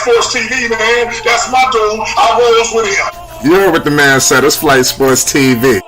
Sports TV, man. That's my dude. I rolls with him. You heard what the man said. It's Flight Sports TV.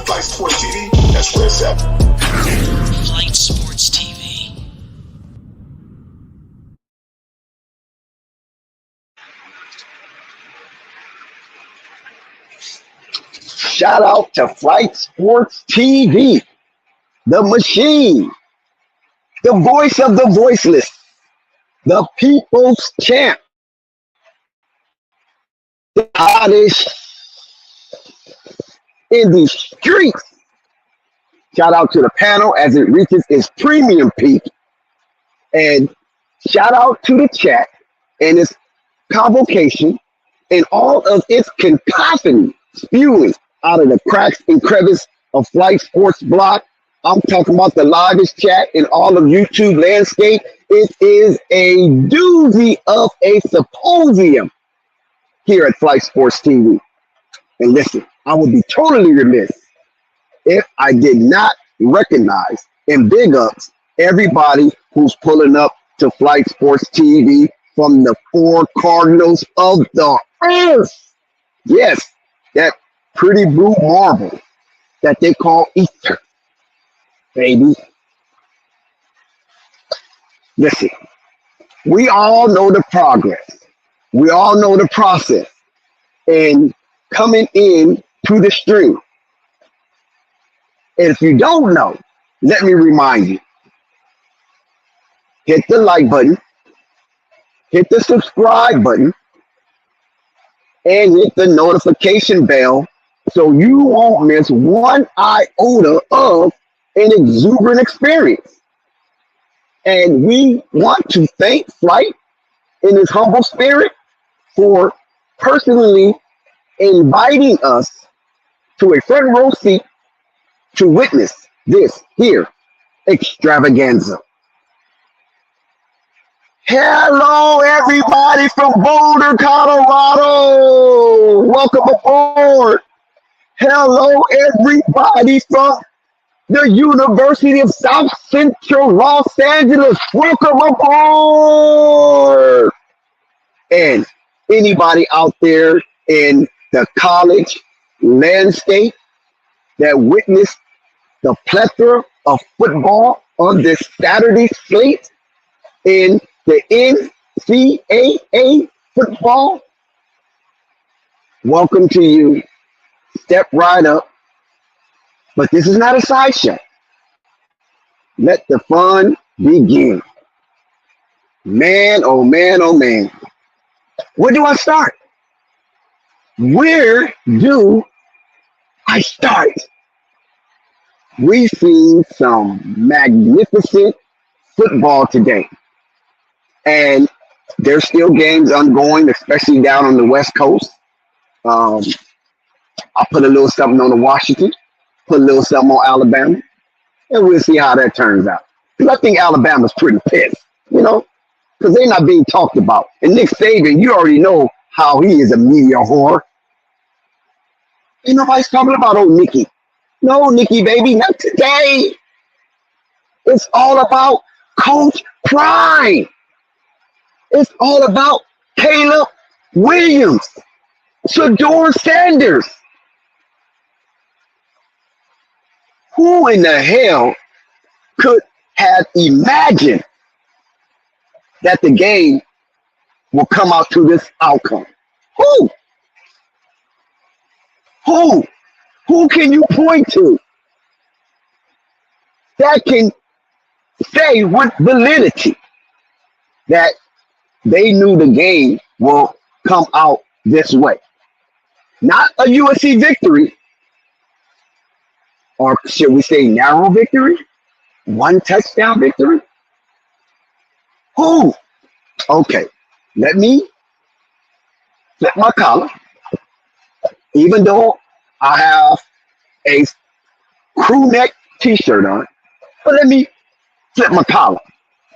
Flight Sports TV, that's where it's at. Flight Sports TV. Shout out to Flight Sports TV, the machine, the voice of the voiceless, the people's champ, the hottest in the streets. Shout out to the panel as it reaches its premium peak. And shout out to the chat and its convocation and all of its cacophony spewing out of the cracks and crevices of Flight Sports Block. I'm talking about the largest chat in all of YouTube landscape. It is a doozy of a symposium here at Flight Sports TV. And listen, I would be totally remiss if I did not recognize and big up everybody who's pulling up to Flight Sports TV from the four cardinals of the earth. Yes, that pretty blue marble that they call ether, baby. Listen, we all know the progress. We all know the process. And coming in to the stream. And if you don't know, let me remind you. Hit the like button, hit the subscribe button, and hit the notification bell so you won't miss one iota of an exuberant experience. And we want to thank Flight in his humble spirit for personally inviting us to a front row seat to witness this here extravaganza. Hello, everybody from Boulder, Colorado. Welcome aboard. Hello, everybody from the University of South Central Los Angeles. Welcome aboard. And anybody out there in the college landscape that witnessed the plethora of football on this Saturday slate in the NCAA football, welcome to you. Step right up. But this is not a sideshow. Let the fun begin. Man, oh man, oh man. Where do I start? Where do I start? We've seen some magnificent football today. And there's still games ongoing, especially down on the West Coast. I'll put a little something on the Washington, put a little something on Alabama, and we'll see how that turns out. Because I think Alabama's pretty pissed, you know, because they're not being talked about. And Nick Saban, you already know how he is a media whore. Ain't nobody's talking about old Nicky. No, Nicky, baby, not today. It's all about Coach Prime. It's all about Caleb Williams, Shedeur Sanders. Who in the hell could have imagined that the game will come out to this outcome? Who? Who? Who can you point to that can say with validity that they knew the game will come out this way. Not a USC victory, or should we say narrow victory? One touchdown victory? Who? Okay, let me flip my collar. Even though I have a crew neck t-shirt on, but let me flip my collar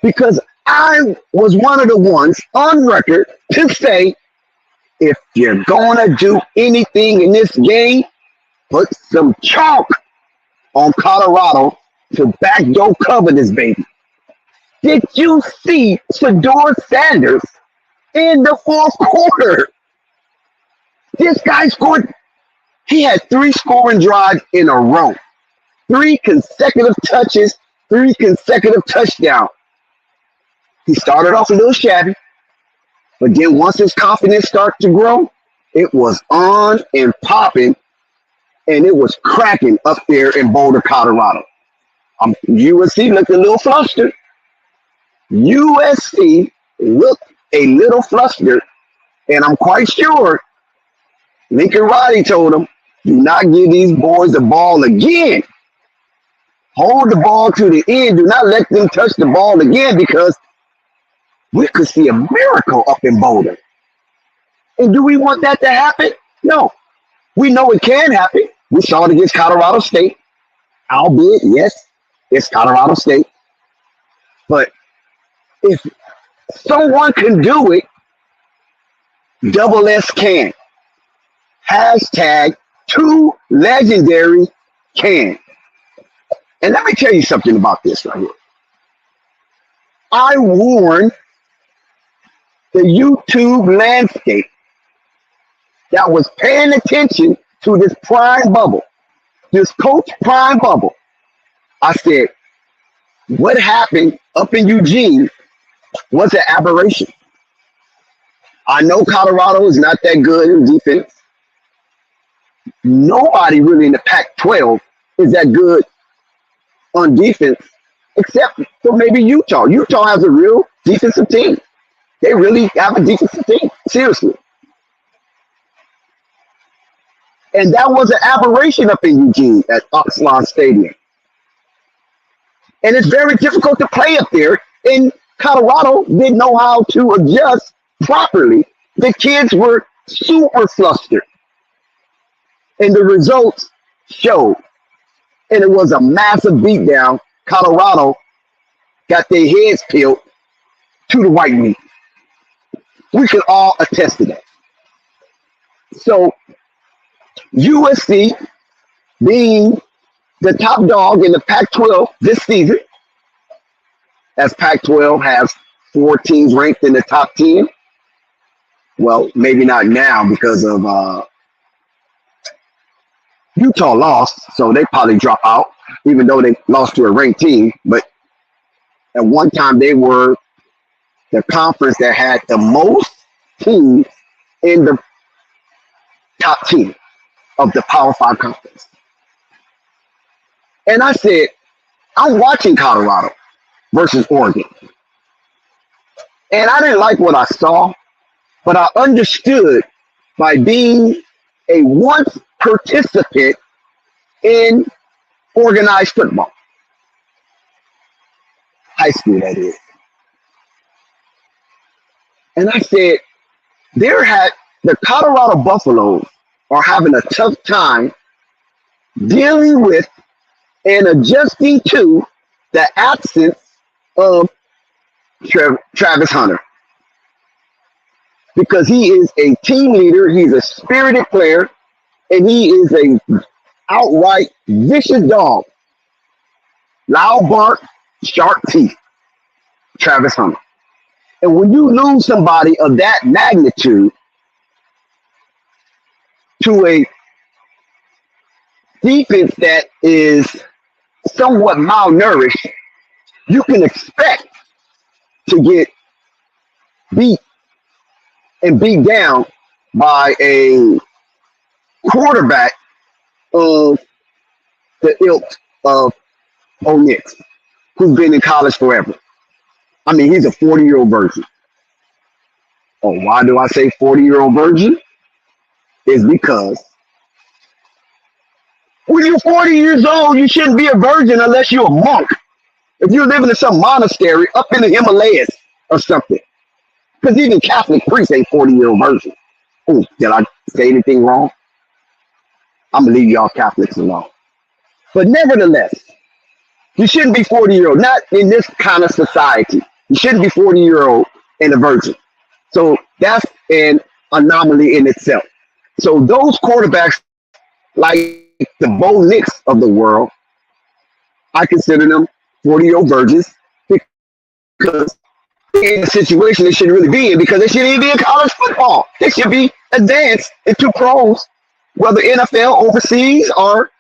because I was one of the ones on record to say, if you're gonna do anything in this game, put some chalk on Colorado to backdoor cover this baby. Did you see Shedeur Sanders in the fourth quarter? This guy scored. He had 3 scoring drives in a row, 3 consecutive touches, 3 consecutive touchdowns. He started off a little shabby, but then once his confidence started to grow, it was on and popping, and it was cracking up there in Boulder, Colorado. USC looked a little flustered. USC looked a little flustered, and I'm quite sure Lincoln Riley told him, do not give these boys the ball again. Hold the ball to the end. Do not let them touch the ball again because we could see a miracle up in Boulder. And do we want that to happen? No. We know it can happen. We saw it against Colorado State. Albeit, yes, it's Colorado State. But if someone can do it, Double S can. Hashtag 2 legendary can. And let me tell you something about this right here. I warned the YouTube landscape that was paying attention to this prime bubble, this coach prime bubble. I said, what happened up in Eugene was an aberration. I know Colorado is not that good in defense. Nobody really in the Pac-12 is that good on defense, except for maybe Utah. Utah has a real defensive team. They really have a defensive team, seriously. And that was an aberration up in Eugene at Oxlawn Stadium. And it's very difficult to play up there. And Colorado didn't know how to adjust properly. The kids were super flustered. And the results showed. And it was a massive beatdown. Colorado got their heads peeled to the white meat. We can all attest to that. So USC being the top dog in the Pac-12 this season, as Pac-12 has 4 teams ranked in the top 10. Well, maybe not now because of Utah lost, so they probably drop out, even though they lost to a ranked team. But at one time, they were the conference that had the most teams in the top 10 of the Power 5 conference. And I said, I'm watching Colorado versus Oregon. And I didn't like what I saw, but I understood by being a once participant in organized football. High school, that is. And I said, the Colorado Buffaloes are having a tough time dealing with and adjusting to the absence of Travis Hunter. Because he is a team leader, he's a spirited player, and he is a outright vicious dog. Loud bark, sharp teeth. Travis Hunter. And when you lose somebody of that magnitude to a defense that is somewhat malnourished, you can expect to get beat and beat down by a quarterback of the ilk of Onyx, who's been in college forever. I mean, he's a 40-year-old virgin. Oh, why do I say 40-year-old virgin? is because when you're 40 years old, you shouldn't be a virgin unless you're a monk. If you're living in some monastery up in the Himalayas or something. Because even Catholic priests ain't 40-year-old virgin. Oh, did I say anything wrong? I'm going to leave y'all Catholics alone. But nevertheless, you shouldn't be 40-year-old, not in this kind of society. You shouldn't be 40-year-old and a virgin. So that's an anomaly in itself. So those quarterbacks, like the Bo Nix of the world, I consider them 40-year-old virgins because they're in a situation they shouldn't really be in because they shouldn't even be in college football. They should be advanced into pros, whether NFL overseas or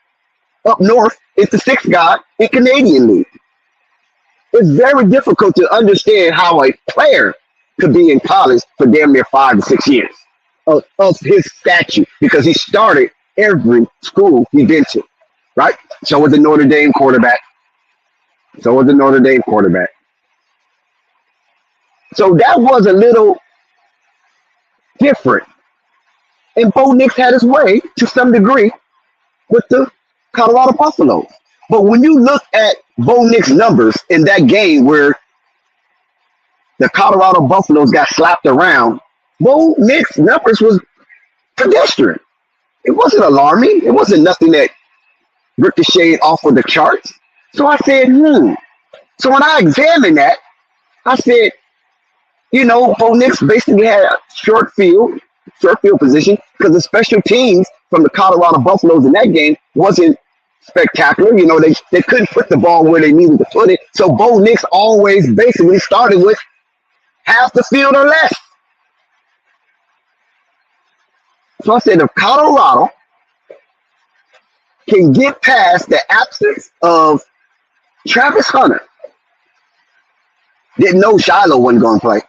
up north into sixth guy in Canadian League. It's very difficult to understand how a player could be in college for damn near 5 to 6 years of his statute because he started every school he been to, right? So was the Notre Dame quarterback. So was the Notre Dame quarterback. So that was a little different. And Bo Nix had his way to some degree with the Colorado Buffaloes. But when you look at Bo Nix numbers in that game where the Colorado Buffaloes got slapped around, Bo Nix numbers was pedestrian. It wasn't alarming. It wasn't nothing that ricocheted off of the charts. So I said, So when I examined that, I said, Bo Nix basically had a short field position because the special teams from the Colorado Buffaloes in that game wasn't spectacular. They couldn't put the ball where they needed to put it. So Bo Nix always basically started with half the field or less. So I said, if Colorado can get past the absence of Travis Hunter, didn't know Shiloh wasn't going to play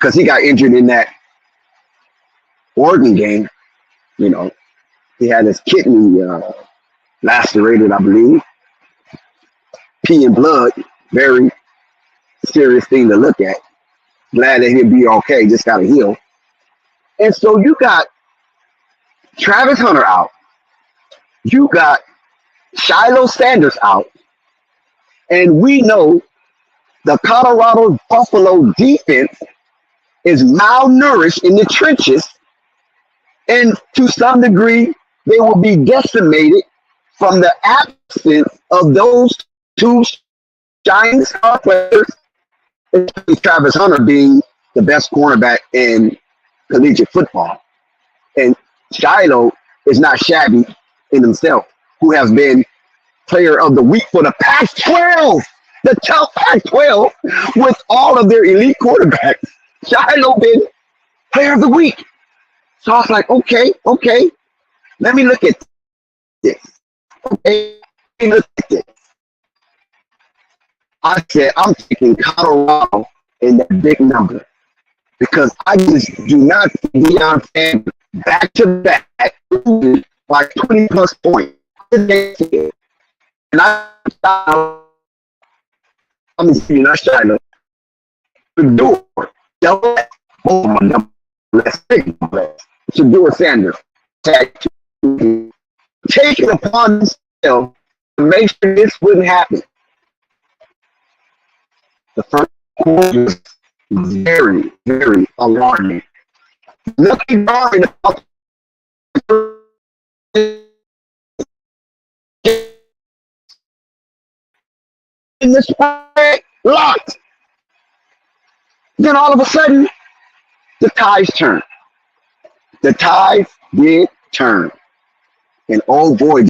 because he got injured in that Oregon game. He had his kidney lacerated, I believe. Pee and blood, very serious thing to look at. Glad that he'll be okay, just got to heal. And so you got Travis Hunter out. You got Shiloh Sanders out. And we know the Colorado Buffalo defense is malnourished in the trenches. And to some degree, they will be decimated from the absence of those two shining star players, especially Travis Hunter being the best cornerback in collegiate football. And Shiloh is not shabby in himself, who has been player of the week for the Pac-12, the top Pac-12 with all of their elite quarterbacks. Shiloh been player of the week. So I was like, okay, let me look at this. Okay, let me look at this. I said, I'm taking Colorado in that big number because I just do not see Deion Sanders back to back like 20 plus points. And I'm seeing not China. The door. Double S. Both of them double S. Shador Sanders. Taking upon himself to make sure this wouldn't happen. The first quarter was very, very alarming. Nothing wrong about in this way, locked. Then all of a sudden, the tides turn. The tides did turn. And oh boy,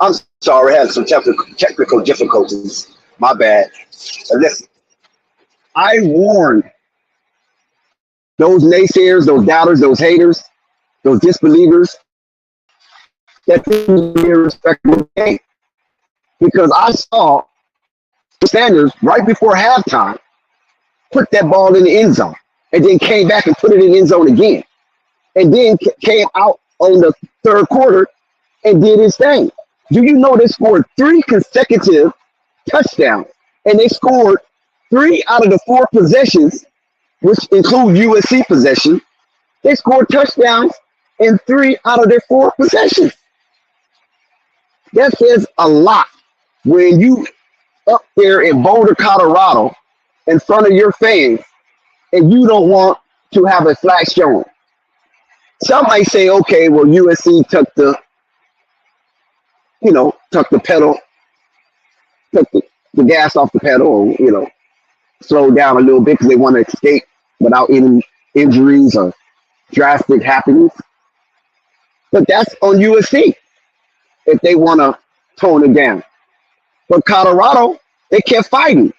I'm sorry, I had some technical difficulties. My bad. But listen, I warned those naysayers, those doubters, those haters, those disbelievers that this would be a respectable game because I saw Sanders right before halftime put that ball in the end zone and then came back and put it in the end zone again and then came out on the third quarter and did his thing. Do you know they scored 3 consecutive touchdowns and they scored 3 out of the 4 possessions, which include USC possession. They scored touchdowns in 3 out of their 4 possessions. That says a lot when you up there in Boulder, Colorado, in front of your fans, and you don't want to have a flag shown. Some might say, okay, well, USC took the pedal, took the gas off the pedal, or, slowed down a little bit because they want to escape without any injuries or drastic happenings. But that's on USC if they want to tone it down. But Colorado, they kept fighting.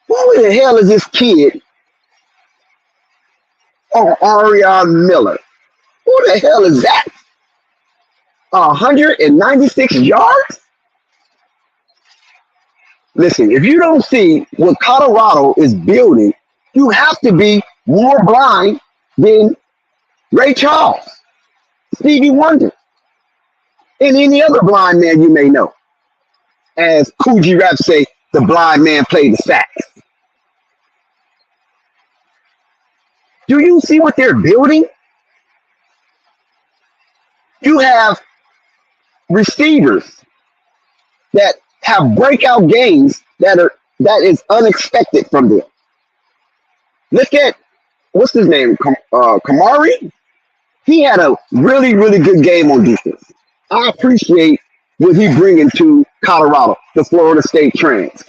Who the hell is this kid? Oh, Arion Miller. Who the hell is that? 196 yards? Listen, if you don't see what Colorado is building, you have to be more blind than Ray Charles, Stevie Wonder, and any other blind man you may know. As Coogee Rap say, the blind man played the sax. Do you see what they're building? You have receivers that have breakout games that is unexpected from them. Look at what's his name, Kamari. He had a really, really good game on defense. I appreciate what he bringing to Colorado, the Florida State Trans.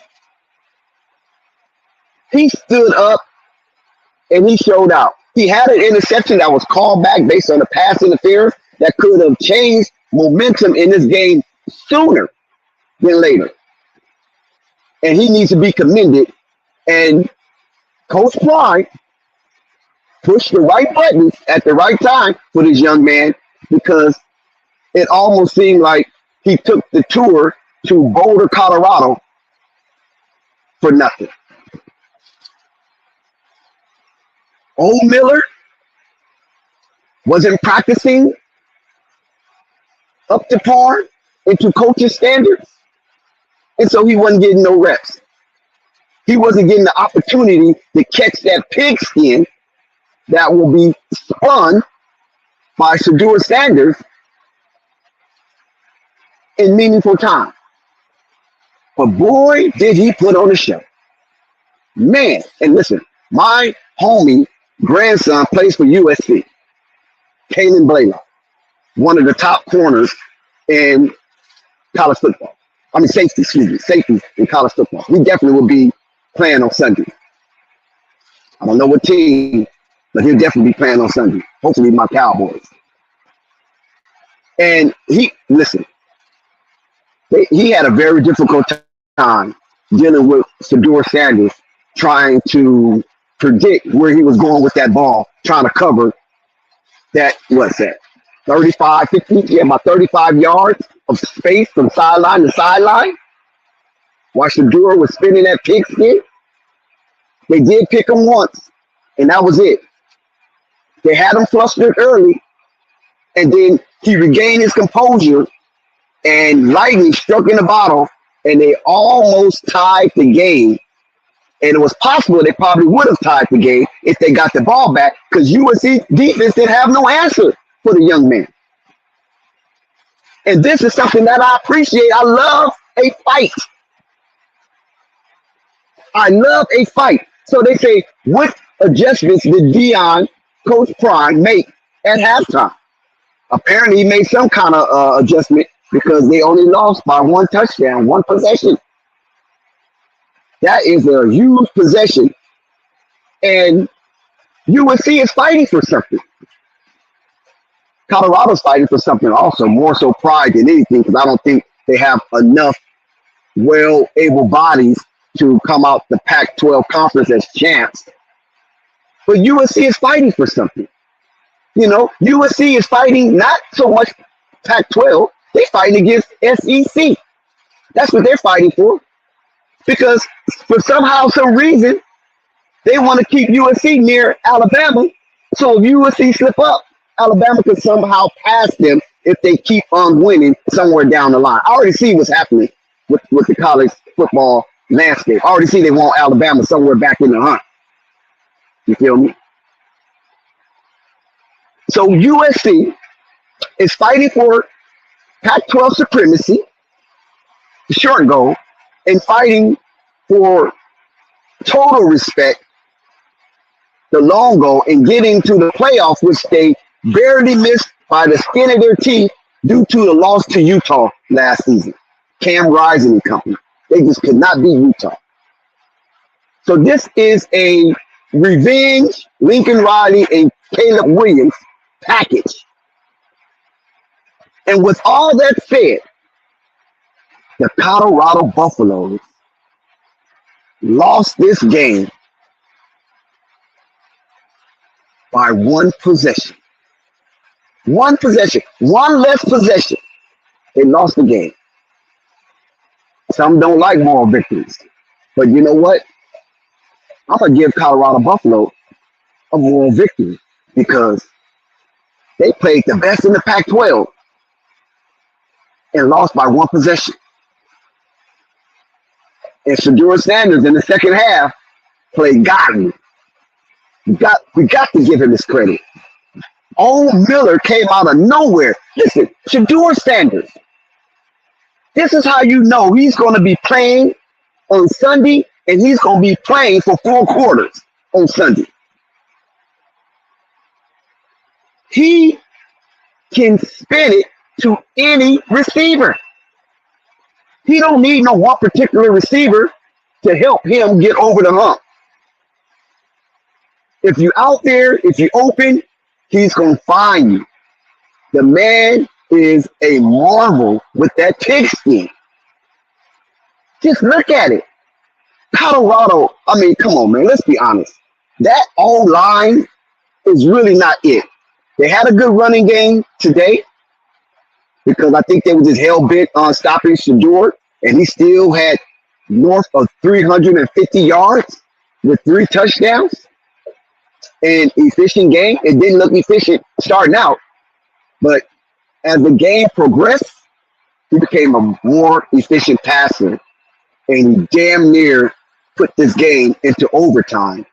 He stood up and he showed out. He had an interception that was called back based on the pass interference that could have changed momentum in this game sooner than later. And he needs to be commended. And Coach Prime pushed the right buttons at the right time for this young man because it almost seemed like he took the tour to Boulder, Colorado for nothing. Old Miller wasn't practicing up to par into coach's standards, and so he wasn't getting no reps. He wasn't getting the opportunity to catch that pigskin that will be spun by Shedeur Sanders in meaningful time. But boy, did he put on a show. Man, and listen, my homie grandson plays for USC. Kalen Blaylock, one of the top corners in college football. I mean, safety in college football. He definitely will be playing on Sunday. I don't know what team, but he'll definitely be playing on Sunday. Hopefully my Cowboys. And he had a very difficult time dealing with Shedeur Sanders, trying to predict where he was going with that ball, trying to cover that, 35, 50, about 35 yards of space from sideline to sideline. While Shedeur was spinning that pigskin, they did pick him once, and that was it. They had him flustered early, and then he regained his composure, and lightning struck in the bottle, and they almost tied the game. And it was possible they probably would have tied the game if they got the ball back because USC defense didn't have no answer for the young man. And this is something that I appreciate. I love a fight. I love a fight. So they say, what adjustments did Coach Prime make at halftime? Apparently he made some kind of adjustment because they only lost by 1 touchdown, 1 possession. That is a huge possession. And USC is fighting for something. Colorado's fighting for something also, more so pride than anything, because I don't think they have enough able bodies to come out the Pac-12 conference as champs. But USC is fighting for something. USC is fighting not so much Pac-12, they're fighting against SEC. That's what they're fighting for. Because for some reason, they want to keep USC near Alabama. So if USC slip up, Alabama could somehow pass them if they keep on winning somewhere down the line. I already see what's happening with the college football landscape. I already see they want Alabama somewhere back in the hunt. You feel me? So USC is fighting for Pac-12 supremacy, the short goal, and fighting for total respect, the long goal, and getting to the playoffs, which they barely missed by the skin of their teeth due to the loss to Utah last season. Cam Rising and company. They just could not beat Utah. So this is a revenge Lincoln Riley and Caleb Williams package. And with all that said, the Colorado Buffaloes lost this game by one possession. One possession. One less possession. They lost the game. Some don't like moral victories. But you know what? I'm going to give Colorado Buffalo a moral victory because they played the best in the Pac-12 and lost by one possession. And Shedeur Sanders in the second half played godly. We got to give him his credit. Owen Miller came out of nowhere. Listen, Shedeur Sanders. This is how you know he's going to be playing on Sunday, and he's going to be playing for 4 quarters on Sunday. He can spin it to any receiver. He don't need no one particular receiver to help him get over the hump. If you're out there, if you're open, he's going to find you. The man is a marvel with that pigskin. Just look at it. Colorado, I mean, come on, man. Let's be honest. That O-line is really not it. They had a good running game today because I think they were just hell-bent on stopping Shedeur, and he still had north of 350 yards with 3 touchdowns. And efficient game. It didn't look efficient starting out, but as the game progressed, he became a more efficient passer, and he damn near put this game into overtime.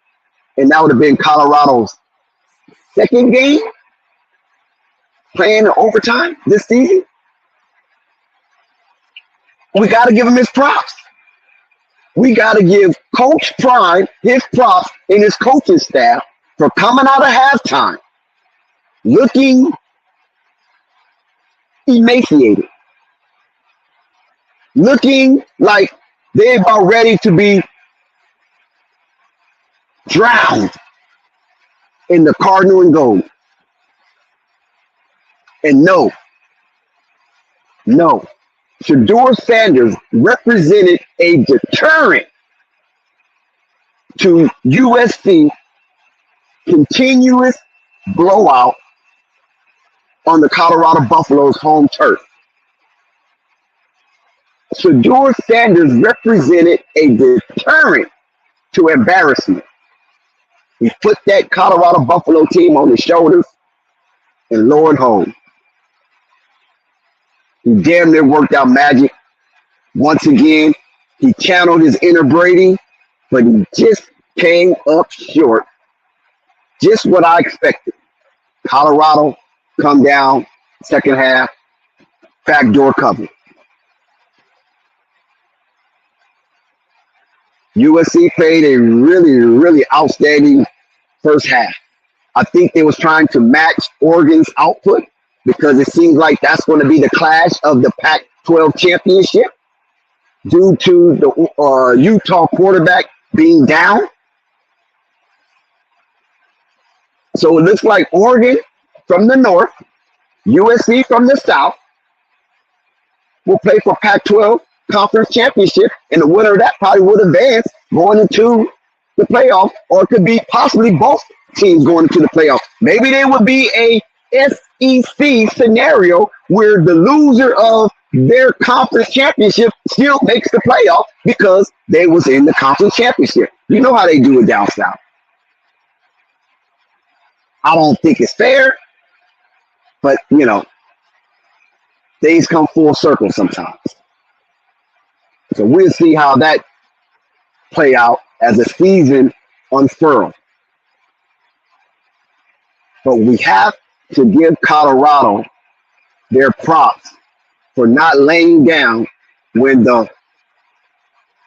And that would have been Colorado's second game playing in overtime this season. We got to give him his props. We got to give Coach Prime his props and his coaching staff for coming out of halftime looking emaciated, looking like they're about ready to be drowned in the cardinal and gold. And no, Shedeur Sanders represented a deterrent to USC continuous blowout on the Colorado Buffaloes' home turf. Shedeur Sanders represented a deterrent to embarrassment. He put that Colorado Buffalo team on his shoulders and lowered home. He damn near worked out magic. Once again, he channeled his inner Brady, but he just came up short. Just what I expected. Colorado come down, second half, backdoor cover. USC played a really, really outstanding first half. I think they was trying to match Oregon's output because it seems like that's going to be the clash of the Pac-12 championship due to the Utah quarterback being down. So it looks like Oregon from the north USC from the South will play for Pac-12 conference championship, and the winner of that probably would advance going into the playoff, or it could be possibly both teams going into the playoff. Maybe there would be a SEC scenario where the loser of their conference championship still makes the playoff because they was in the conference championship. You know how they do it down south. I don't think it's fair, but things come full circle sometimes. So we'll see how that play out as the season unfurls. But we have to give Colorado their props for not laying down when the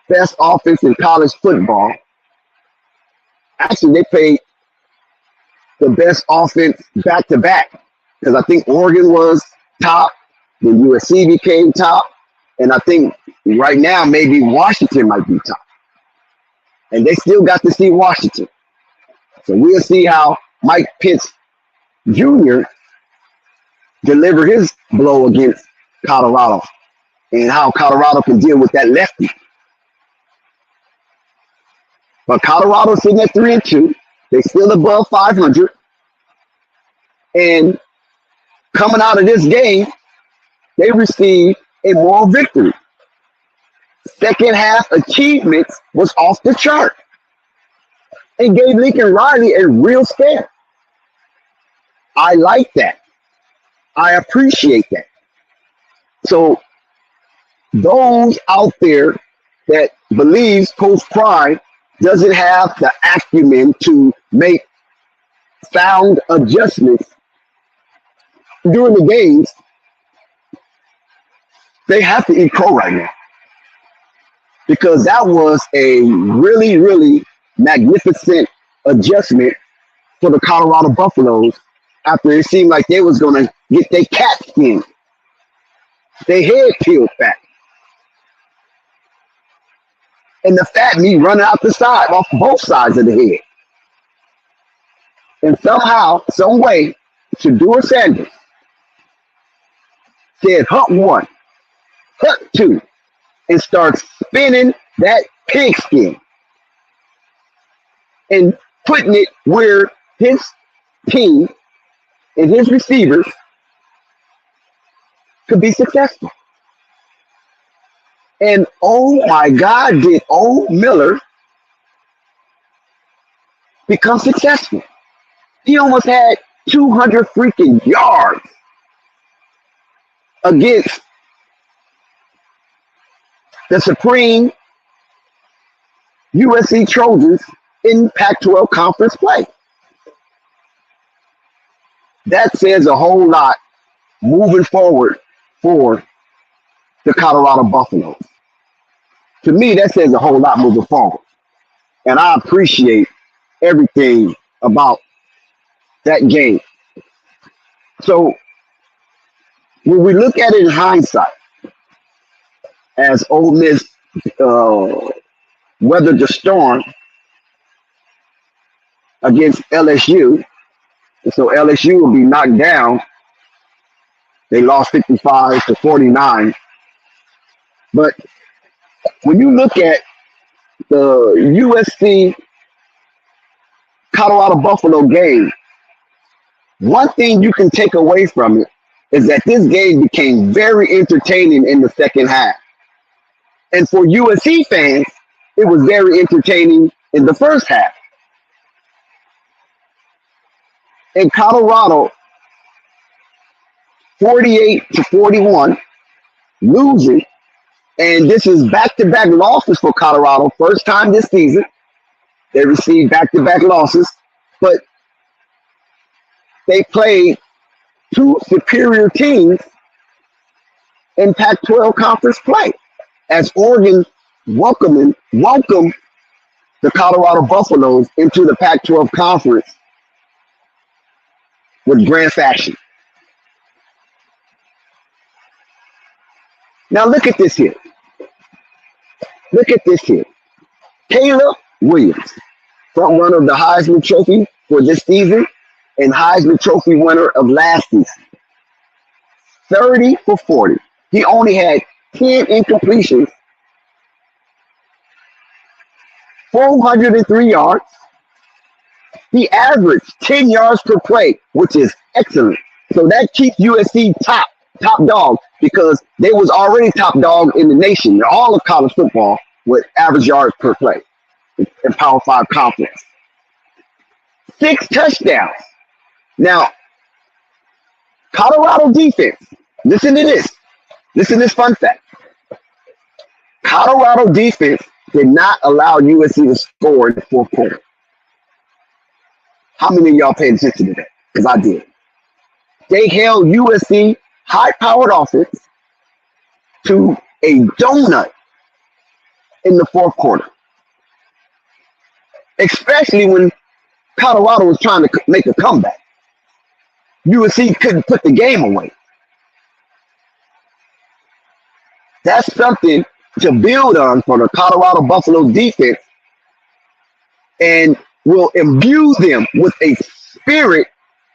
best offense in college football. Actually, they played the best offense back to back, because I think Oregon was top, then USC became top, and I think right now maybe Washington might be top. And they still got to see Washington. So we'll see how Mike Pitts Jr. deliver his blow against Colorado and how Colorado can deal with that lefty. But Colorado sitting at 3-2. They still above 500. And coming out of this game, they received a moral victory. Second half achievements was off the chart and gave Lincoln Riley a real scare. I like that. I appreciate that. So those out there that believes Coach Prime doesn't have the acumen to make sound adjustments during the games, they have to eat crow right now. Because that was a really, really magnificent adjustment for the Colorado Buffaloes after it seemed like they was going to get their cat skin, their head peeled back, and the fat meat running out the side, off both sides of the head. And somehow, some way, Shedeur Sanders said, "Hut one, hut two," and starts spinning that pigskin and putting it where his team and his receivers could be successful. And oh my God, did old Miller become successful. He almost had 200 freaking yards against the supreme USC Trojans in Pac-12 conference play. That says a whole lot moving forward for the Colorado Buffaloes. To me, that says a whole lot moving forward. And I appreciate everything about that game. So when we look at it in hindsight, as Ole Miss weathered the storm against LSU, and so LSU will be knocked down. They lost 55-49. But when you look at the USC Colorado Buffalo game, one thing you can take away from it is that this game became very entertaining in the second half. And for USC fans, it was very entertaining in the first half. In Colorado, 48-41, losing. And this is back-to-back losses for Colorado. First time this season, they received back-to-back losses. But they played two superior teams in Pac-12 conference play, as Oregon welcomed the Colorado Buffaloes into the Pac-12 conference with grand fashion. Now look at this here. Look at this here. Caleb Williams, front runner of the Heisman Trophy for this season and Heisman Trophy winner of last season. 30 for 40. He only had 10 incompletions, 403 yards. He averaged 10 yards per play, which is excellent. So that keeps USC top dog because they was already top dog in the nation, all of college football, with average yards per play in Power 5 conference. 6 touchdowns. Now, Colorado defense, listen to this. Listen to this fun fact. Colorado defense did not allow USC to score in the fourth quarter. How many of y'all paid attention to that? Because I did. They held USC high-powered offense to a donut in the fourth quarter. Especially when Colorado was trying to make a comeback. USC couldn't put the game away. That's something to build on for the Colorado Buffalo defense and will imbue them with a spirit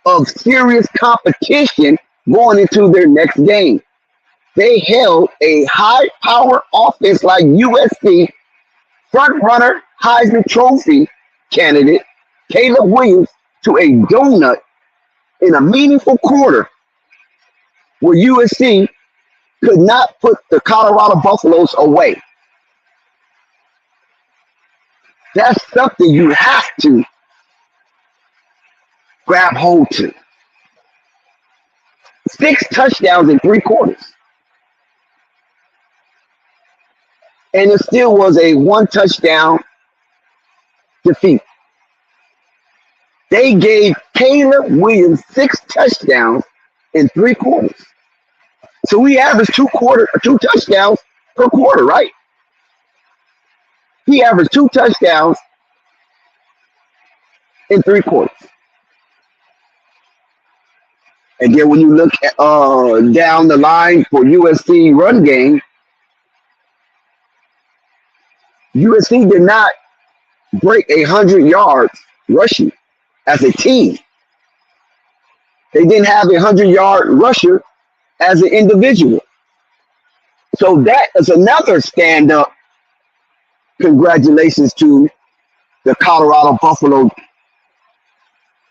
of serious competition going into their next game. They held a high-power offense like USC front-runner Heisman Trophy candidate Caleb Williams to a donut in a meaningful quarter where USC could not put the Colorado Buffaloes away. That's something you have to grab hold to. 6 touchdowns in 3 quarters. And it still was a 1 touchdown defeat. They gave Caleb Williams 6 touchdowns in 3 quarters. So we averaged 2 touchdowns per quarter, right? He averaged 2 touchdowns in 3 quarters. And then when you look at, down the line for USC run game, USC did not break 100 yards rushing as a team. They didn't have a 100-yard rusher as an individual. So that is another stand-up congratulations to the Colorado Buffalo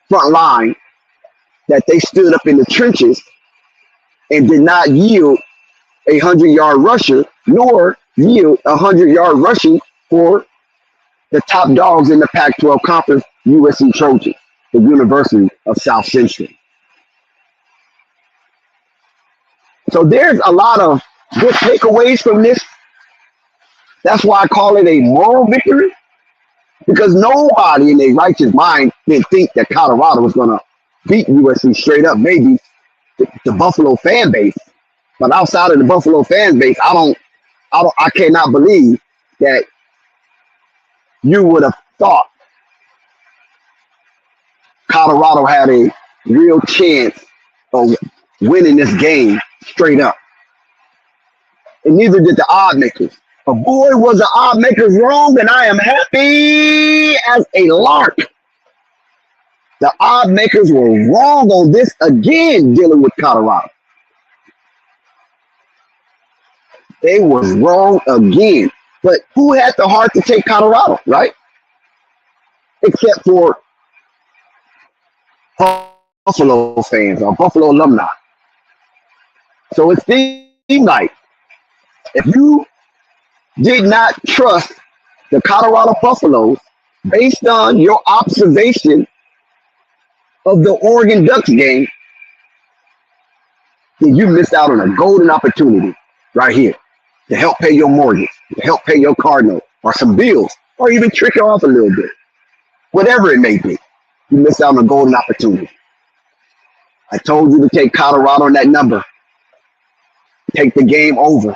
front line that they stood up in the trenches and did not yield a 100-yard rusher, nor yield a 100-yard rushing for the top dogs in the Pac-12 conference, USC Trojans, the University of South Central. So there's a lot of good takeaways from this. That's why I call it a moral victory, because nobody in their righteous mind didn't think that Colorado was going to beat USC straight up. Maybe the Buffalo fan base, but outside of the Buffalo fan base, I cannot believe that you would have thought Colorado had a real chance of winning this game straight up. And neither did the odd makers. But boy, was the odd makers wrong, and I am happy as a lark. The odd makers were wrong on this again, dealing with Colorado. They was wrong again. But who had the heart to take Colorado, right? Except for Buffalo fans or Buffalo alumni. So it seemed like if you did not trust the Colorado Buffaloes based on your observation of the Oregon Ducks game, then you missed out on a golden opportunity right here to help pay your mortgage, to help pay your car note, or some bills, or even trick it off a little bit. Whatever it may be, you missed out on a golden opportunity. I told you to take Colorado on that number. Take the game over.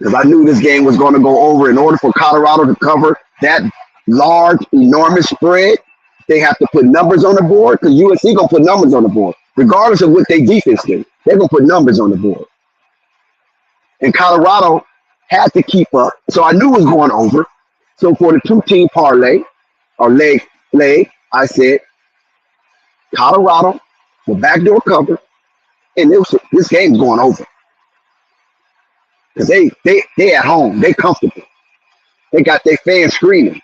Because I knew this game was going to go over. In order for Colorado to cover that large, enormous spread, they have to put numbers on the board, because USC going to put numbers on the board. Regardless of what their defense did, they're going to put numbers on the board. And Colorado had to keep up. So I knew it was going over. So for the 2-team parlay, or leg, I said, Colorado, the backdoor cover, and this game's going over because they at home, they comfortable, they got their fans screaming,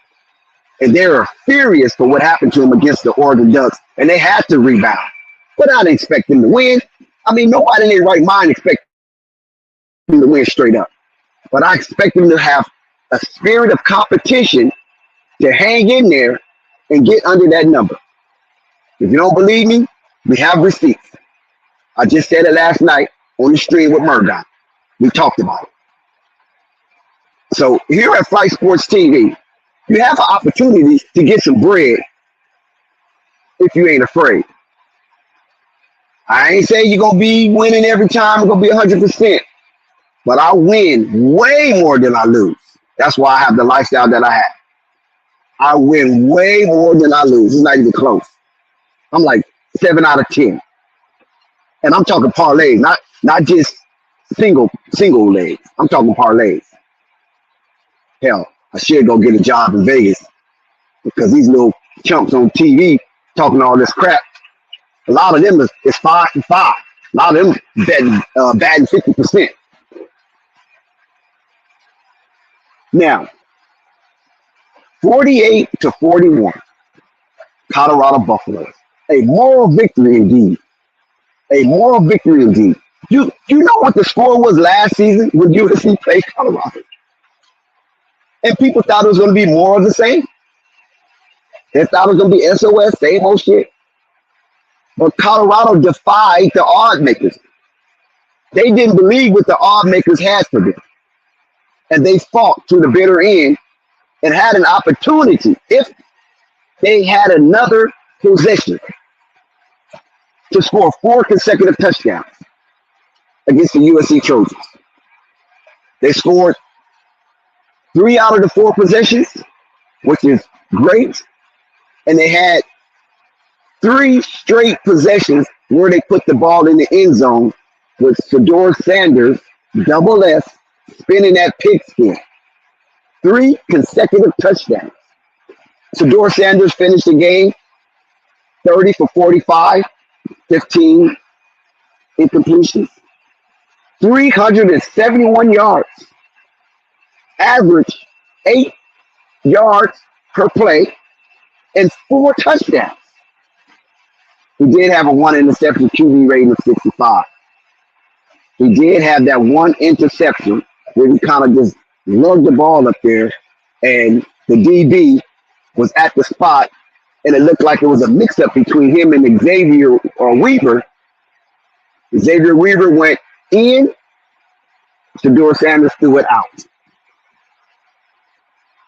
and they're furious for what happened to them against the Oregon Ducks, and they had to rebound. But I didn't expect them to win. I mean, nobody in their right mind expects them to win straight up. But I expect them to have a spirit of competition to hang in there and get under that number. If you don't believe me, we have receipts. I just said it last night on the stream with Murdoch. We talked about it. So here at Flight Sports TV, you have an opportunity to get some bread if you ain't afraid. I ain't saying you're going to be winning every time. It's going to be 100%. But I win way more than I lose. That's why I have the lifestyle that I have. I win way more than I lose. It's not even close. I'm like 7 out of 10. And I'm talking parlays, not just single legs. I'm talking parlays. Hell, I should go get a job in Vegas because these little chumps on TV talking all this crap. A lot of them is 5 and 5. A lot of them batting 50%. Now, 48-41, Colorado Buffaloes. A moral victory indeed. A moral victory indeed. You know what the score was last season when USC played Colorado? And people thought it was going to be more of the same. They thought it was going to be SOS, same old shit. But Colorado defied the odd makers. They didn't believe what the odd makers had for them. And they fought to the bitter end and had an opportunity, if they had another possession, to score 4 consecutive touchdowns against the USC Trojans. They scored 3 out of the 4 possessions, which is great. And they had 3 straight possessions where they put the ball in the end zone with Shedeur Sanders, double S, spinning that pigskin. 3 consecutive touchdowns. Shedeur Sanders finished the game 30 for 45, 15 incompletions, 371 yards, average 8 yards per play, and 4 touchdowns. He did have a 1 interception QB rating of 65. He did have that 1 interception where he kind of just lugged the ball up there, and the DB was at the spot, and it looked like it was a mix-up between him and Xavier Weaver. Xavier Weaver went in, Shedeur Sanders threw it out.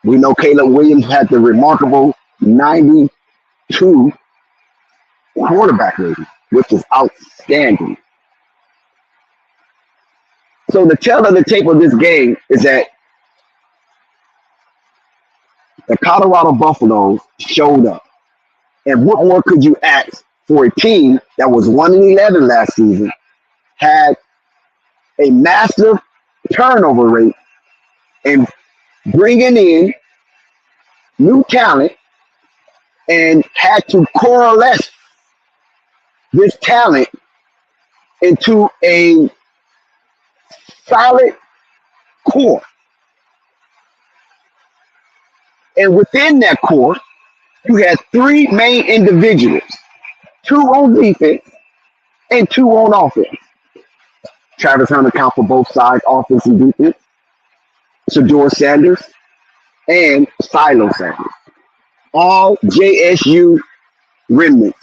We know Caleb Williams had the remarkable 92 quarterback rating, which is outstanding. So the tell of the tape of this game is that the Colorado Buffaloes showed up. And what more could you ask for a team that was 1-11 last season, had a massive turnover rate, and bringing in new talent, and had to coalesce this talent into a solid core. And within that core, you had 3 main individuals, 2 on defense and 2 on offense. Travis Hunter account for both sides, offense and defense. Shedeur Sanders and Silo Sanders. All JSU remnants.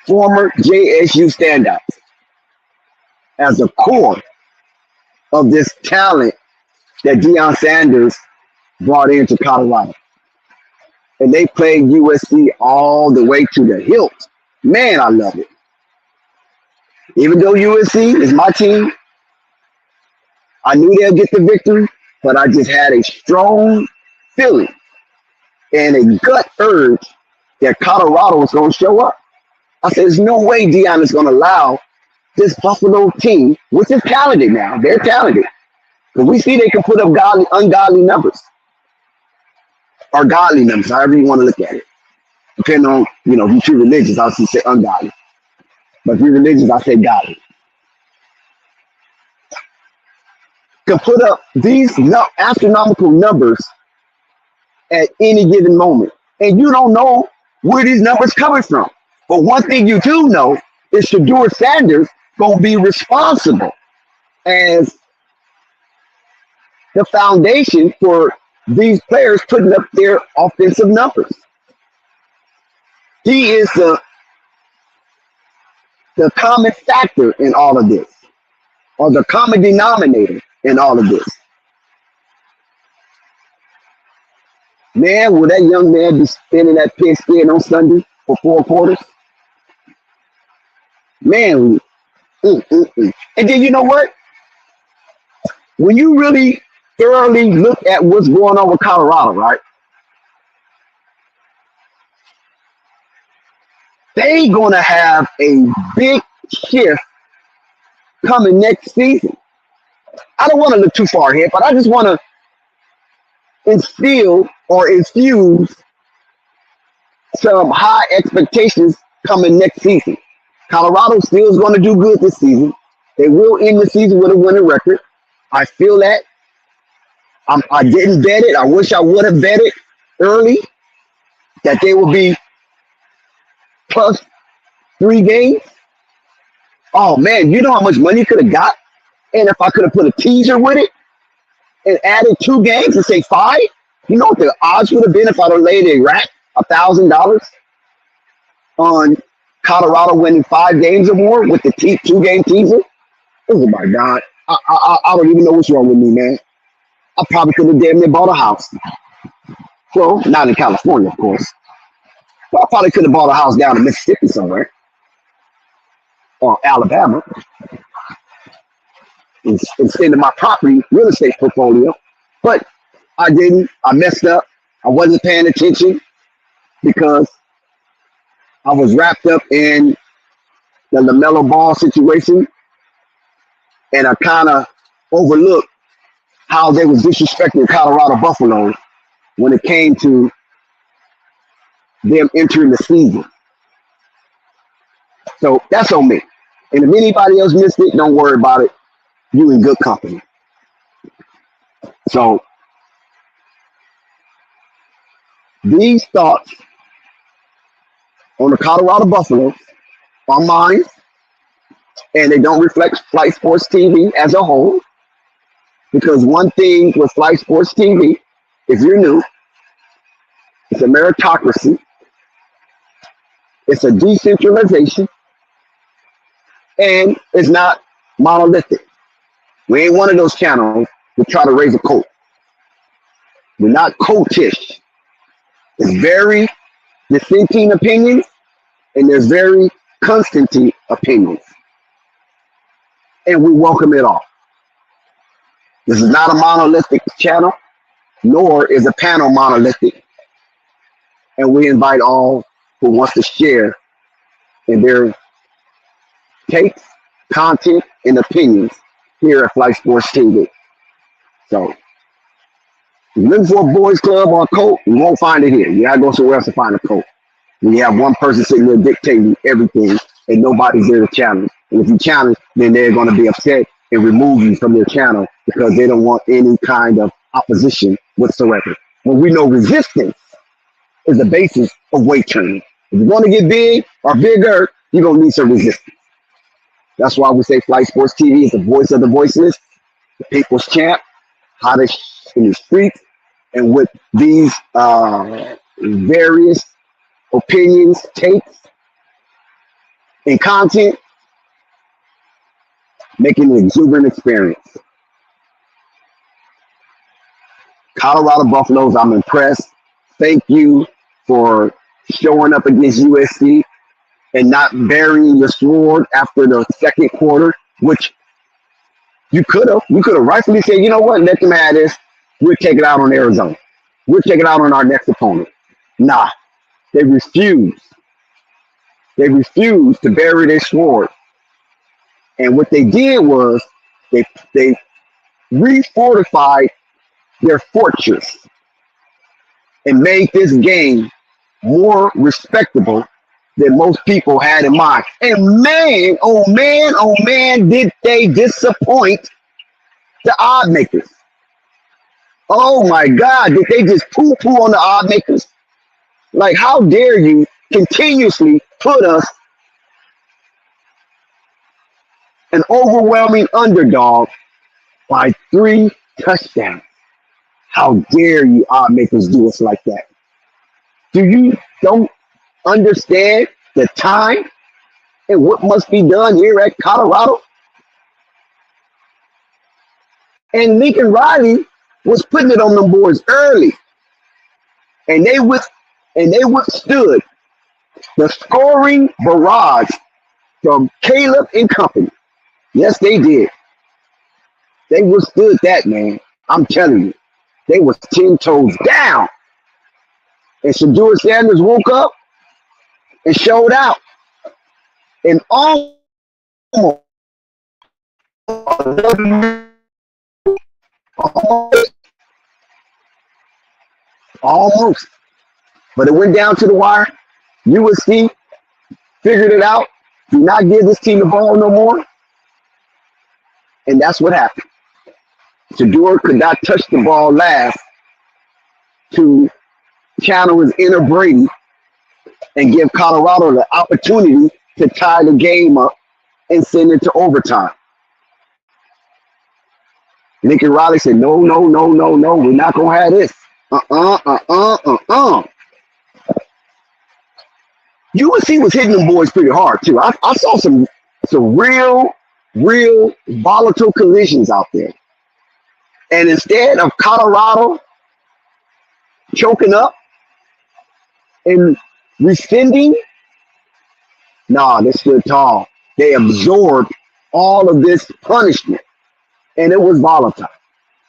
Former JSU standouts. As a core of this talent that Deion Sanders brought into Colorado. And they played USC all the way to the hilt. Man, I love it. Even though USC is my team, I knew they'll get the victory, but I just had a strong feeling and a gut urge that Colorado was going to show up. I said, there's no way Deion is going to allow this Buffalo team, which is talented now. They're talented. But we see they can put up ungodly numbers. Or godly numbers, however you want to look at it. Depending on, if you're too religious, I'll say ungodly. But if you're religious, I say God can put up these astronomical numbers at any given moment. And you don't know where these numbers coming from. But one thing you do know is Shador Sanders gonna be responsible as the foundation for these players putting up their offensive numbers. He is the common factor in all of this, or the common denominator in all of this. Man, will that young man be spinning that pigskin on Sunday for 4 quarters? Man, and then you know what? When you really thoroughly look at what's going on with Colorado, right? They gonna have a big shift coming next season. I don't want to look too far ahead, but I just want to instill or infuse some high expectations coming next season. Colorado still is going to do good this season. They will end the season with a winning record. I feel that. I didn't bet it. I wish I would have bet it early that they will be plus 3 games. Oh man, you know how much money you could have got? And if I could have put a teaser with it and added 2 games and say 5, you know what the odds would have been if I'd have laid a rack $1,000 on Colorado winning 5 games or more with the 2-game teaser? Oh my God. I don't even know what's wrong with me, man. I probably could have damn near bought a house. Well, not in California, of course. But I probably could have bought a house down in Mississippi somewhere or Alabama and extended my property real estate portfolio. But I didn't. I messed up. I wasn't paying attention because I was wrapped up in the LaMelo Ball situation, and I kind of overlooked how they was disrespecting Colorado Buffalo when it came to them entering the season. So that's on me. And if anybody else missed it, don't worry about it. You in good company. So these thoughts on the Colorado Buffaloes are mine, and they don't reflect Flight Sports TV as a whole. Because one thing with Flight Sports TV, if you're new, it's a meritocracy. It's a decentralization, and it's not monolithic. We ain't one of those channels that try to raise a coat. We're not coatish. It's very dissenting opinions, and there's very Constantine opinions. And we welcome it all. This is not a monolithic channel, nor is a panel monolithic. And we invite all who wants to share in their takes, content, and opinions here at Flight Sports TV. So, if you're looking for a boys club or a coat, you won't find it here. You gotta go somewhere else to find a coat. When you have one person sitting there dictating everything and nobody's there to challenge. And if you challenge, then they're gonna be upset and remove you from their channel because they don't want any kind of opposition whatsoever. When we know resistance is the basis of weight training. If you want to get big or bigger, you're going to need some resistance. That's why we say Flight Sports TV is the voice of the voiceless, the people's champ, hottest in the streets, and with these various opinions, takes, and content, making an exuberant experience. Colorado Buffaloes, I'm impressed. Thank you for showing up against USC and not burying your sword after the second quarter, which you could have. You could have rightfully said, you know what, let them have this. We'll take it out on Arizona. We'll take it out on our next opponent. Nah, they refused. They refused to bury their sword. And what they did was they refortified their fortress and made this game more respectable that most people had in mind. And man, oh man, did they disappoint the odd makers. Oh my God, did they just poo-poo on the odd makers? Like, how dare you continuously put us an overwhelming underdog by 3 touchdowns? How dare you odd makers do us like that? Do you don't understand the time and what must be done here at Colorado? And Lincoln Riley was putting it on them boys early, and they withstood the scoring barrage from Caleb and company. Yes, they did. They withstood that, man. I'm telling you, they was 10 toes down. And Shedeur Sanders woke up and showed out, and almost, almost, but it went down to the wire. USC figured it out. Do not give this team the ball no more. And that's what happened. Shedeur could not touch the ball last to channel his inner Brady and give Colorado the opportunity to tie the game up and send it to overtime. Lincoln Riley said, no, we're not going to have this. USC was hitting them boys pretty hard, too. I saw some real volatile collisions out there. And instead of Colorado choking up and rescinding, they stood tall. They absorbed all of this punishment. And it was volatile.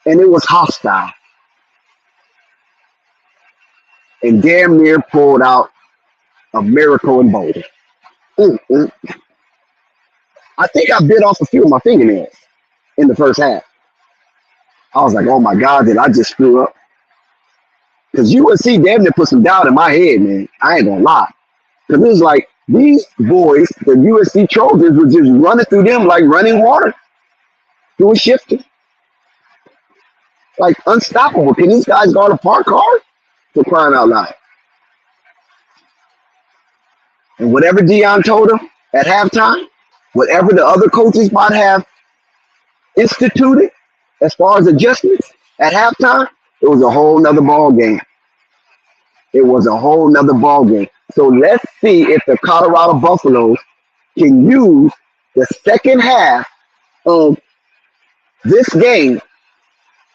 And it was hostile. And damn near pulled out a miracle in Boulder. I think I bit off a few of my fingernails in the first half. I was like, oh my God, did I just screw up? Because USC damn near put some doubt in my head, man. I ain't gonna lie. Because it was like, these boys, the USC Trojans, were just running through them like running water through a shifter. Like, unstoppable. Can these guys guard a park car? For crying out loud. And whatever Dion told them at halftime, whatever the other coaches might have instituted as far as adjustments at halftime, it was a whole nother ball game. It was a whole nother ball game. So let's see if the Colorado Buffaloes can use the second half of this game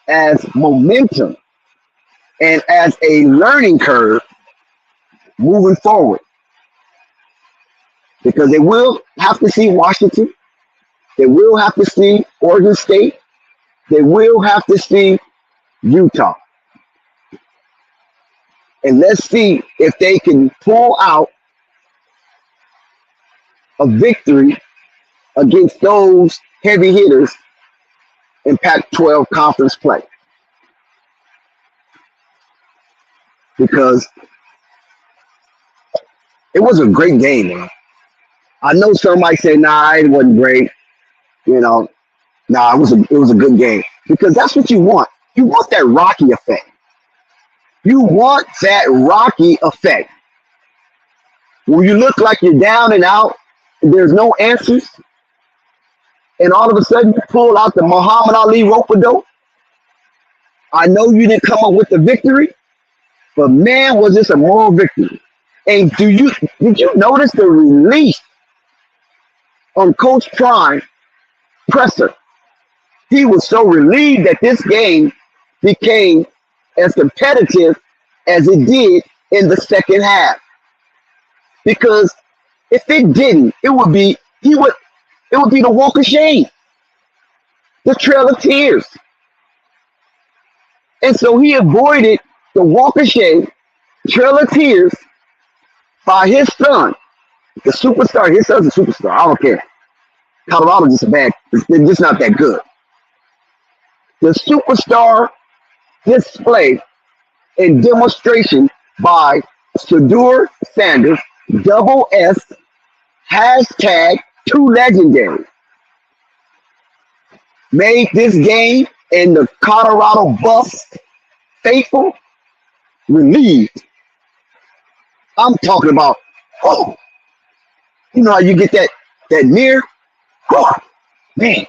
as momentum and as a learning curve moving forward. Because they will have to see Washington. They will have to see Oregon State. They will have to see Utah. And let's see if they can pull out a victory against those heavy hitters in Pac-12 conference play. Because it was a great game, man. I know somebody say, nah, it wasn't great. It was a good game. Because that's what you want. You want that Rocky effect. You want that Rocky effect. When you look like you're down and out, and there's no answers, and all of a sudden you pull out the Muhammad Ali rope-a-dope. I know you didn't come up with the victory, but man, was this a moral victory. And did you notice the relief on Coach Prime presser? He was so relieved that this game became as competitive as it did in the second half. Because if it didn't, it would be the walk of shame, the trail of tears. And so he avoided the walk of shame, trail of tears by his son, the superstar. His son's a superstar. I don't care. Colorado's just they're just not that good. The superstar display and demonstration by Shedeur Sanders, double S hashtag too legendary made this game and the Colorado Buffs faithful relieved. I'm talking about, oh, you know how you get that near? Oh, man,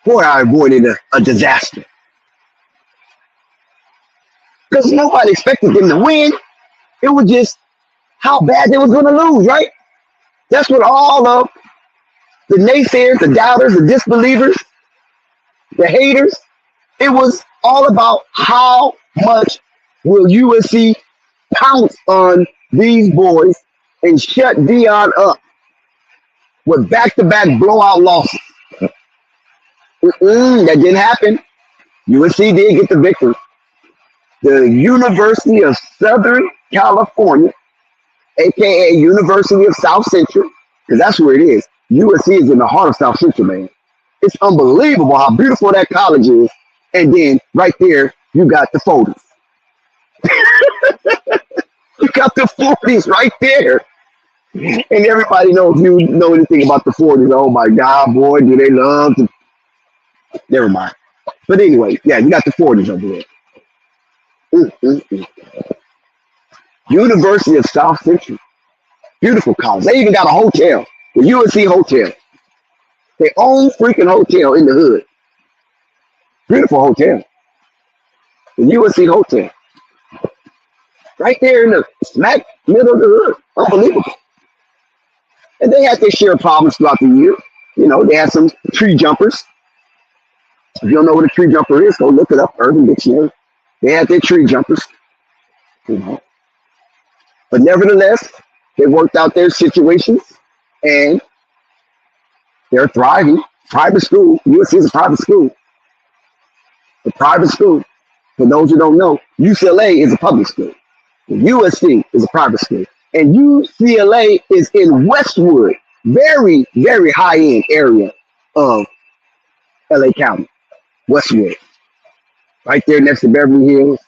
boy, I avoided a disaster. Because nobody expected them to win. It was just how bad they was going to lose, right? That's what all of the naysayers, the doubters, the disbelievers, the haters, it was all about how much will USC pounce on these boys and shut Dion up with back-to-back blowout losses. That didn't happen. USC did get the victory. The University of Southern California, aka University of South Central, because that's where it is. USC is in the heart of South Central, man. It's unbelievable how beautiful that college is. And then right there, you got the 40s. You got the 40s right there. And everybody knows, if you know anything about the 40s, oh my God, boy, do they love to. Never mind. But anyway, yeah, you got the 40s over there. University of South Central. Beautiful college. They even got a hotel, the USC Hotel. Their own freaking hotel in the hood. Beautiful hotel. The USC Hotel. Right there in the smack middle of the hood. Unbelievable. And they had their share of problems throughout the year. You know, they had some tree jumpers. If you don't know what a tree jumper is, go look it up, Urban Dictionary. They had their tree jumpers. You know. But nevertheless, they worked out their situations and they're thriving. Private school. USC is a private school. A private school. For those who don't know, UCLA is a public school. USC is a private school. And UCLA is in Westwood, very, very high-end area of LA County. Westwood. Right there next to Beverly Hills.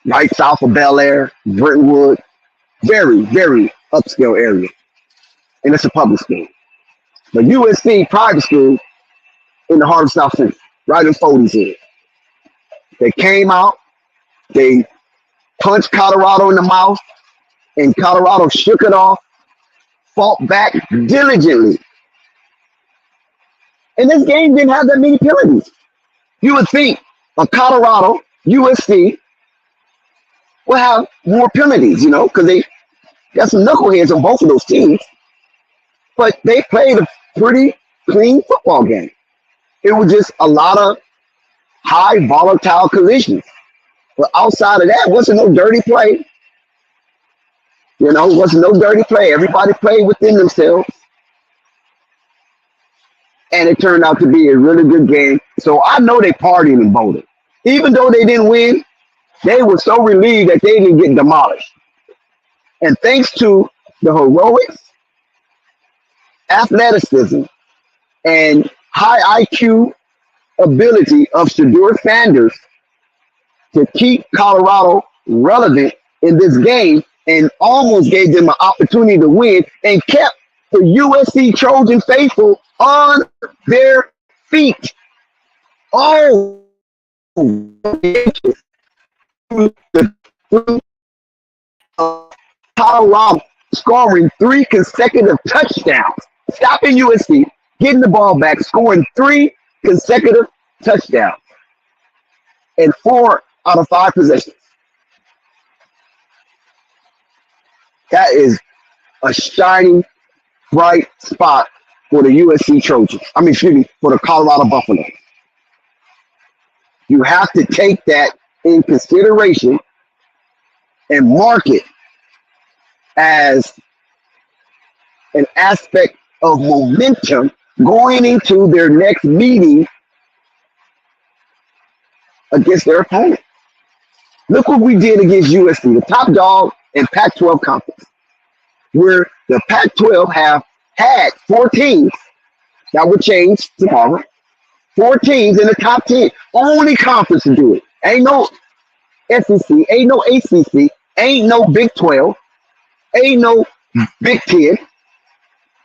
Right south of Bel Air, Brentwood. Very, very upscale area. And it's a public school. But USC, private school, in the heart of South Central, right in Fody's head. They came out, they punched Colorado in the mouth, and Colorado shook it off, fought back diligently. And this game didn't have that many penalties. You would think a Colorado, USC, will have more penalties, you know, because they got some knuckleheads on both of those teams. But they played a pretty clean football game. It was just a lot of high volatile collisions. But outside of that, wasn't no dirty play. You know, wasn't no dirty play. Everybody played within themselves. And it turned out to be a really good game. So I know they partied and voted. Even though they didn't win, they were so relieved that they didn't get demolished. And thanks to the heroics, athleticism, and high IQ ability of Shedeur Sanders to keep Colorado relevant in this game and almost gave them an opportunity to win and kept the USC Trojan faithful on their feet. Oh, Colorado scoring 3 consecutive touchdowns, stopping USC, getting the ball back, scoring 3 consecutive touchdowns in 4 out of 5 possessions. That is a shining, bright spot for the USC Trojans. I mean, excuse me, for the Colorado Buffaloes. You have to take that in consideration and mark it as an aspect of momentum going into their next meeting against their opponent. Look what we did against USC, the top dog in Pac-12 conference, where the Pac-12 have had 4 teams. That would change tomorrow. 4 teams in the top 10. Only conference to do it. Ain't no SEC, ain't no ACC, ain't no Big 12. Ain't no Big Ten.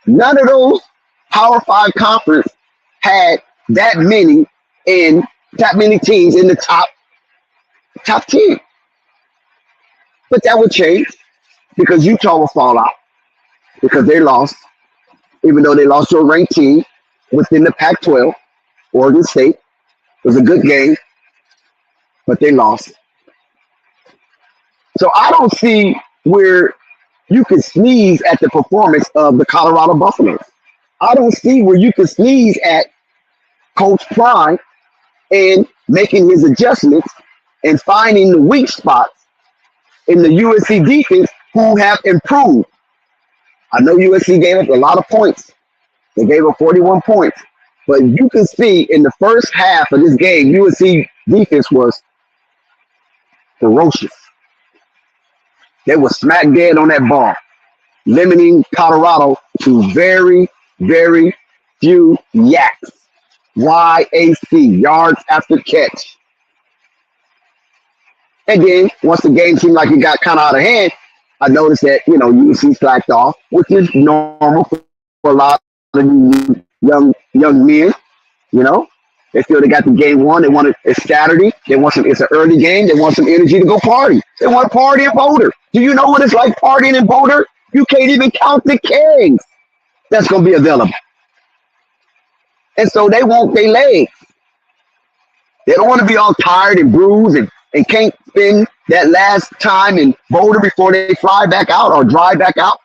None of those Power Five conference had that many in that many teams in the top 10. But that would change because Utah will fall out because they lost, even though they lost to a ranked team within the Pac-12. Oregon State was a good game, but they lost. So I don't see where you can sneeze at the performance of the Colorado Buffaloes. I don't see where you can sneeze at Coach Prime and making his adjustments and finding the weak spots in the USC defense who have improved. I know USC gave up a lot of points. They gave up 41 points. But you can see in the first half of this game, USC defense was ferocious. They were smack dead on that ball, limiting Colorado to very, very few yaks. YAC, yards after catch. And then once the game seemed like it got kind of out of hand, I noticed that, USC slacked off, which is normal for a lot of young men. They feel they got the game won. They want it. It's Saturday. It's an early game. They want some energy to go party. They want to party in Boulder. Do you know what it's like partying in Boulder? You can't even count the kegs that's going to be available. And so they want their legs. They don't want to be all tired and bruised and can't spend that last time in Boulder before they fly back out or drive back out.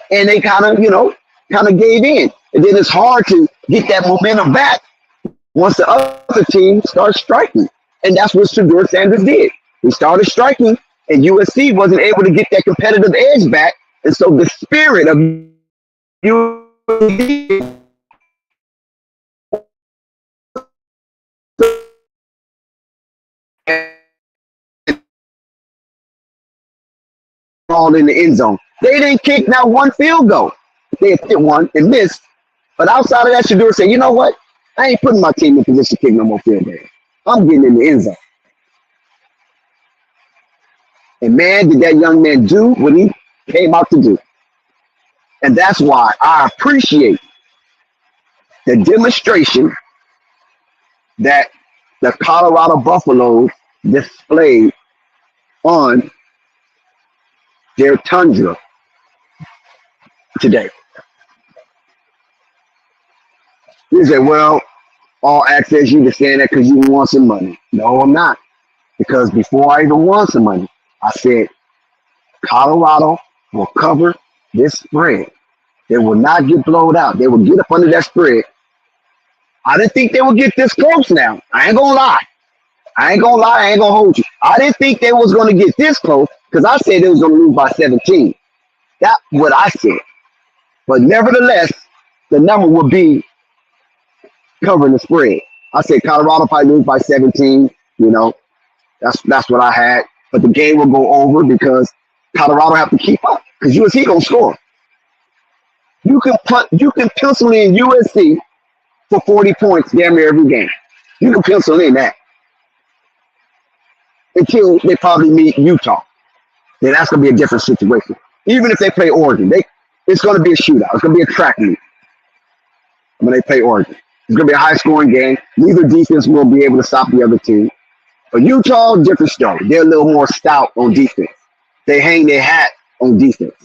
And they kind of gave in. And then it's hard to get that momentum back once the other team starts striking. And that's what Shedeur Sanders did. He started striking, and USC wasn't able to get that competitive edge back. And so the spirit of USC all in the end zone. They didn't kick not one field goal. They hit one and missed. But outside of that, Shedeur said, you know what? I ain't putting my team in position to kick no more field goals. I'm getting in the end zone. And man, did that young man do what he came out to do. And that's why I appreciate the demonstration that the Colorado Buffaloes displayed on their tundra today. You say, well, all access you to stand there because you want some money. No, I'm not. Because before I even won some money, I said, Colorado will cover this spread. They will not get blowed out. They will get up under that spread. I didn't think they would get this close now. I ain't going to lie. I ain't going to hold you. I didn't think they was going to get this close because I said they was going to lose by 17. That's what I said. But nevertheless, the number would be covering the spread. I said Colorado probably lose by 17. That's what I had. But the game will go over because Colorado have to keep up because USC gonna score. You can pencil in USC for 40 points damn near every game. You can pencil in that until they probably meet Utah. Then that's gonna be a different situation. Even if they play Oregon, it's gonna be a shootout. It's gonna be a track meet when they play Oregon. It's going to be a high-scoring game. Neither defense will be able to stop the other team. But Utah, different story. They're a little more stout on defense. They hang their hat on defense.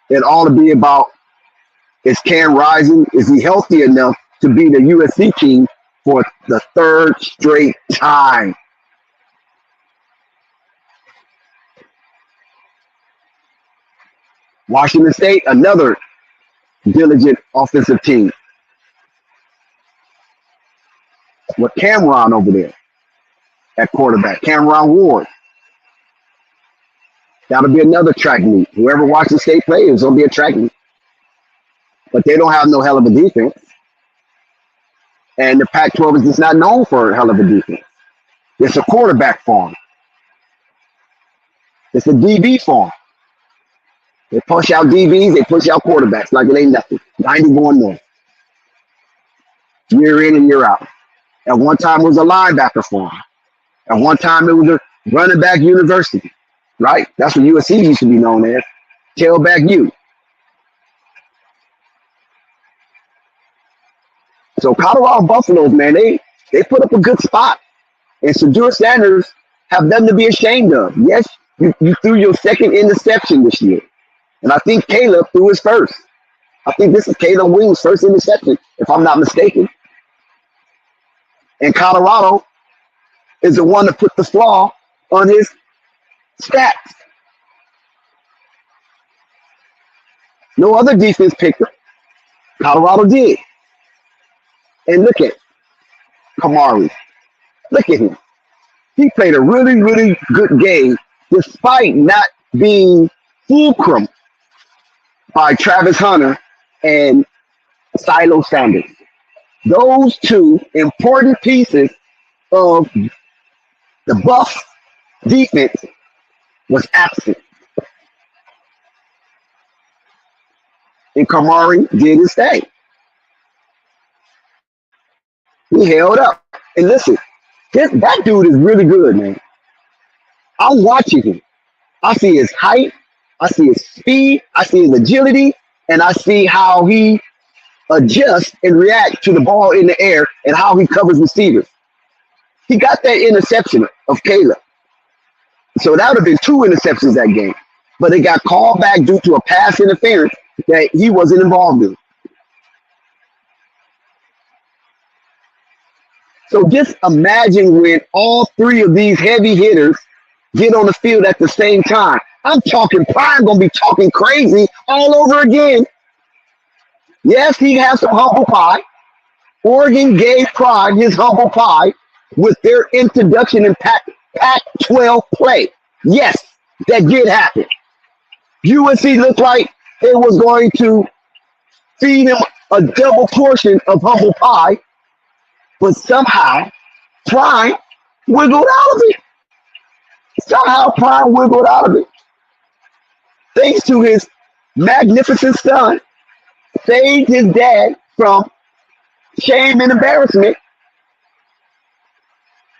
It ought to be about, is Cam Rising? Is he healthy enough to be the USC team for the third straight time? Washington State, another diligent offensive team with Cameron over there at quarterback, Cameron Ward. That'll be another track meet. Whoever Washington State plays is going to be a track meet. But they don't have no hell of a defense. And the Pac-12 is just not known for a hell of a defense. It's a quarterback farm. It's a DB farm. They push out DBs, they push out quarterbacks like it ain't nothing. 90 going north. Year in and year out. At one time, it was a linebacker for him. At one time, it was a running back university, right? That's what USC used to be known as. Tailback U. So Colorado Buffaloes, man, they put up a good spot. And Shadur Sanders have nothing to be ashamed of. Yes, you threw your second interception this year. And I think Caleb threw his first. I think this is Caleb Williams' first interception, if I'm not mistaken. And Colorado is the one to put the flaw on his stats. No other defense picked him. Colorado did. And look at Kamari. Look at him. He played a really, really good game despite not being fulcrum by Travis Hunter and Silo Sanders. Those two important pieces of the Buff defense was absent. And Kamari did his thing. He held up. And listen, that dude is really good, man. I'm watching him. I see his height, I see his speed, I see his agility, and I see how he adjusts and reacts to the ball in the air and how he covers receivers. He got that interception of Caleb. So that would have been 2 interceptions that game. But it got called back due to a pass interference that he wasn't involved in. So just imagine when all 3 of these heavy hitters get on the field at the same time. I'm talking Prime gonna be talking crazy all over again. Yes, he has some humble pie. Oregon gave Prime his humble pie with their introduction in Pac-12 play. Yes, that did happen. USC looked like it was going to feed him a double portion of humble pie, but somehow Prime wiggled out of it. Thanks to his magnificent son, saved his dad from shame and embarrassment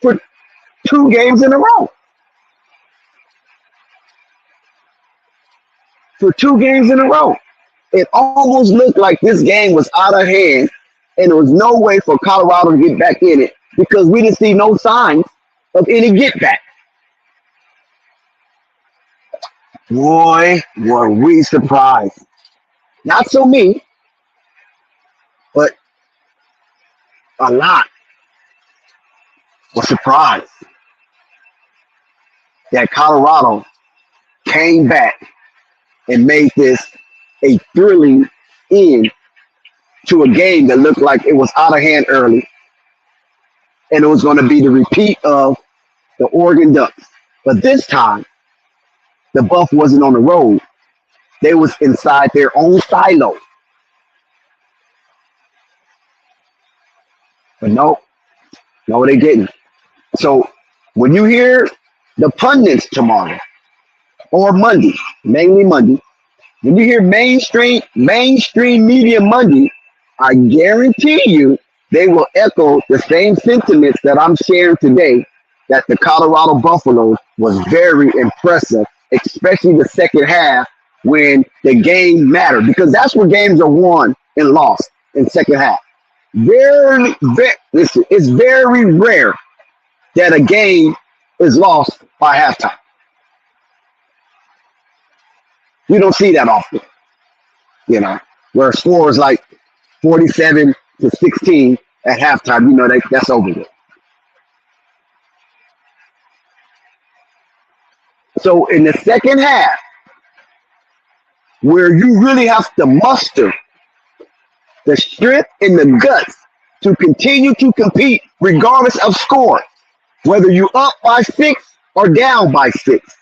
for 2 games in a row. It almost looked like this game was out of hand, and there was no way for Colorado to get back in it because we didn't see no signs of any get back. Boy, were we surprised. Not so me, but a lot was surprised that Colorado came back and made this a thrilling end to a game that looked like it was out of hand early. And it was going to be the repeat of the Oregon Ducks. But this time, the Buff wasn't on the road. They was inside their own silo. But no, they didn't. So when you hear the pundits tomorrow or Monday, mainly Monday, when you hear mainstream media Monday, I guarantee you they will echo the same sentiments that I'm sharing today, that the Colorado Buffaloes was very impressive, especially the second half when the game mattered, because that's where games are won and lost in second half. Listen, it's very rare that a game is lost by halftime. You don't see that often, where a score is like 47-16 at halftime. That's over with. So in the second half, where you really have to muster the strength and the guts to continue to compete regardless of score, whether you're up by 6 or down by 6.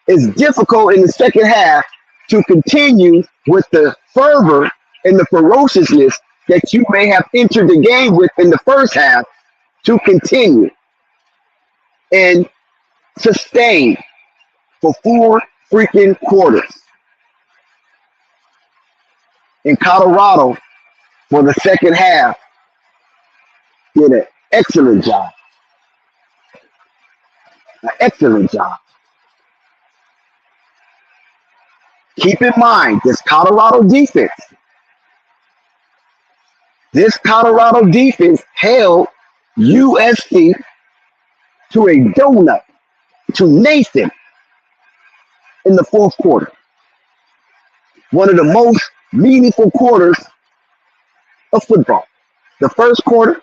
It's difficult in the second half to continue with the fervor and the ferociousness that you may have entered the game with in the first half to continue and sustain for 4 freaking quarters. In Colorado, for the second half, did an Excellent job. An excellent job. Keep in mind this Colorado defense held USC to a donut, to Nathan in the fourth quarter. One of the most meaningful quarters of football. The first quarter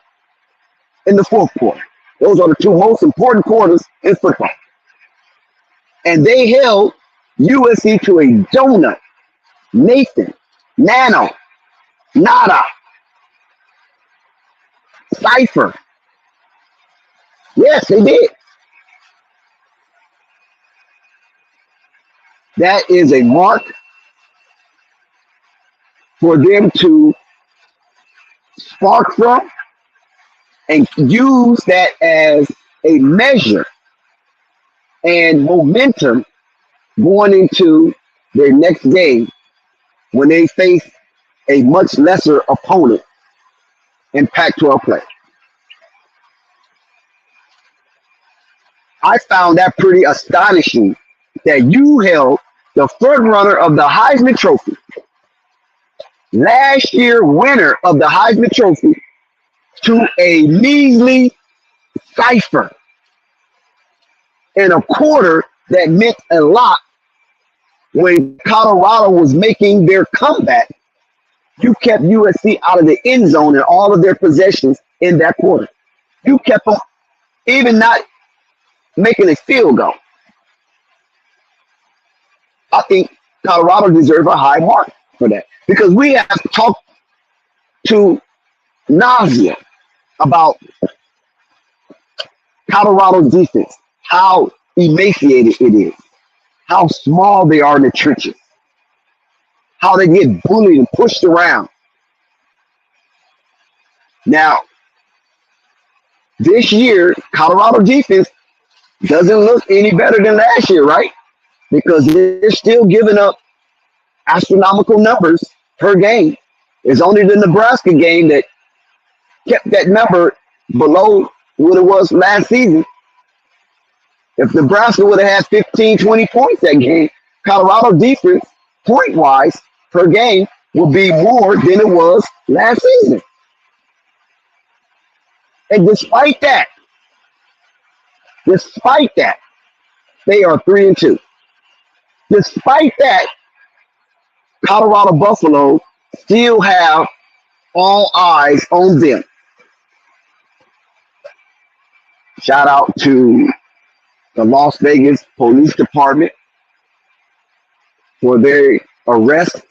and the fourth quarter. Those are the two most important quarters in football. And they held USC to a donut. Nathan, Nano, Nada, Cypher. Yes, they did. That is a mark for them to spark from and use that as a measure and momentum going into their next game when they face a much lesser opponent in Pac-12 play. I found that pretty astonishing that you held the front runner of the Heisman Trophy, last year winner of the Heisman Trophy, to a measly cipher in a quarter that meant a lot when Colorado was making their comeback. You kept USC out of the end zone and all of their possessions in that quarter. You kept them even not making a field goal. I think Colorado deserves a high mark for that because we have talked to nausea about Colorado's defense, how emaciated it is, how small they are in the trenches, how they get bullied and pushed around. Now, this year, Colorado defense doesn't look any better than last year, right? Because they're still giving up astronomical numbers per game. It's only the Nebraska game that kept that number below what it was last season. If Nebraska would have had 15, 20 points that game, Colorado defense, point-wise, per game, will be more than it was last season. And despite that, they are 3-2. Despite that, Colorado Buffalo still have all eyes on them. Shout out to the Las Vegas Police Department for their arrest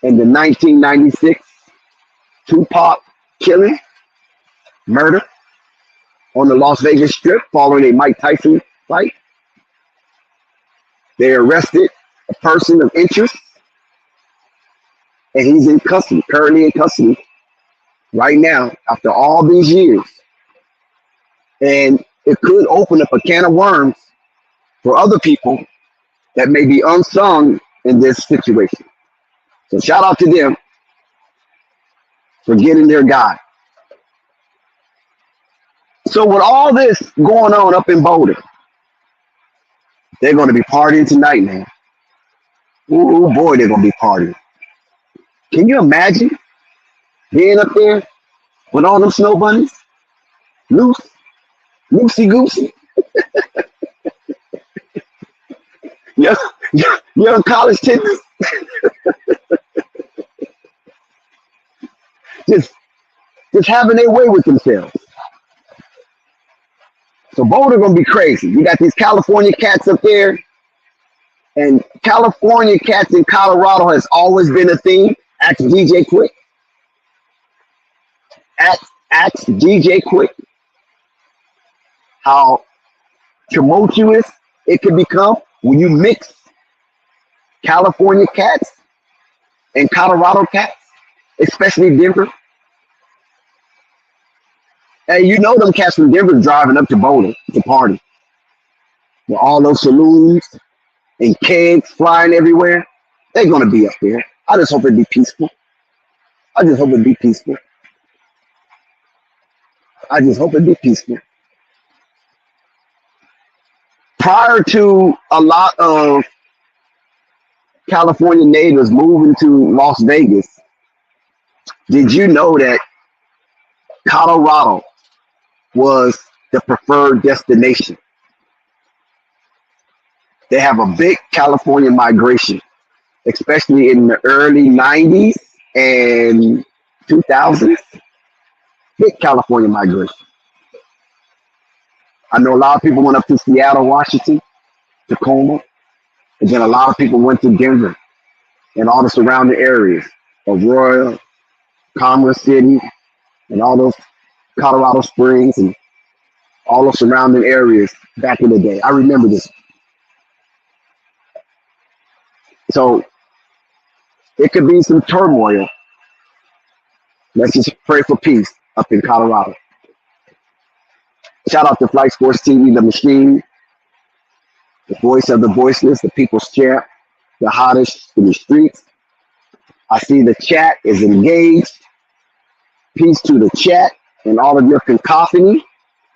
in the 1996 Tupac killing, murder on the Las Vegas Strip following a Mike Tyson fight. They arrested a person of interest, and he's in custody, currently in custody right now after all these years. And it could open up a can of worms for other people that may be unsung in this situation. So shout out to them for getting their guy. So with all this going on up in Boulder, they're going to be partying tonight, man. Ooh, boy, they're going to be partying. Can you imagine being up there with all them snow bunnies? Loosey goosey. Young college tennis. just having their way with themselves. So Boulder gonna be crazy. You got these California cats up there, and California cats in Colorado has always been a theme. Ask DJ Quick. Ask DJ Quick how tumultuous it can become when you mix California cats and Colorado cats, especially Denver. And you know them cats from Denver driving up to Boulder to party. With all those saloons and kegs flying everywhere. They're going to be up there. I just hope it be peaceful. I just hope it be peaceful. Prior to a lot of California natives moving to Las Vegas, did you know that Colorado was the preferred destination? They have a big California migration, especially in the early 90s and 2000s. Big California migration. I know a lot of people went up to Seattle, Washington, Tacoma, and then a lot of people went to Denver and all the surrounding areas, Aurora, Commerce City, and all those Colorado Springs and all those surrounding areas back in the day. I remember this. So it could be some turmoil. Let's just pray for peace up in Colorado. Shout out to Flight Sports TV, the machine, the voice of the voiceless, the people's champ, the hottest in the streets. I see the chat is engaged. Peace to the chat and all of your cacophony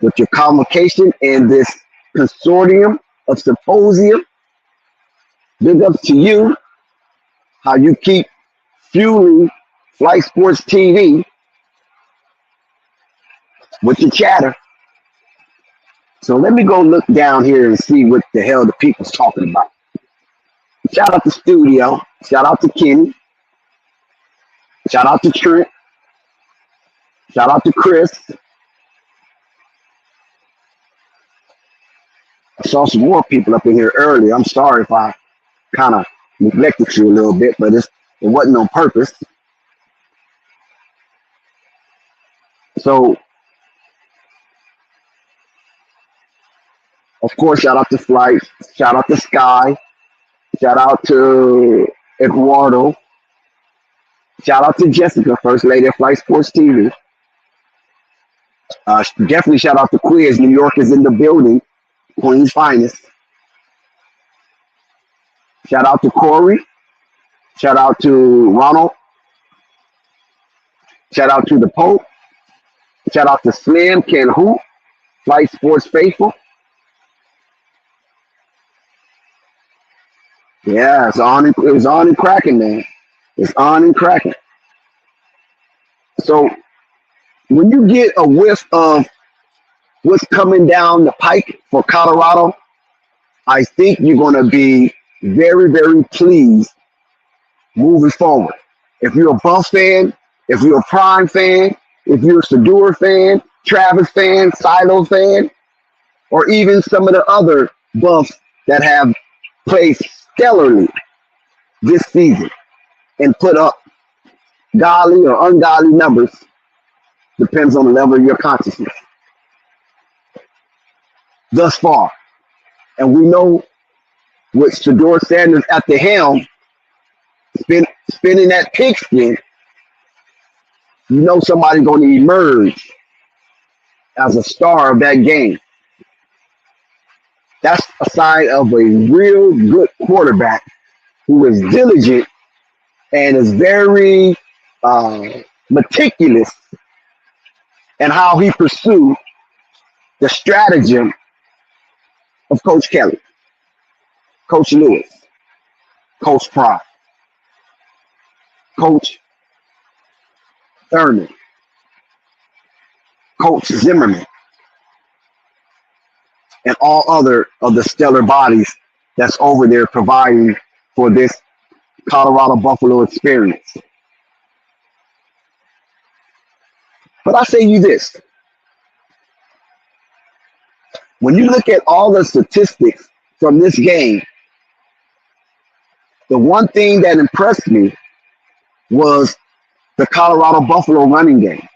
with your convocation and this consortium of symposium. Big ups to you, how you keep fueling Flight Sports TV with your chatter. So let me go look down here and see what the hell the people's talking about. Shout out to Studio. Shout out to Kenny. Shout out to Trent. Shout out to Chris. I saw some more people up in here earlier. I'm sorry if I kind of neglected you a little bit, but it wasn't on purpose. So, of course, shout out to Flight. Shout out to Sky. Shout out to Eduardo. Shout out to Jessica, First Lady of Flight Sports TV. Definitely shout out to Quiz. New York is in the building. Queen's finest. Shout out to Corey. Shout out to Ronald. Shout out to the Pope. Shout out to Slim, Ken Hoop, Flight Sports Faithful. Yeah, it was on and cracking, man. It's on and cracking. So when you get a whiff of what's coming down the pike for Colorado, I think you're going to be very, very pleased moving forward. If you're a Buff fan, if you're a Prime fan, if you're a Sador fan, Travis fan, Silo fan, or even some of the other Buffs that have played stellarly this season and put up godly or ungodly numbers, depends on the level of your consciousness thus far. And we know with Shedeur Sanders at the helm, spinning that pigskin, you know somebody's going to emerge as a star of that game. That's a sign of a real good quarterback who is diligent and is very meticulous in how he pursued the stratagem of Coach Kelly, Coach Lewis, Coach Prime, Coach Thurman, Coach Zimmerman, and all other of the stellar bodies that's over there providing for this Colorado Buffalo experience. But I say you this. When you look at all the statistics from this game, the one thing that impressed me was the Colorado Buffalo running game.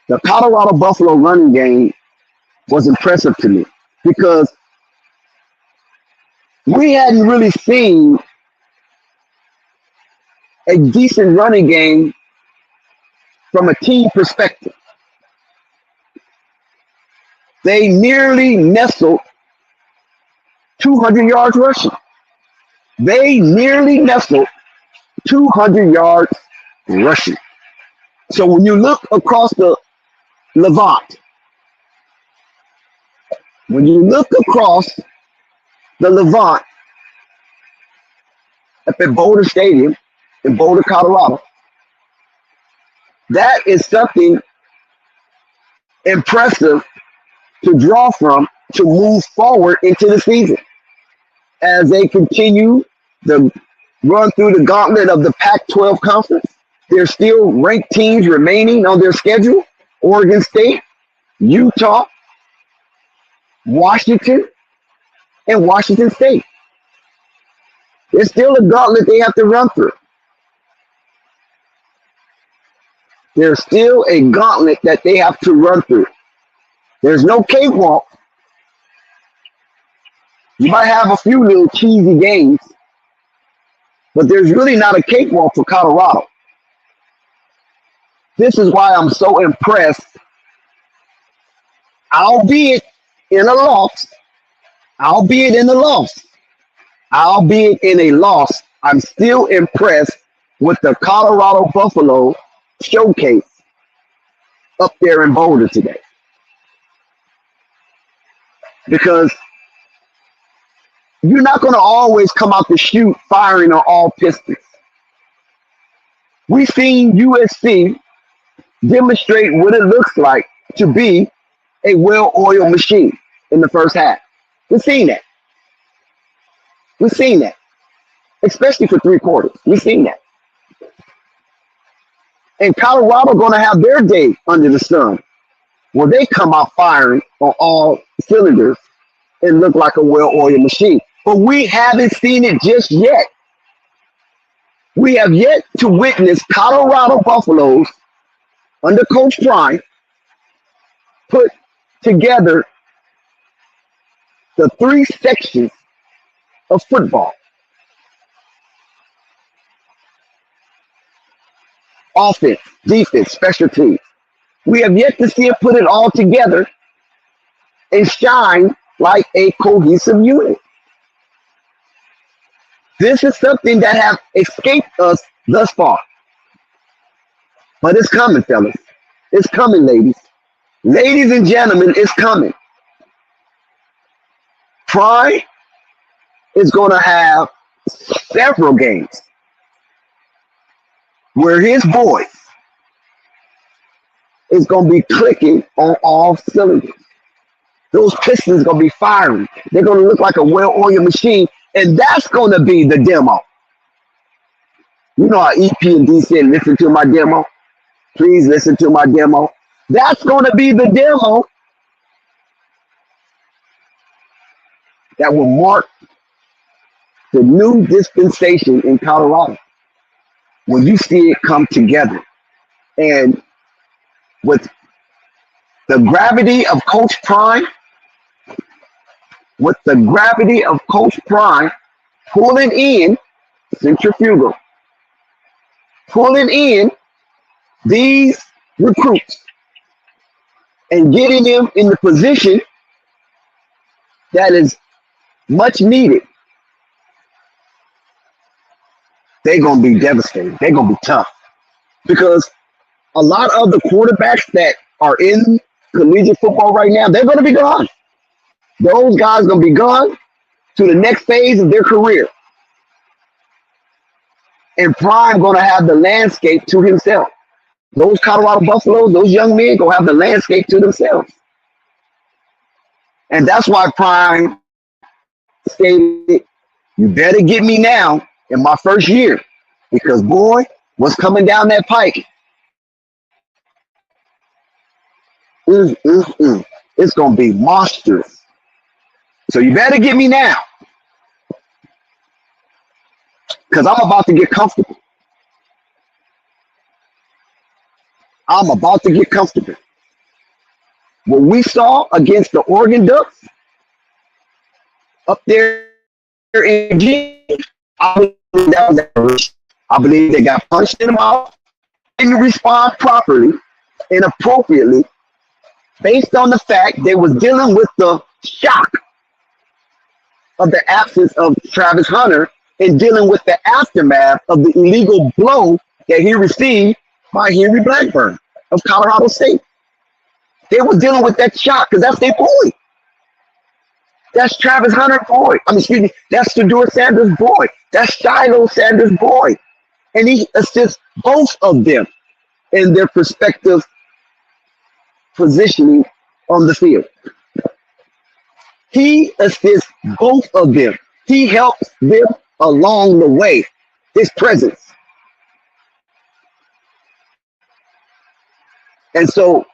The Colorado Buffalo running game was impressive to me because we hadn't really seen a decent running game from a team perspective. They nearly nestled 200 yards rushing. They nearly nestled 200 yards rushing. So when you look across the Levant, when you look across the Levant up at Boulder Stadium in Boulder, Colorado, that is something impressive to draw from to move forward into the season as they continue the run through the gauntlet of the Pac-12 conference. There's still ranked teams remaining on their schedule: Oregon State, Utah, Washington, and Washington State. There's still a gauntlet they have to run through. There's still a gauntlet that they have to run through. There's no cakewalk. You might have a few little cheesy games, but there's really not a cakewalk for Colorado. This is why I'm so impressed, albeit in a loss, albeit in a loss, albeit in a loss, I'm still impressed with the Colorado Buffalo showcase up there in Boulder today. Because you're not going to always come out the chute firing on all pistons. We've seen USC demonstrate what it looks like to be a well-oiled machine in the first half. We've seen that. We've seen that. Especially for 3 quarters. We've seen that. And Colorado going to have their day under the sun where they come out firing on all cylinders and look like a well-oiled machine. But we haven't seen it just yet. We have yet to witness Colorado Buffaloes under Coach Prime put together the 3 sections of football: offense, defense, special teams. We have yet to see it put it all together and shine like a cohesive unit. This is something that have escaped us thus far. But it's coming, fellas. It's coming, ladies. Ladies and gentlemen, it's coming. Prime is going to have several games where his voice is going to be clicking on all cylinders. Those pistons are going to be firing. They're going to look like a well-oiled machine, and that's going to be the demo. You know how EP and D said, listen to my demo? Please listen to my demo. That's going to be the demo that will mark the new dispensation in Colorado when you see it come together. And with the gravity of Coach Prime, pulling in centrifugal, pulling in these recruits and getting them in the position that is much needed, they're going to be devastating. They're going to be tough. Because a lot of the quarterbacks that are in collegiate football right now, they're going to be gone. Those guys are going to be gone to the next phase of their career. And Prime going to have the landscape to himself. Those Colorado Buffaloes, those young men going to have the landscape to themselves. And that's why Prime stated, you better get me now in my first year. Because, boy, what's coming down that pike? It's going to be monstrous. So you better get me now. Because I'm about to get comfortable. I'm about to get comfortable. What we saw against the Oregon Ducks up there in Virginia, I believe that was average. I believe they got punched in the mouth, didn't respond properly and appropriately based on the fact they was dealing with the shock of the absence of Travis Hunter and dealing with the aftermath of the illegal blow that he received by Henry Blackburn of Colorado State. They were dealing with that shock because that's their boy. That's Travis Hunter's boy. Excuse me, that's Shedeur Sanders' boy. That's Shiloh Sanders' boy. And he assists both of them in their respective positioning on the field. He assists both of them. He helps them along the way. His presence. And so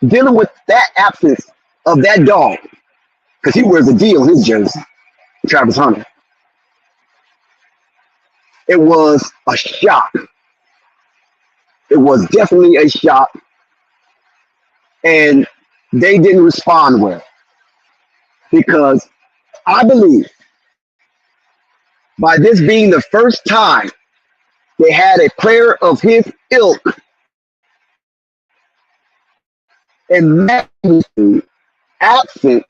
dealing with that absence of that dog, because he wears a D on his jersey, Travis Hunter, it was a shock. It was definitely a shock. And they didn't respond well. Because I believe by this being the first time they had a player of his ilk and magnitude absent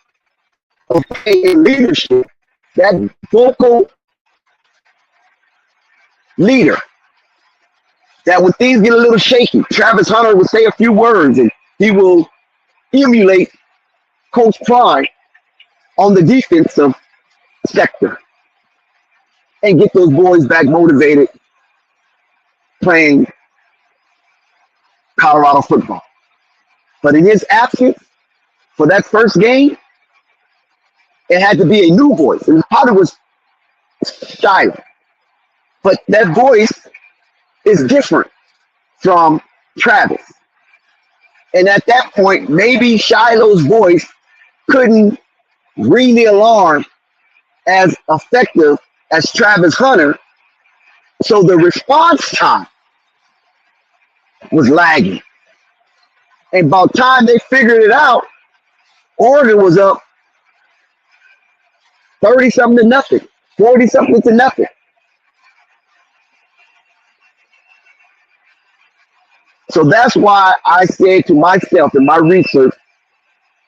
of playing leadership, that vocal leader, that when things get a little shaky, Travis Hunter will say a few words and he will emulate Coach Prime on the defensive sector and get those boys back motivated playing Colorado football. But in his absence for that first game, it had to be a new voice. It probably was Shiloh. But that voice is different from Travis. And at that point, maybe Shiloh's voice couldn't ring the alarm as effective as Travis Hunter. So the response time was lagging. And by the time they figured it out, Oregon was up 30-something to nothing, 40-something to nothing. So that's why I said to myself in my research,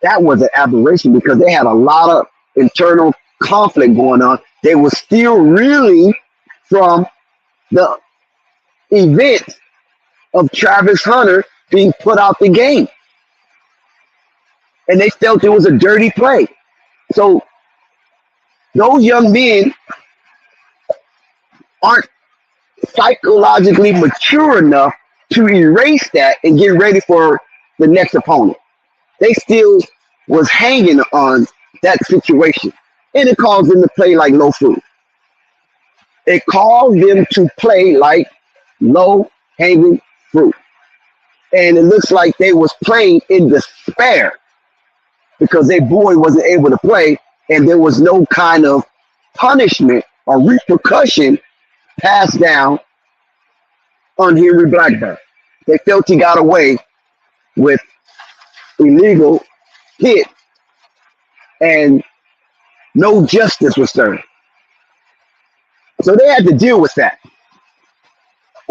that was an aberration because they had a lot of internal conflict going on. They were still reeling from the event of Travis Hunter being put out the game. And they felt it was a dirty play. So those young men aren't psychologically mature enough to erase that and get ready for the next opponent. They still was hanging on that situation. And it caused them to play like low fruit. It caused them to play like low-hanging fruit. And it looks like they was playing in despair because their boy wasn't able to play and there was no kind of punishment or repercussion passed down on Henry Blackburn. They felt he got away with illegal hit and no justice was served. So they had to deal with that.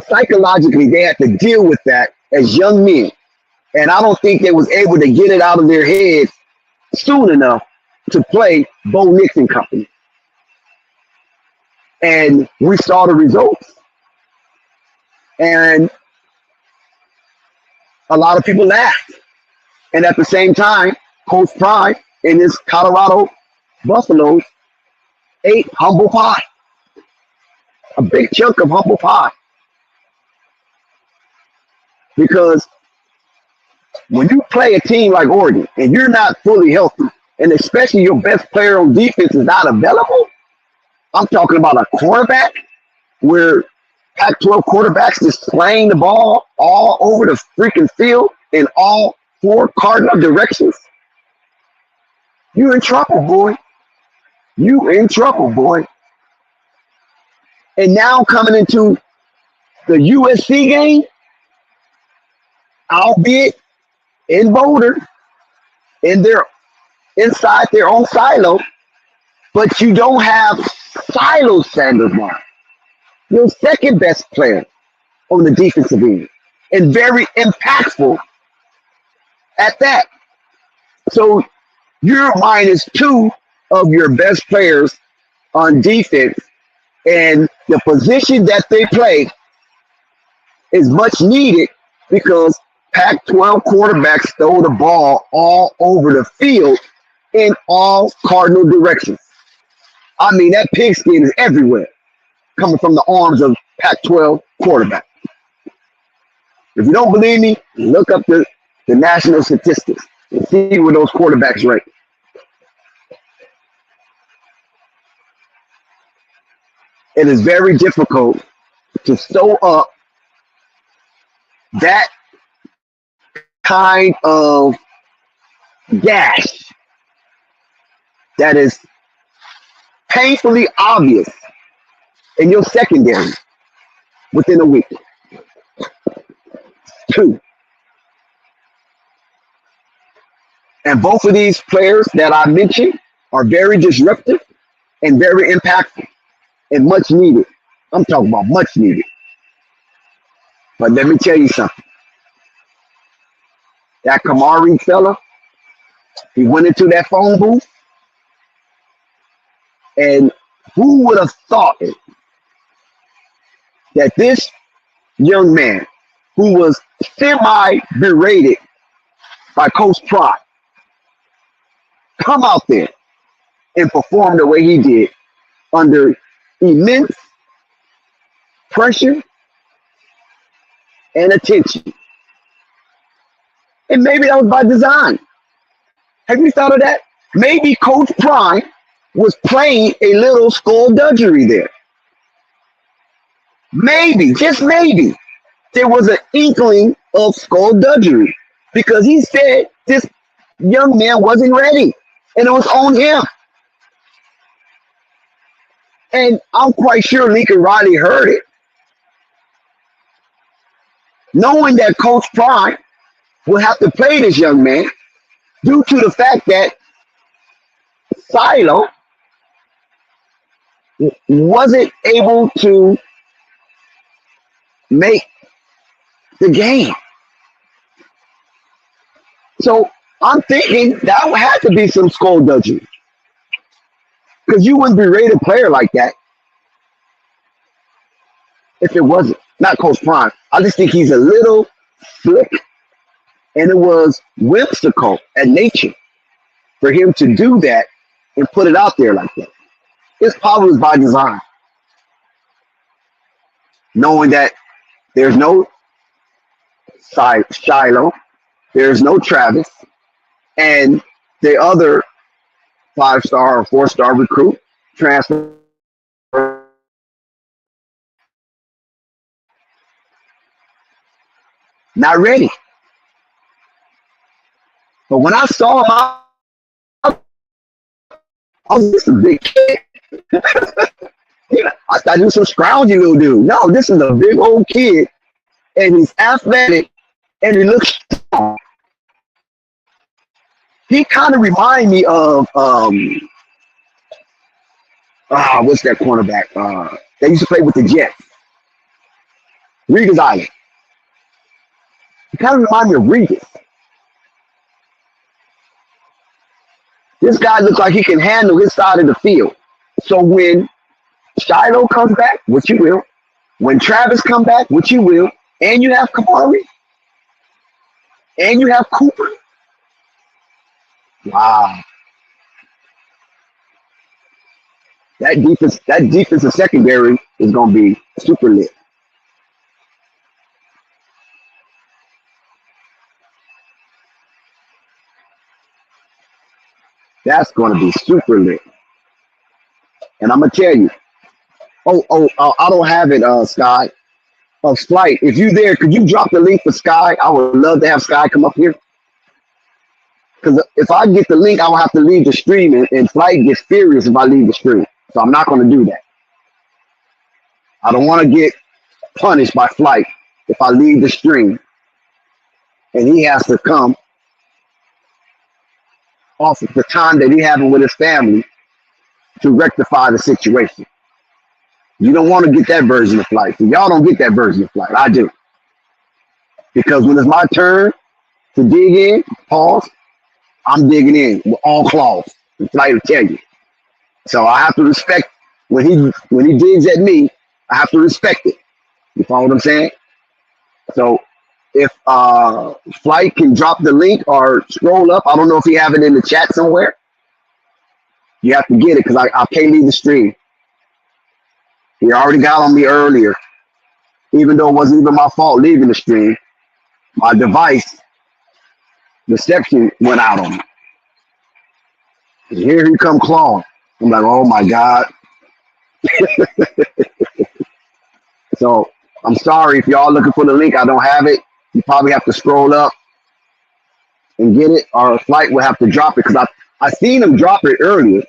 Psychologically, they had to deal with that as young men. And I don't think they was able to get it out of their heads soon enough to play Bo Nix and company. And we saw the results. And a lot of people laughed. And at the same time, Coach Prime and his Colorado Buffaloes ate humble pie. A big chunk of humble pie. Because when you play a team like Oregon and you're not fully healthy, and especially your best player on defense is not available, I'm talking about a quarterback where Pac-12 quarterbacks just playing the ball all over the freaking field in all four cardinal directions. You're in trouble, boy. You in trouble, boy. And now coming into the USC game, albeit in Boulder, inside their own silo, but you don't have Shiloh Sanders now. Your second best player on the defensive end, and very impactful at that. So you're -2 of your best players on defense, and the position that they play is much needed because Pac-12 quarterbacks stole the ball all over the field in all cardinal directions. I mean, that pigskin is everywhere coming from the arms of Pac-12 quarterbacks. If you don't believe me, look up the national statistics and see where those quarterbacks rank. It is very difficult to sew up that kind of gash that is painfully obvious in your secondary within a week. Two. And both of these players that I mentioned are very disruptive and very impactful and much needed. I'm talking about much needed. But let me tell you something. That Kamari fella, he went into that phone booth, and who would have thought it that this young man who was semi-berated by Coach Pride come out there and perform the way he did under immense pressure and attention. And maybe that was by design. Have you thought of that? Maybe Coach Prime was playing a little skullduggery there. Maybe, just maybe, there was an inkling of skullduggery because he said this young man wasn't ready and it was on him. And I'm quite sure Lincoln Riley heard it, knowing that Coach Prime will have to play this young man due to the fact that Silo wasn't able to make the game. So I'm thinking that had to be some skullduggery, because you wouldn't berate a player like that if it wasn't. Not Coach Prime. I just think he's a little slick, and it was whimsical at nature for him to do that and put it out there like that. It's probably by design, knowing that there's no Shiloh, there's no Travis, and the other 5-star or 4-star recruit transfer. Not ready. But when I saw him, I was just a big kid. I thought he was some scroungy little dude. No, this is a big old kid, and he's athletic, and he looks strong. He kind of reminded me of what's that cornerback? They used to play with the Jets, Regis Island. He kind of reminded me of Regis. This guy looks like he can handle his side of the field. So when Shiloh comes back, which you will, when Travis comes back, which you will, and you have Kamari, and you have Cooper, wow. That defensive secondary is going to be super lit. That's going to be super lit. And I'm going to tell you, I don't have it, Sky, of Flight. If you're there, could you drop the link for Sky? I would love to have Sky come up here. Because if I get the link, I will have to leave the stream, and Flight gets furious if I leave the stream. So I'm not going to do that. I don't want to get punished by Flight if I leave the stream and he has to come off of the time that he having with his family to rectify the situation. You don't want to get that version of Flight. So y'all don't get that version of Flight. I do. Because when it's my turn to dig in, pause, I'm digging in with all claws. Flight will tell you. So I have to respect when he digs at me, I have to respect it. You follow what I'm saying? So If Flight can drop the link or scroll up, I don't know if you have it in the chat somewhere. You have to get it because I can't leave the stream. He already got on me earlier, even though it wasn't even my fault leaving the stream. My device reception went out on me. And here he come clawing. I'm like, oh my God. So I'm sorry if y'all looking for the link. I don't have it. You probably have to scroll up and get it, or Flight will have to drop it because I seen him drop it earlier.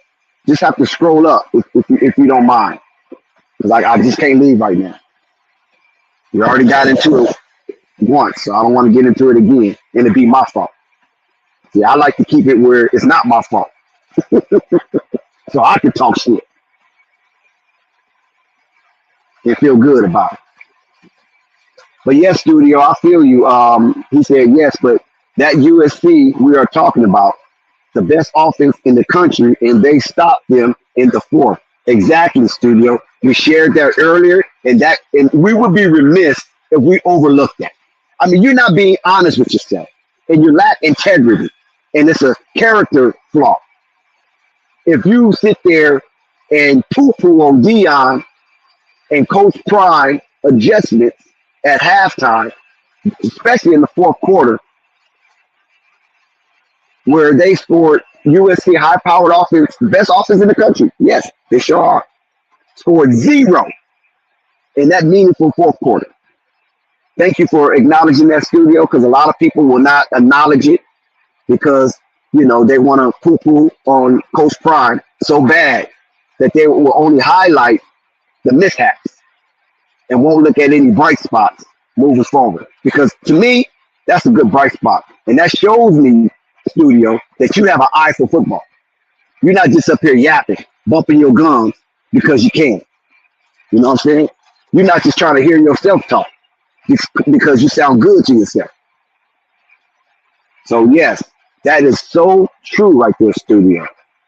Just have to scroll up if you don't mind, because I just can't leave right now. We already got into it once, so I don't want to get into it again and it be my fault. See, I like to keep it where it's not my fault, so I can talk shit and feel good about it. But yes, Studio, I feel you. He said yes, but that USC we are talking about, the best offense in the country, and they stopped them in the fourth. Exactly, Studio. We shared that earlier, and we would be remiss if we overlooked that. I mean, you're not being honest with yourself, and you lack integrity, and it's a character flaw. If you sit there and poo-poo on Dion and Coach Prime adjustments at halftime, especially in the fourth quarter, where they scored USC high-powered offense, the best offense in the country. Yes, they sure are. Scored 0 in that meaningful fourth quarter. Thank you for acknowledging that, Studio, because a lot of people will not acknowledge it because, they want to poo-poo on Coach Prime so bad that they will only highlight the mishaps and won't look at any bright spots moving forward. Because to me, that's a good bright spot. And that shows me, Studio, that you have an eye for football. You're not just up here yapping, bumping your gums because you can. You know what I'm saying? You're not just trying to hear yourself talk because you sound good to yourself. So yes, that is so true right there, Studio.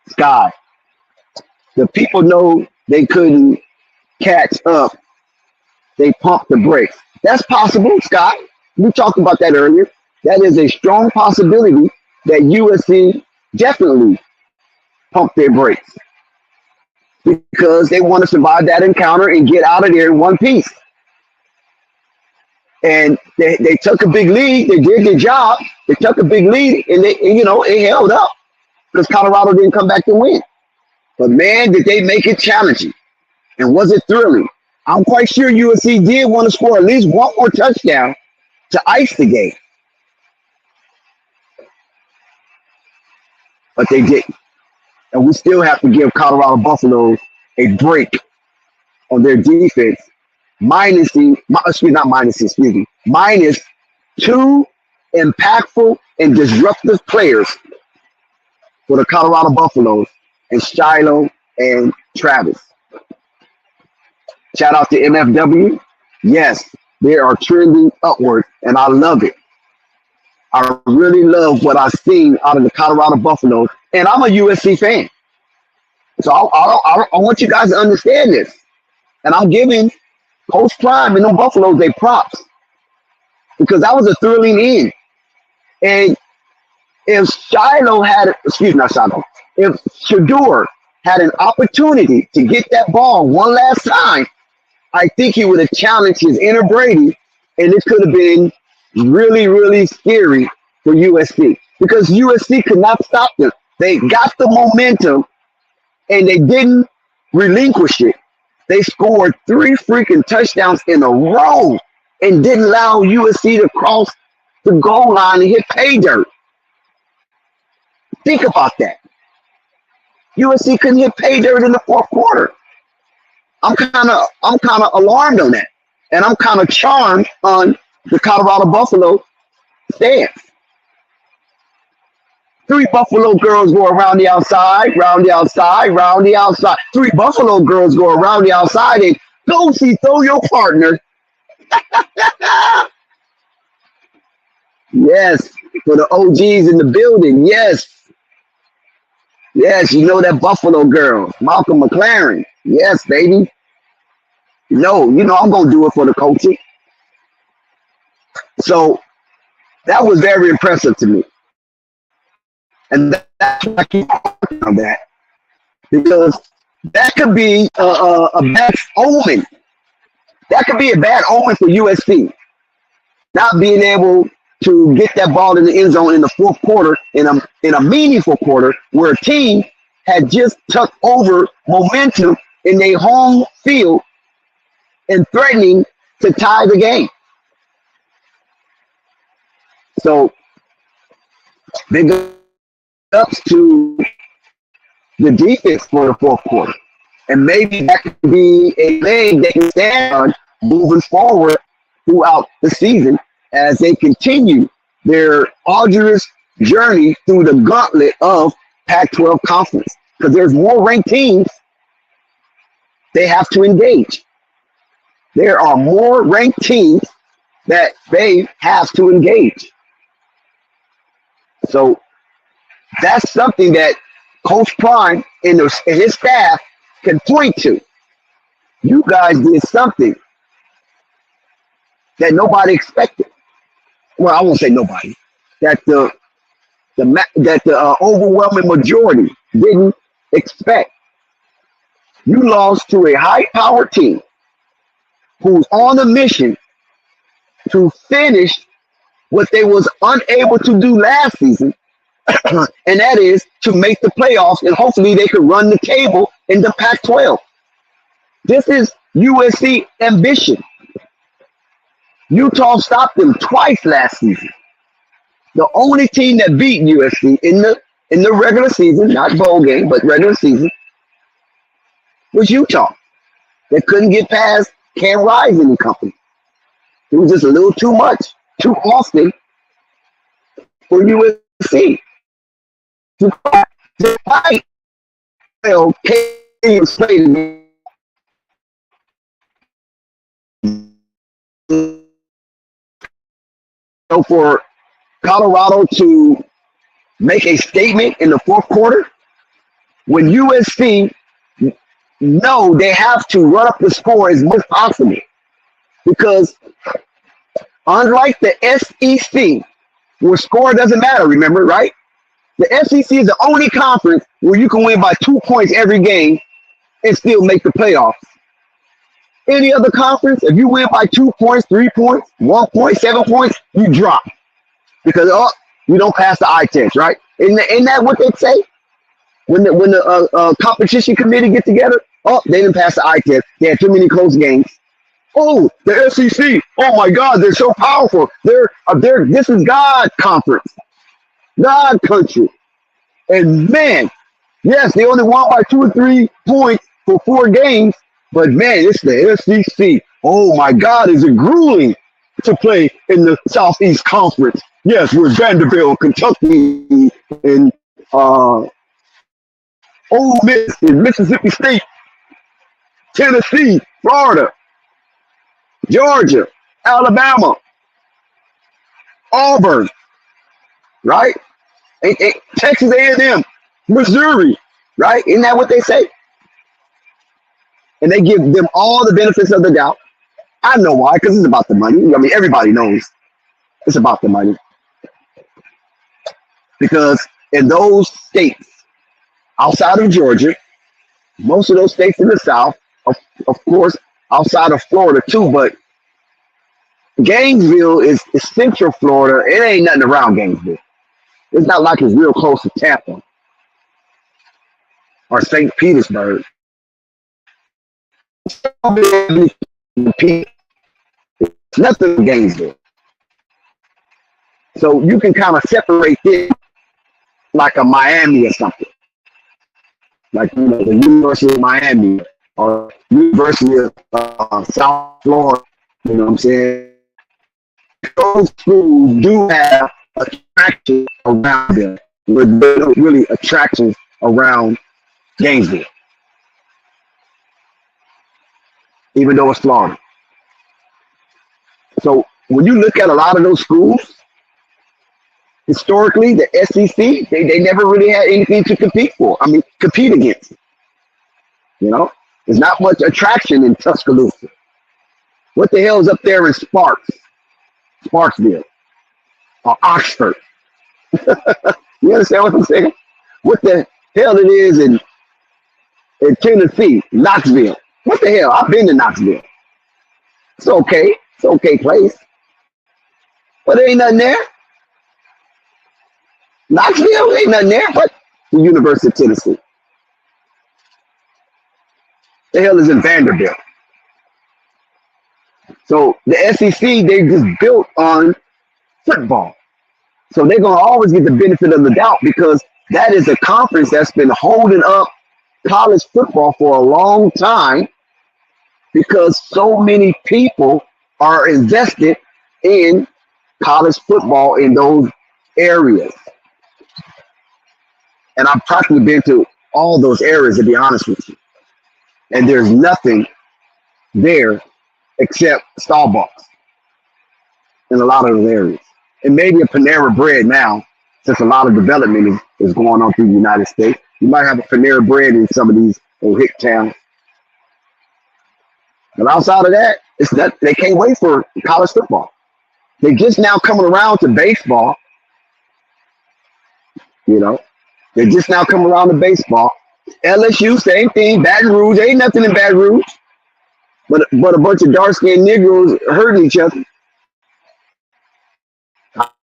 Sky, the people know they couldn't catch up. They pumped the brakes. That's possible, Scott. We talked about that earlier. That is a strong possibility that USC definitely pumped their brakes because they want to survive that encounter and get out of there in one piece. And they took a big lead. They did their job. They took a big lead, and it held up because Colorado didn't come back to win. But man, did they make it challenging, and was it thrilling? I'm quite sure USC did want to score at least one more touchdown to ice the game. But they didn't. And we still have to give Colorado Buffaloes a break on their defense, minus two impactful and disruptive players for the Colorado Buffaloes, and Shiloh and Travis. Shout out to MFW. Yes, they are trending upward, and I love it. I really love what I've seen out of the Colorado Buffaloes, and I'm a USC fan. So I want you guys to understand this. And I'm giving Coach Prime and them Buffaloes their props because that was a thrilling end. And if if Shador had an opportunity to get that ball one last time, I think he would have challenged his inner Brady, and it could have been really, really scary for USC because USC could not stop them. They got the momentum, and they didn't relinquish it. They scored 3 freaking touchdowns in a row and didn't allow USC to cross the goal line and hit pay dirt. Think about that. USC couldn't hit pay dirt in the fourth quarter. I'm kind of alarmed on that, and I'm kind of charmed on the Colorado Buffalo stance. 3 Buffalo girls go around the outside, round the outside, round the outside. 3 Buffalo girls go around the outside and go see throw your partner. Yes, for the OGs in the building. Yes. Yes, you know that Buffalo girl, Malcolm McLaren. Yes, baby. No, I'm going to do it for the coaching. So That was very impressive to me. And that's why I keep working on that. Because that could be a bad omen. That could be a bad omen for USC. Not being able to get that ball in the end zone in the fourth quarter, in a meaningful quarter, where a team had just took over momentum in their home field and threatening to tie the game. So big ups to the defense for the fourth quarter. And maybe that could be a leg they can stand on moving forward throughout the season as they continue their arduous journey through the gauntlet of Pac-12 conference. Because there's more ranked teams they have to engage. There are more ranked teams that they have to engage. So that's something that Coach Prime and his staff can point to. You guys did something that nobody expected. Well, I won't say nobody. That the overwhelming majority didn't expect. You lost to a high-powered team who's on a mission to finish what they was unable to do last season, and that is to make the playoffs, and hopefully they could run the table in the Pac-12. This is USC ambition. Utah stopped them twice last season. The only team that beat USC in the regular season, not bowl game, but regular season, was Utah. They couldn't get past Cam Rising and company. It was just a little too much, too often for USC. Despite Cam Slater for Colorado to make a statement in the fourth quarter, when USC know they have to run up the score as much as possible, because unlike the SEC, where score doesn't matter, remember, right? The SEC is the only conference where you can win by 2 points every game and still make the playoffs. Any other conference, if you win by 2 points, 3 points, 1 point, 7 points, you drop. Because you don't pass the eye test, right? Isn't that what they say? When the competition committee get together, they didn't pass the eye test. They had too many close games. Oh, the SEC. Oh my God, they're so powerful. This is God conference, God country. And man, yes, they only won by 2 or 3 points for 4 games. But man, it's the SEC. Oh my God, is it grueling to play in the Southeast Conference? Yes, with Vanderbilt, Kentucky, and Ole Miss, and Mississippi State, Tennessee, Florida, Georgia, Alabama, Auburn, right? Texas A&M, Missouri, right? Isn't that what they say? And they give them all the benefits of the doubt. I know why, because it's about the money. I mean, everybody knows it's about the money. Because in those states outside of Georgia, most of those states in the South, of course, outside of Florida too, but Gainesville is central Florida. It ain't nothing around Gainesville. It's not like it's real close to Tampa or St. Petersburg. It's nothing in Gainesville. So you can kind of separate this like a Miami or something. Like, the University of Miami or University of South Florida. You know what I'm saying? Those schools do have attraction around them, but there are really attractions around Gainesville, even though it's Florida. So when you look at a lot of those schools, historically, the SEC, they never really had anything to compete against. There's not much attraction in Tuscaloosa. What the hell is up there in Sparksville? or Oxford. You understand what I'm saying? What the hell it is in Tennessee, Knoxville. What the hell? I've been to Knoxville. It's okay. It's an okay place. But there ain't nothing there. Knoxville ain't nothing there but the University of Tennessee. The hell is in Vanderbilt? So the SEC, they just built on football. So they're going to always get the benefit of the doubt because that is a conference that's been holding up college football for a long time because so many people are invested in college football in those areas. And I've practically been to all those areas, to be honest with you. And there's nothing there except Starbucks in a lot of those areas. And maybe a Panera Bread now, since a lot of development is going on through the United States. You might have a Panera Bread in some of these old hick towns. But outside of that, it's not, they can't wait for college football. They're just now coming around to baseball. You know, they're just now coming around to baseball. LSU, same thing. Baton Rouge, ain't nothing in Baton Rouge. But a bunch of dark-skinned Negroes hurting each other.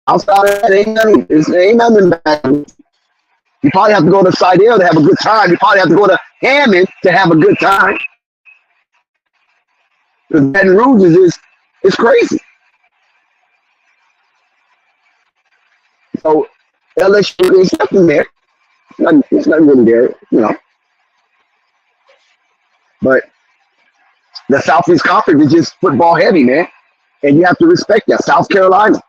Outside of that, ain't nothing in Baton Rouge. You probably have to go to Seidel to have a good time. You probably have to go to Hammond to have a good time. Because Baton Rouge is crazy. So LSU, there's nothing there. It's nothing really there, you know. But the Southeast Conference is just football heavy, man. And you have to respect that. South Carolina,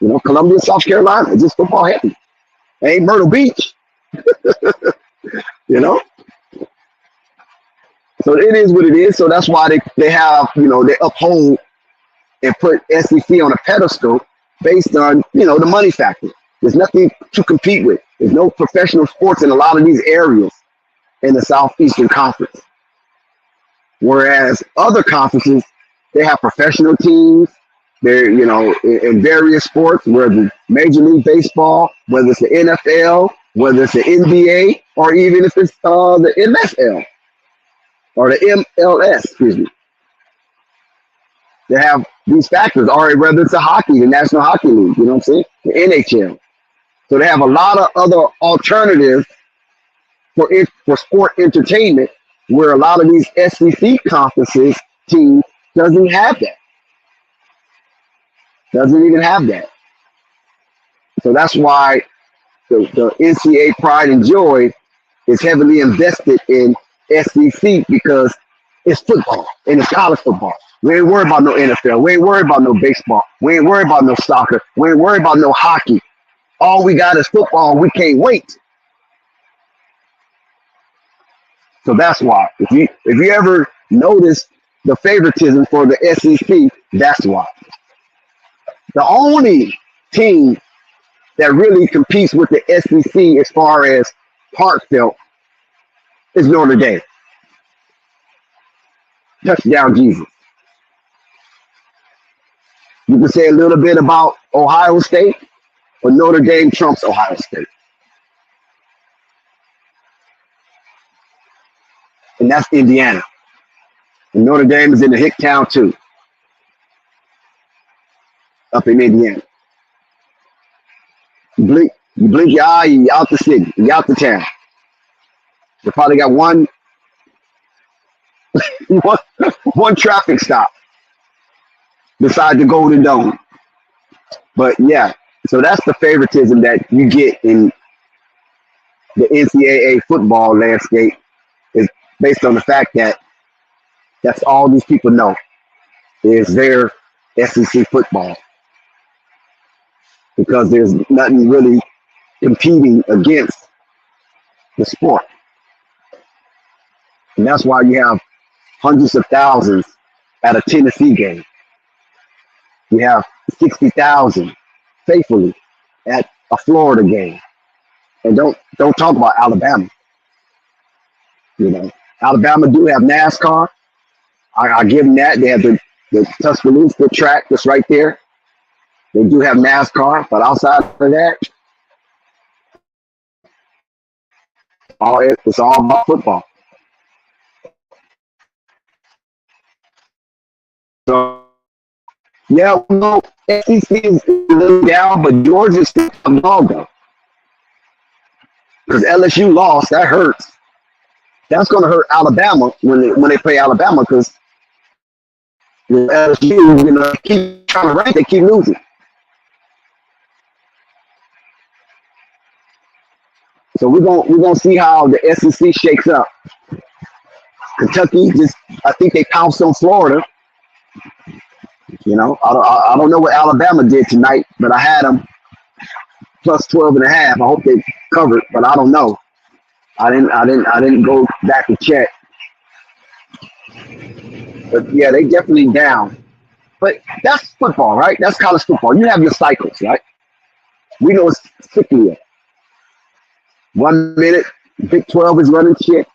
you know, Columbia, South Carolina, it's just football heavy. It ain't Myrtle Beach, you know. So it is what it is. So that's why they have, you know, they uphold and put SEC on a pedestal based on, you know, the money factor. There's nothing to compete with. There's no professional sports in a lot of these areas in the Southeastern Conference. Whereas other conferences, they have professional teams. They're, you know, in various sports, whether it's Major League Baseball, whether it's the NFL, whether it's the NBA, or even if it's the NFL or the MLS, excuse me. They have these factors, or whether it's the hockey, the National Hockey League, you know what I'm saying? The NHL. So they have a lot of other alternatives for sport entertainment, where a lot of these SEC conferences teams doesn't have that. Doesn't even have that. So that's why the NCAA pride and joy is heavily invested in SEC because it's football and it's college football. We ain't worried about no NFL. We ain't worried about no baseball. We ain't worried about no soccer. We ain't worried about no hockey. All we got is football. We can't wait. So that's why. If you ever notice the favoritism for the SEC, that's why. The only team that really competes with the SEC as far as heartfelt is Notre Dame. Touchdown Jesus. You can say a little bit about Ohio State, but Notre Dame trumps Ohio State. And that's Indiana. And Notre Dame is in the hick town too. Up in Indiana. You blink your eye, you out the city, you out the town. They probably got one traffic stop beside the Golden Dome. But yeah, so that's the favoritism that you get in the NCAA football landscape, is based on the fact that that's all these people know is their SEC football. Because there's nothing really competing against the sport. And that's why you have hundreds of thousands at a Tennessee game. You have 60,000 faithfully at a Florida game. And don't talk about Alabama. You know, Alabama do have NASCAR. I give them that. They have the Tuscaloosa track that's right there. They do have NASCAR, but outside of that, it's all about football. So yeah, well, SEC is a little down, but Georgia's still a dog though. Because LSU lost, that hurts. That's going to hurt Alabama when they play Alabama because LSU, keep trying to rank, they keep losing. So we're gonna see how the SEC shakes up. Kentucky I think they pounced on Florida. I don't know what Alabama did tonight, but I had them plus 12.5. I hope they covered, but I don't know. I didn't go back to check. But yeah, they definitely down. But that's football, right? That's college football. You have your cycles, right? We know it's cyclical. 1 minute, Big 12 is running shit,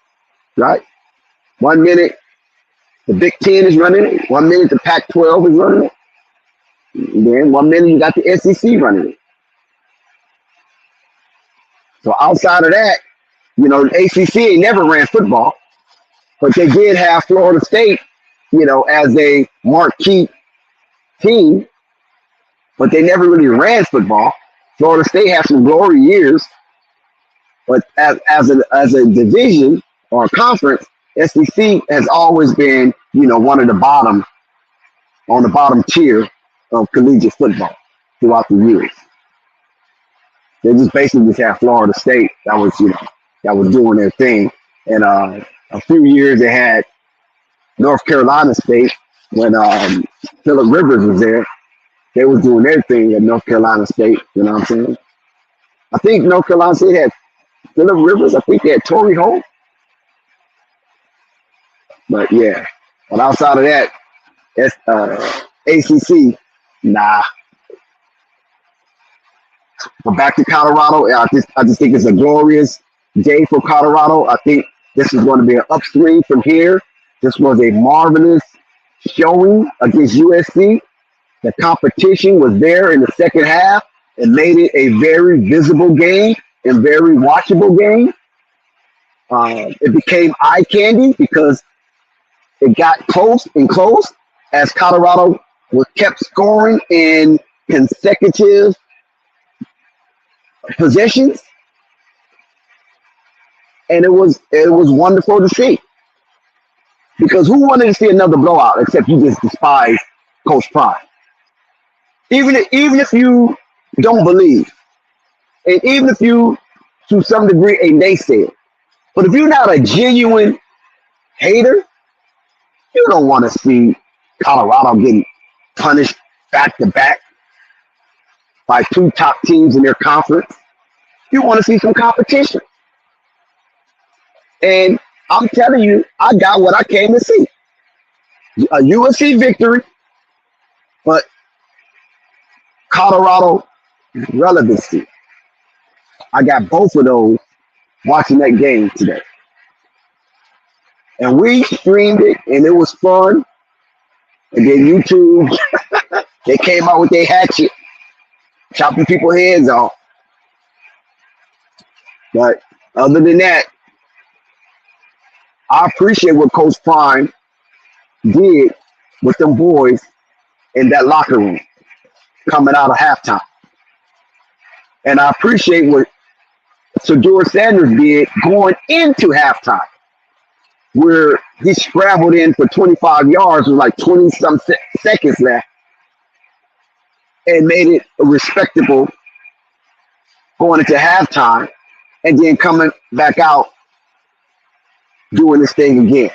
right? 1 minute, the Big 10 is running it. 1 minute, the Pac 12 is running it. And then 1 minute, you got the SEC running it. So outside of that, the ACC ain't never ran football, but they did have Florida State, as a marquee team, but they never really ran football. Florida State had some glory years, but as a division or a conference, SEC has always been, one of the bottom, on the bottom tier of collegiate football throughout the years. They just basically just had Florida State that was doing their thing. And a few years they had North Carolina State when Phillip Rivers was there. They was doing their thing at North Carolina State. You know what I'm saying? I think North Carolina State had Phillip Rivers. I think they had Torrey Holt. But yeah, but outside of that, it's ACC, nah. But back to Colorado, I just think it's a glorious day for Colorado. I think this is going to be an upswing from here. This was a marvelous showing against USC. The competition was there in the second half and made it a very visible game and very watchable game. It became eye candy because it got close and close as Colorado was kept scoring in consecutive possessions, and it was wonderful to see. Because who wanted to see another blowout except you just despise Coach Prime? Even if you don't believe, and even if you to some degree a naysayer, but if you're not a genuine hater, you don't want to see Colorado getting punished back to back by two top teams in their conference. You want to see some competition. And I'm telling you, I got what I came to see. A USC victory, but Colorado relevancy. I got both of those watching that game today. And we streamed it, and it was fun. And then YouTube, they came out with their hatchet, chopping people's heads off. But other than that, I appreciate what Coach Prime did with them boys in that locker room coming out of halftime. And I appreciate what Shedeur Sanders did going into halftime, where he scrambled in for 25 yards with like 20-some seconds left and made it respectable going into halftime and then coming back out doing this thing again.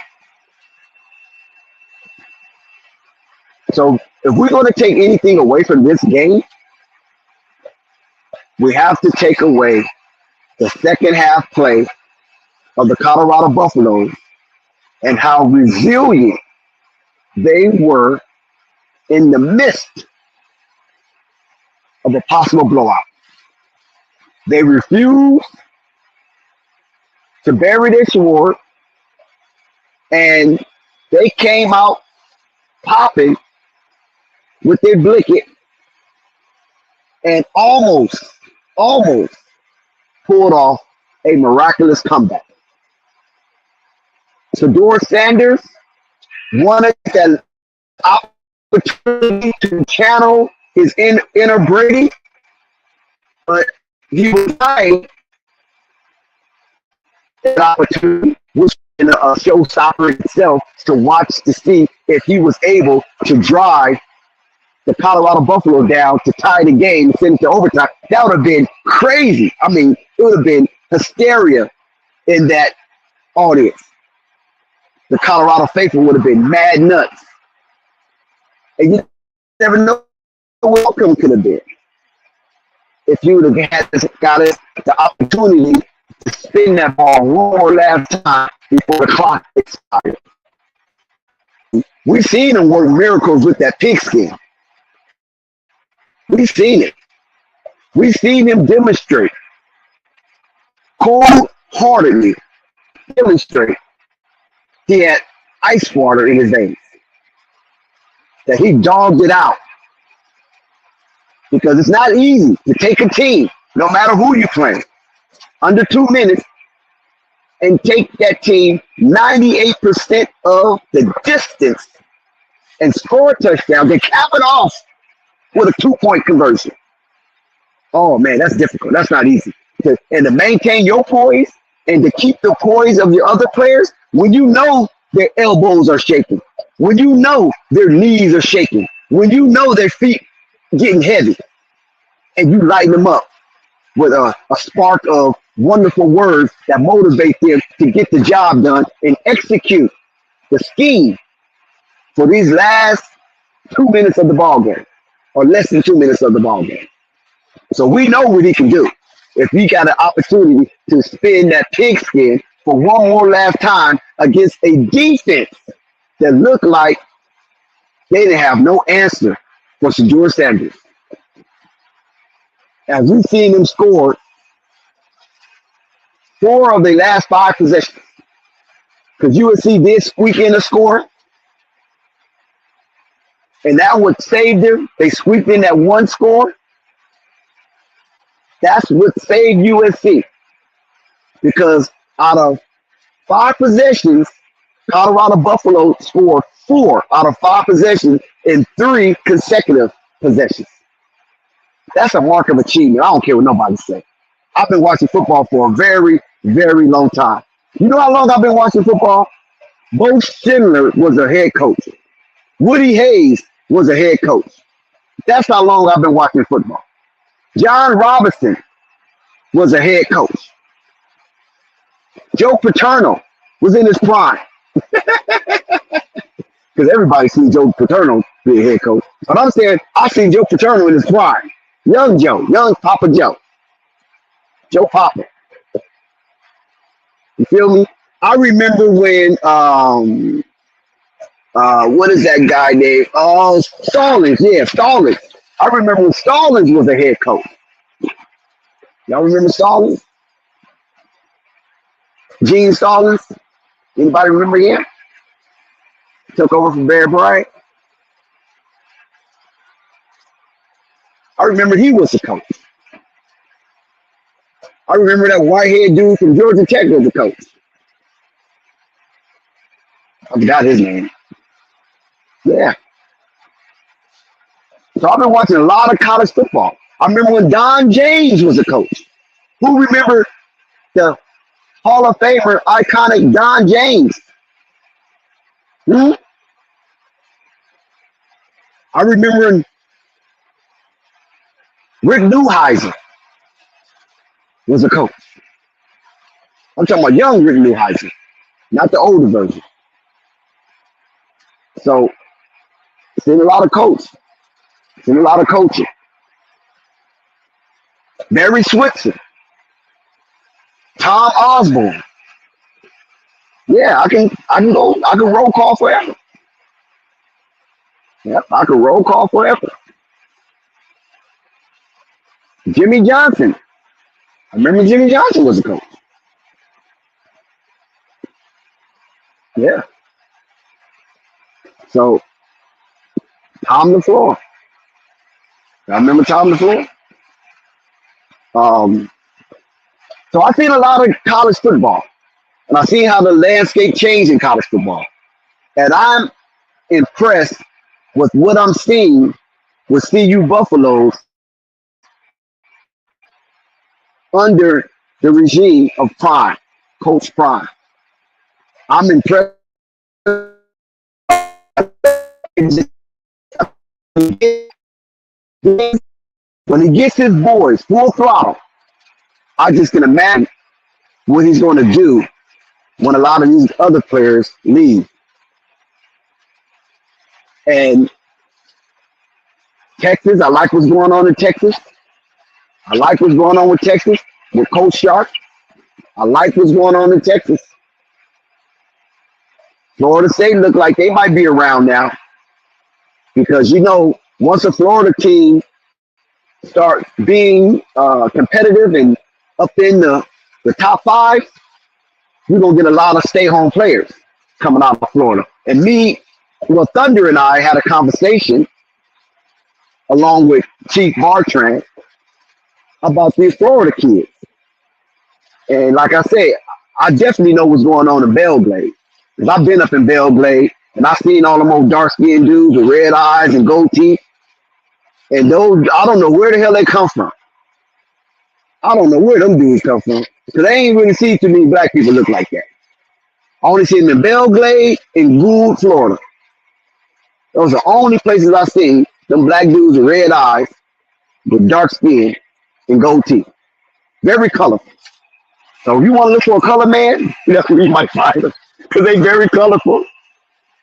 So if we're going to take anything away from this game, we have to take away the second half play of the Colorado Buffaloes and how resilient they were in the midst of a possible blowout. They refused to bury their sword, and they came out popping with their blanket and almost pulled off a miraculous comeback. Shador Sanders wanted that opportunity to channel his inner Brady, but he was trying that opportunity, which was a showstopper itself to watch to see if he was able to drive the Colorado Buffalo down to tie the game and send it to overtime. That would have been crazy. I mean, it would have been hysteria in that audience. The Colorado faithful would have been mad nuts. And you never know what outcome could have been if you would have got the opportunity to spin that ball one more last time before the clock expired. We've seen him work miracles with that pigskin. We've seen it. We've seen him demonstrate, cold-heartedly demonstrate he had ice water in his veins, that he dogged it out. Because it's not easy to take a team, no matter who you play, under 2 minutes, and take that team 98% of the distance and score a touchdown, then cap it off with a 2-point conversion. Oh man, that's difficult. That's not easy. And to maintain your poise and to keep the poise of your other players when you know their elbows are shaking, when you know their knees are shaking, when you know their feet getting heavy, and you lighten them up with a spark of wonderful words that motivate them to get the job done and execute the scheme for these last 2 minutes of the ball game, or less than 2 minutes of the ball game. So we know what he can do. If he got an opportunity to spin that pigskin for one more last time against a defense that looked like they didn't have no answer for Shador Sanders. As we've seen him score 4 of the last 5 possessions, because USC did squeak in a score, and that what saved them. They squeaked in that one score. That's what saved USC, because out of 5 possessions, Colorado Buffalo scored 4 out of 5 possessions in 3 consecutive possessions. That's a mark of achievement. I don't care what nobody says. I've been watching football for a very, very long time. You know how long I've been watching football? Bo Schindler was a head coach. Woody Hayes was a head coach. That's how long I've been watching football. John Robinson was a head coach. Joe Paterno was in his prime. Because everybody seen Joe Paterno be a head coach. But I'm saying I seen Joe Paterno in his prime. Young Joe, young Papa Joe. Joe Papa. You feel me? I remember when what is that guy named? Oh, Stallings. Yeah, Stallings. I remember when Stallings was a head coach. Y'all remember Stallings? Gene Stallings? Anybody remember him? Took over from Bear Bryant. I remember he was the coach. I remember that white-haired dude from Georgia Tech was the coach. I forgot his name. Yeah. So I've been watching a lot of college football. I remember when Don James was a coach. Who remember the Hall of Famer, iconic Don James? I remember Rick Neuheisel was a coach. I'm talking about young Rick Neuheisel, not the older version. So, seen a lot of coaching. Seen a lot of coaching. Barry Switzer. Tom Osborne. Yeah, I can roll call forever. Yep, I can roll call forever. Jimmy Johnson. I remember Jimmy Johnson was a coach. Yeah. So, Tom LaFleur. I remember Tom LaFleur. Um, so I've seen a lot of college football, and I've seen how the landscape changed in college football. And I'm impressed with what I'm seeing with CU Buffaloes under the regime of Prime, Coach Prime. I'm impressed when he gets his boys full throttle. I just can imagine what he's going to do when a lot of these other players leave. And Texas, I like what's going on in Texas. I like what's going on with Texas with Coach Sharp. I like what's going on in Texas. Florida State look like they might be around now because once a Florida team starts being competitive and up in the top five, we're gonna get a lot of stay-home players coming out of Florida. And Thunder and I had a conversation along with Chief Bartran about these Florida kids. And like I said, I definitely know what's going on in Belgrade. Because I've been up in Belgrade and I've seen all them old dark-skinned dudes with red eyes and gold teeth. And those, I don't know where the hell they come from. I don't know where them dudes come from. Because I ain't really seen too many black people look like that. I only see them in Belgrade and Gould, Florida. Those are the only places I've seen them black dudes with red eyes, with dark skin, and gold teeth. Very colorful. So if you want to look for a color man, that's where you might find them. Because they're very colorful.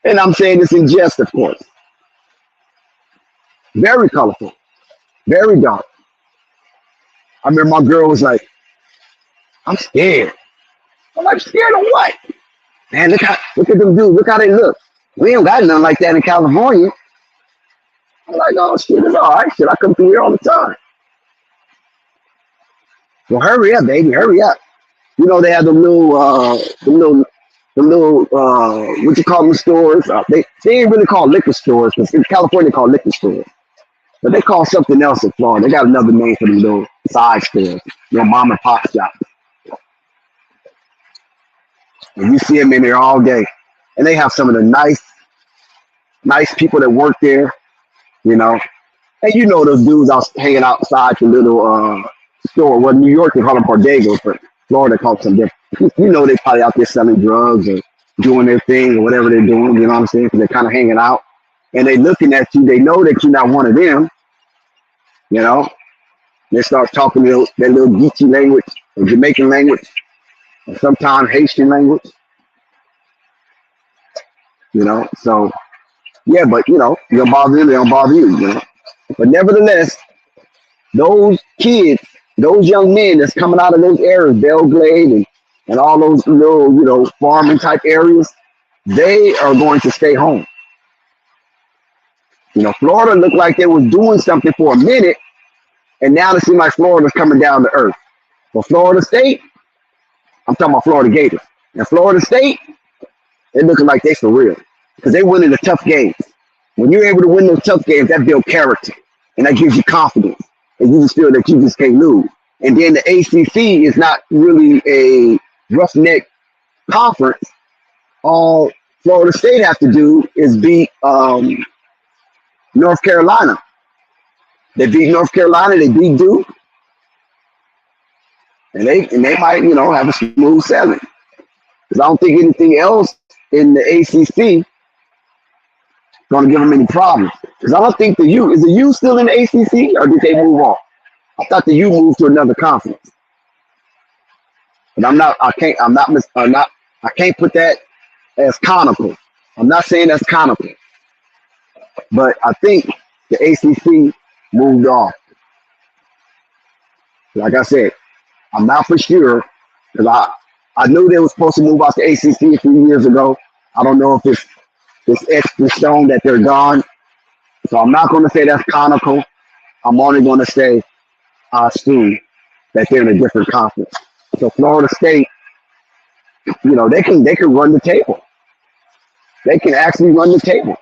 And I'm saying this in jest, of course. Very colorful. Very dark. I remember my girl was like, I'm scared. I'm like, scared of what? Man, look at them dudes. Look how they look. We ain't got nothing like that in California. I'm like, oh shit, it's all right. Shit, I come through here all the time. Well, hurry up, baby, hurry up. They have them little, what you call them stores? They ain't really called liquor stores because in California they call liquor stores, but they call something else in Florida. They got another name for them little side stores, mom and pop shops. And you see them in there all day, and they have some of the nice people that work there, And those dudes out hanging outside the little store. Well, New York they call them bodegos, but Florida calls them different. They probably out there selling drugs or doing their thing or whatever they're doing. You know what I'm saying? Because they're kind of hanging out, and they looking at you. They know that you're not one of them. They start talking their little Geechee language or Jamaican language, or sometimes Haitian language. So yeah, but you don't bother them, they don't bother you. But nevertheless, those kids, those young men that's coming out of those areas, Belgrade and all those little, farming type areas, they are going to stay home. Florida looked like they was doing something for a minute, and now it seems like Florida's coming down to earth. But Florida State, I'm talking about Florida Gators. And Florida State, they looking like they for real. Because they winning the tough games. When you're able to win those tough games, that builds character. And that gives you confidence. And you just feel that you just can't lose. And then the ACC is not really a roughneck conference. All Florida State have to do is beat North Carolina. They beat North Carolina, they beat Duke. And they might, have a smooth sailing. Because I don't think anything else in the ACC going to give them any problems. Because I don't think is the U still in the ACC or did they move on? I thought the U moved to another conference. But I can't put that as canonical. I'm not saying that's canonical. But I think the ACC moved off. Like I said, I'm not for sure because I knew they were supposed to move out to ACC a few years ago. I don't know if it's extra stone that they're gone. So I'm not going to say that's canonical. I'm only going to say I assume that they're in a different conference. So Florida State, they can run the table. They can actually run the table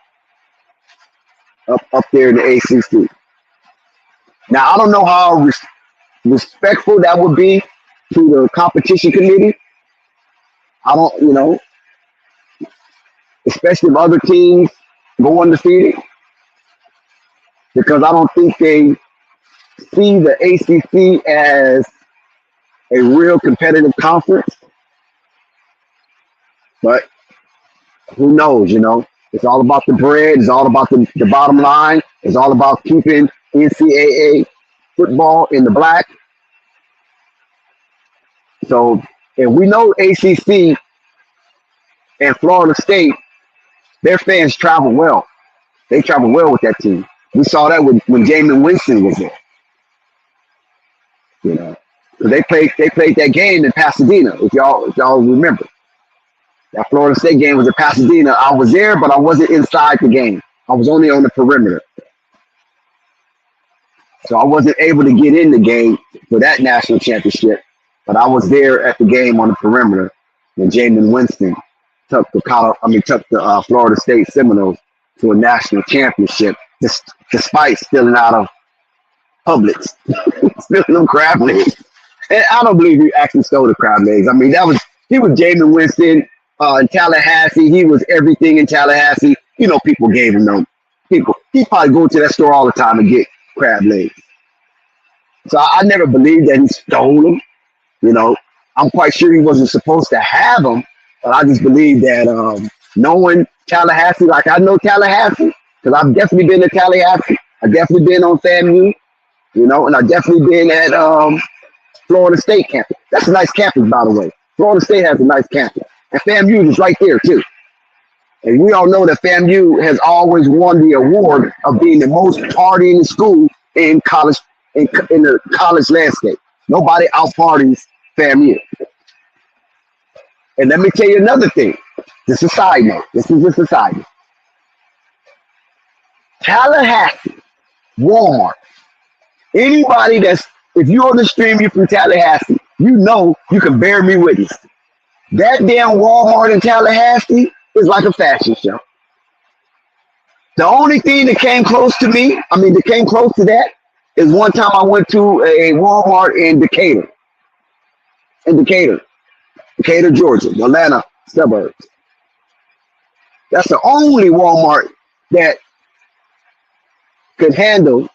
up there in the ACC. Now I don't know how respectful that would be to the competition committee. I don't, especially if other teams go undefeated, because I don't think they see the ACC as a real competitive conference. But who knows, It's all about the bread. It's all about the bottom line. It's all about keeping NCAA football in the black. So, and we know ACC and Florida State, their fans travel well. They travel well with that team. We saw that when Jameis Winston was there. 'Cause they played that game in Pasadena, if y'all remember. That Florida State game was in Pasadena. I was there, but I wasn't inside the game. I was only on the perimeter. So I wasn't able to get in the game for that national championship. But I was there at the game on the perimeter when Jameis Winston took the Florida State Seminoles to a national championship, despite stealing out of Publix, stealing them crab legs. And I don't believe he actually stole the crab legs. I mean, he was Jameis Winston in Tallahassee. He was everything in Tallahassee. People gave him them. He probably go to that store all the time and get crab legs. So I never believed that he stole them. I'm quite sure he wasn't supposed to have them, but I just believe that knowing Tallahassee, like I know Tallahassee, because I've definitely been to Tallahassee. I've definitely been on FAMU, and I've definitely been at Florida State campus. That's a nice campus, by the way. Florida State has a nice campus. And FAMU is right there, too. And we all know that FAMU has always won the award of being the most partying school in college, in the college landscape. Nobody out-parties FAMU. And let me tell you another thing. This is a side note. This is just a side note. Tallahassee, Walmart. Anybody if you're on the stream, you're from Tallahassee, you can bear me witness. That damn Walmart in Tallahassee is like a fashion show. The only thing that came close to that, is one time I went to a Walmart in Decatur, Georgia, the Atlanta suburbs. That's the only Walmart that could handle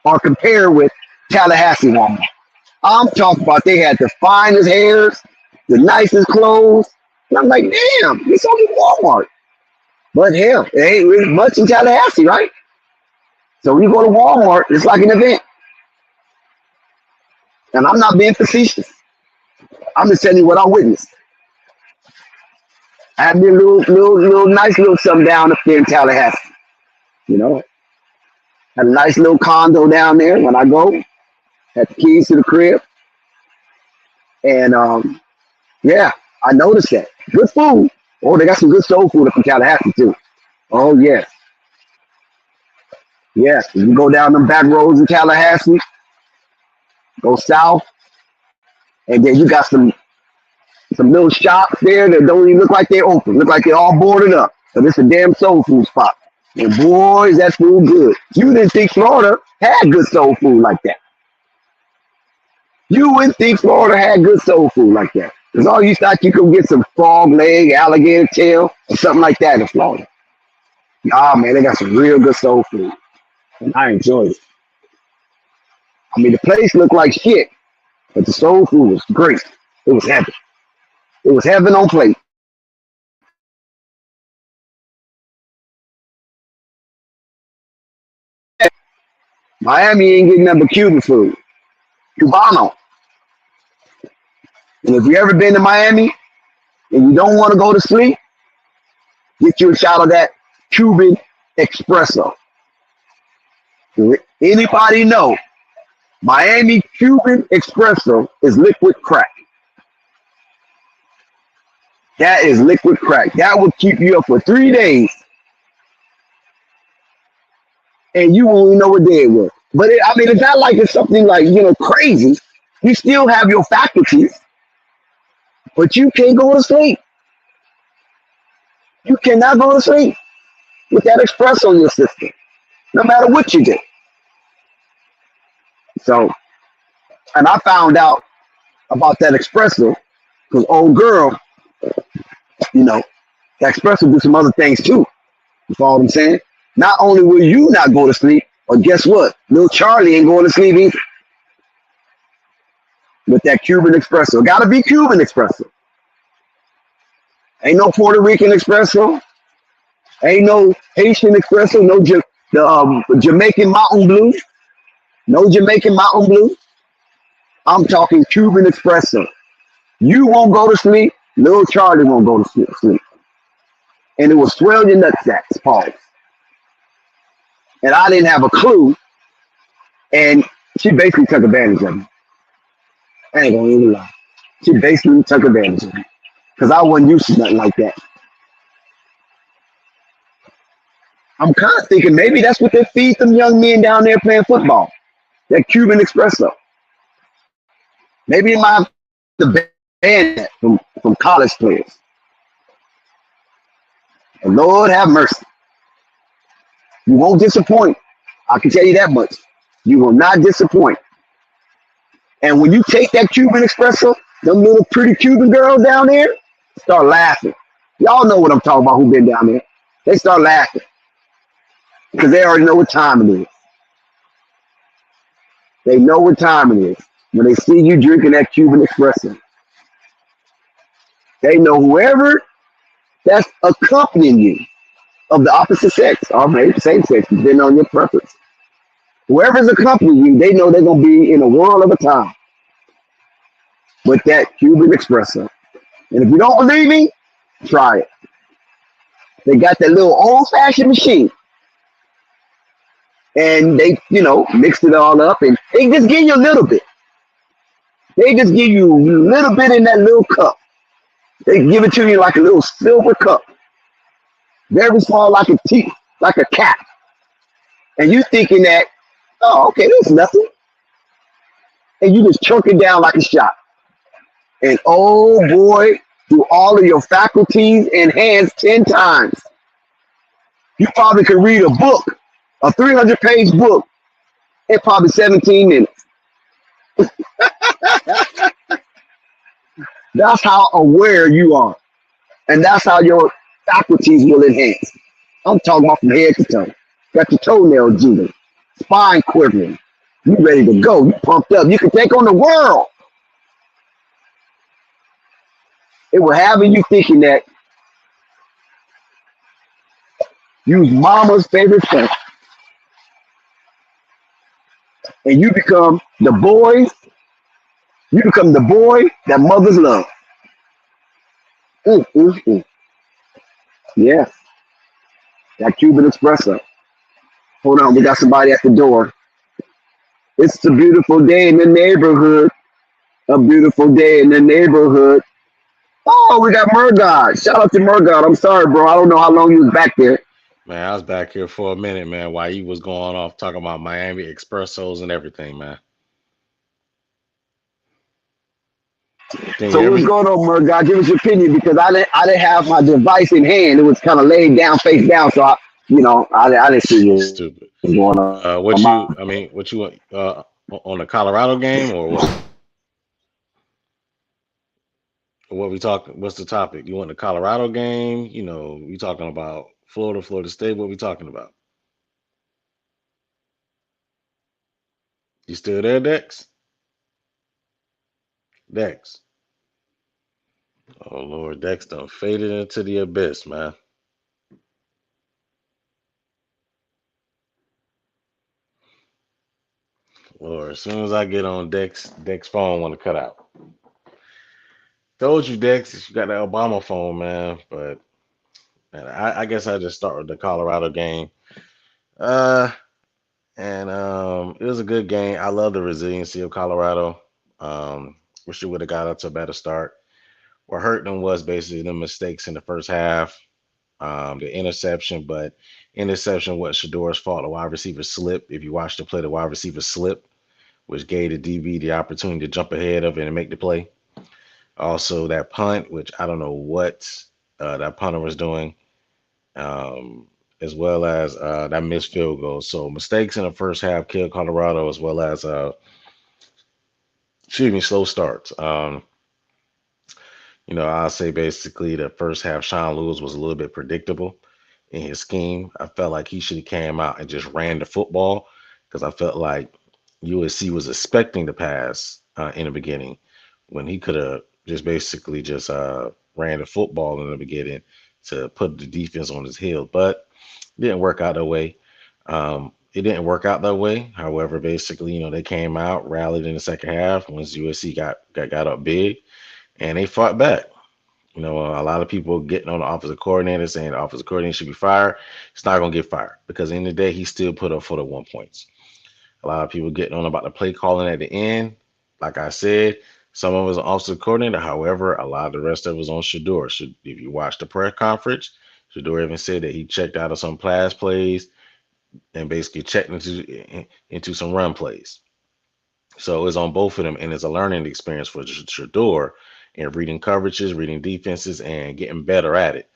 or compare with Tallahassee Walmart. I'm talking about they had the finest hairs, the nicest clothes. And I'm like, damn, it's only Walmart. But hell, it ain't really much in Tallahassee, right? So when you go to Walmart, it's like an event. And I'm not being facetious. I'm just telling you what I witnessed. I had me a little nice little something down up there in Tallahassee. Had a nice little condo down there when I go. Had the keys to the crib. And yeah, I noticed that. Good food. Oh, they got some good soul food up in Tallahassee too. Oh yes. Yes, you go down them back roads in Tallahassee, go south, and then you got some little shops there that don't even look like they're open. Look like they're all boarded up. So this is a damn soul food spot. And boys, that food good. You didn't think Florida had good soul food like that. You wouldn't think Florida had good soul food like that. Because all you thought you could get some frog leg, alligator tail, or something like that in Florida. Ah, man, they got some real good soul food. And I enjoyed it. I mean, the place looked like shit, but the soul food was great. It was heaven. It was heaven on plate. Miami ain't getting nothing but Cuban food. Cubano. And if you ever been to Miami and you don't want to go to sleep, get you a shot of that Cuban espresso. Anybody know Miami Cuban espresso is liquid crack. That is liquid crack. That will keep you up for 3 days. And you won't even know what day it was. But it's not like it's something like, crazy. You still have your faculties, but you can't go to sleep. You cannot go to sleep with that espresso in your system, no matter what you do. So And I found out about that espresso because old girl, you know, that espresso do some other things too. You follow what I'm saying? Not only will you not go to sleep, but guess what? Little Charlie ain't going to sleep either with that Cuban espresso. Gotta be Cuban espresso. Ain't no Puerto Rican espresso. Ain't no Haitian espresso. No Jamaican Mountain Blue. No Jamaican Mountain Blue. I'm talking Cuban espresso. You won't go to sleep. Little Charlie won't go to sleep. And it will swell your nutsacks, pause. And I didn't have a clue. And she basically took advantage of me. I ain't gonna even lie. She basically took advantage of me. Because I wasn't used to nothing like that. I'm kind of thinking maybe that's what they feed them young men down there playing football. That Cuban espresso. Maybe it might have to ban that from college players. And Lord have mercy. You won't disappoint. I can tell you that much. You will not disappoint. And when you take that Cuban espresso, them little pretty Cuban girls down there start laughing. Y'all know what I'm talking about who been down there. They start laughing because they already know what time it is. They know what time it is. When they see you drinking that Cuban espresso, they know whoever that's accompanying you of the opposite sex or maybe same sex, depending on your preference. Whoever's accompanying you, they know they're going to be in a world of a time with that Cuban espresso. And if you don't believe me, try it. They got that little old-fashioned machine. And they, mixed it all up. And they just give you a little bit. They just give you a little bit in that little cup. They give it to you like a little silver cup. Very small, like a tea, like a cap. And you thinking that, oh, okay, there's nothing. And you just chunk it down like a shot. And oh boy, do all of your faculties enhance 10 times. You probably could read a book, a 300-page book, in probably 17 minutes. That's how aware you are. And that's how your faculties will enhance. I'm talking about from head to toe. Got your toenails jiggling, spine quivering. You ready to go. You pumped up. You can take on the world. It will have you thinking that you's mama's favorite friend. And you become the boy that mothers love. Mm, mm, mm. Yeah, that Cuban espresso. Hold on, we got somebody at the door. It's a beautiful day in the neighborhood. A beautiful day in the neighborhood. Oh, we got Murgod. Shout out to Murgod. I'm sorry, bro. I don't know how long you was back there. Man, I was back here for a minute, man, while you was going off talking about Miami Expressos and everything, man. Can you So hear what's me? going on, Murgod? Give us your opinion because I didn't have my device in hand. It was kind of laid down, face down. So I didn't see what was Stupid. going on. What you? I mean, what you want? On the Colorado game or what? What we talking? What's the topic? You want the Colorado game? You talking about Florida, Florida State? What we talking about? You still there, Dex? Dex. Oh Lord, Dex done faded into the abyss, man. Lord, as soon as I get on Dex phone want to cut out. Told you, Dex, you got the Obama phone, man. But man, I guess I just start with the Colorado game. Uh, and it was a good game. I love the resiliency of Colorado. Wish it would have got up to a better start. What hurt them was basically the mistakes in the first half. The interception, but interception was Shador's fault. The wide receiver slipped. If you watch the play, the wide receiver slipped, which gave the DB the opportunity to jump ahead of it and make the play. Also, that punt, which I don't know what that punter was doing, um, as well as that missed field goal. So mistakes in the first half killed Colorado, as well as excuse me, slow starts. I'll say basically the first half, Sean Lewis was a little bit predictable in his scheme. I felt like he should have came out and just ran the football because I felt like USC was expecting the pass in the beginning when he could have just basically just ran the football in the beginning to put the defense on his heel. But it didn't work out that way. It didn't work out that way. However, basically, they came out, rallied in the second half once USC got up big, and they fought back. A lot of people getting on the offensive coordinator saying the offensive coordinator should be fired. It's not going to get fired because in the day he still put up 41 points. A lot of people getting on about the play calling at the end. Like I said, some of us are offensive coordinator. However, a lot of the rest of us on Shador. If you watch the press conference, Shador even said that he checked out of some pass plays and basically checked into some run plays. So it's on both of them, and it's a learning experience for Shador and reading coverages, reading defenses, and getting better at it.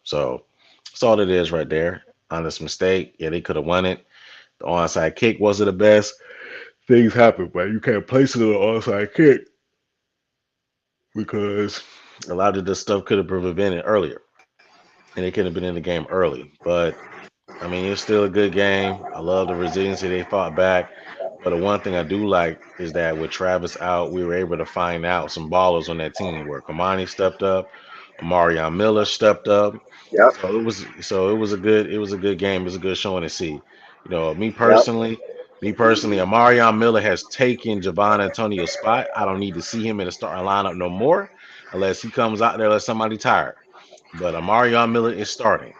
So that's all it is right there. Honest mistake. Yeah, they could have won it. The onside kick wasn't the best. Things happen, but you can't place it on the onside kick because a lot of this stuff could have been prevented earlier, and they could have been in the game early. But I mean, it's still a good game. I love the resiliency they fought back. But the one thing I do like is that with Travis out, we were able to find out some ballers on that team where Kamani stepped up, Marion Miller stepped up. Yep. So it was a good game. It was a good showing to see. Me Yep. personally, Amarion Miller has taken Javon Antonio's spot. I don't need to see him in the starting lineup no more unless he comes out there unless somebody tired. But Amarion Miller is starting,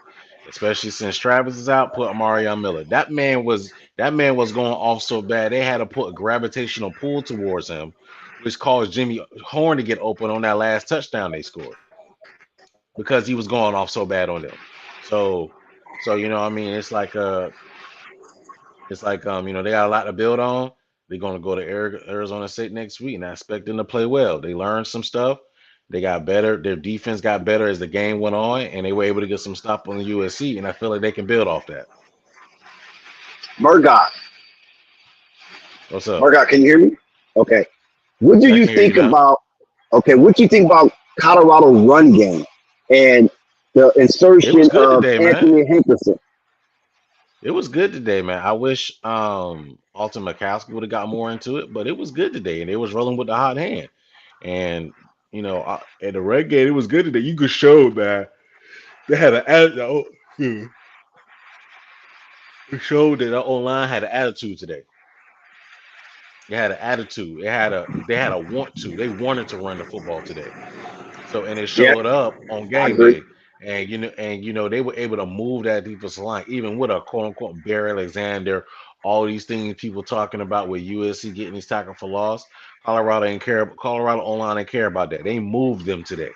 especially since Travis is out. Put Amarion Miller. That man was going off so bad they had to put a gravitational pull towards him, which caused Jimmy Horn to get open on that last touchdown they scored because he was going off so bad on them. So, what I mean, it's like they got a lot to build on. They're gonna go to Arizona State next week, and I expect them to play well. They learned some stuff. They got better. Their defense got better as the game went on, and they were able to get some stuff on the USC. And I feel like they can build off that. Murdoch. What's up? Murdoch, can you hear me? Okay. What do I you can hear you think now. about what do you think about Colorado's run game and the It was insertion good of today, man. Anthony Henderson? It was good today, man. I wish Alton McCaskey would have got more into it, but it was good today, and they was rolling with the hot hand. And at the red game, it was good today. You could show that they had an attitude. It showed that the online had an attitude today. They had an attitude. They had a want to. They wanted to run the football today. So and it Yeah, showed up on I game agree. day. And they were able to move that defensive line, even with a quote unquote Barry Alexander, all these things people talking about with USC getting these tackle for loss. Colorado online didn't care about that. They moved them today.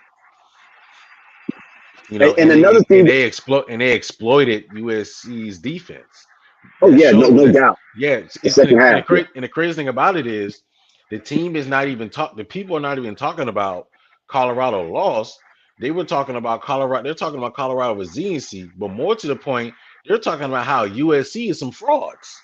And And another they and thing, they exploited USC's defense. oh That yeah, no, showed no that. doubt. Yeah, The and second half, yeah. the crazy thing about it is the team is not even talk. The people are not even talking about Colorado loss. They were talking about Colorado. They're talking about Colorado resiliency, but more to the point, they're talking about how USC is some frauds.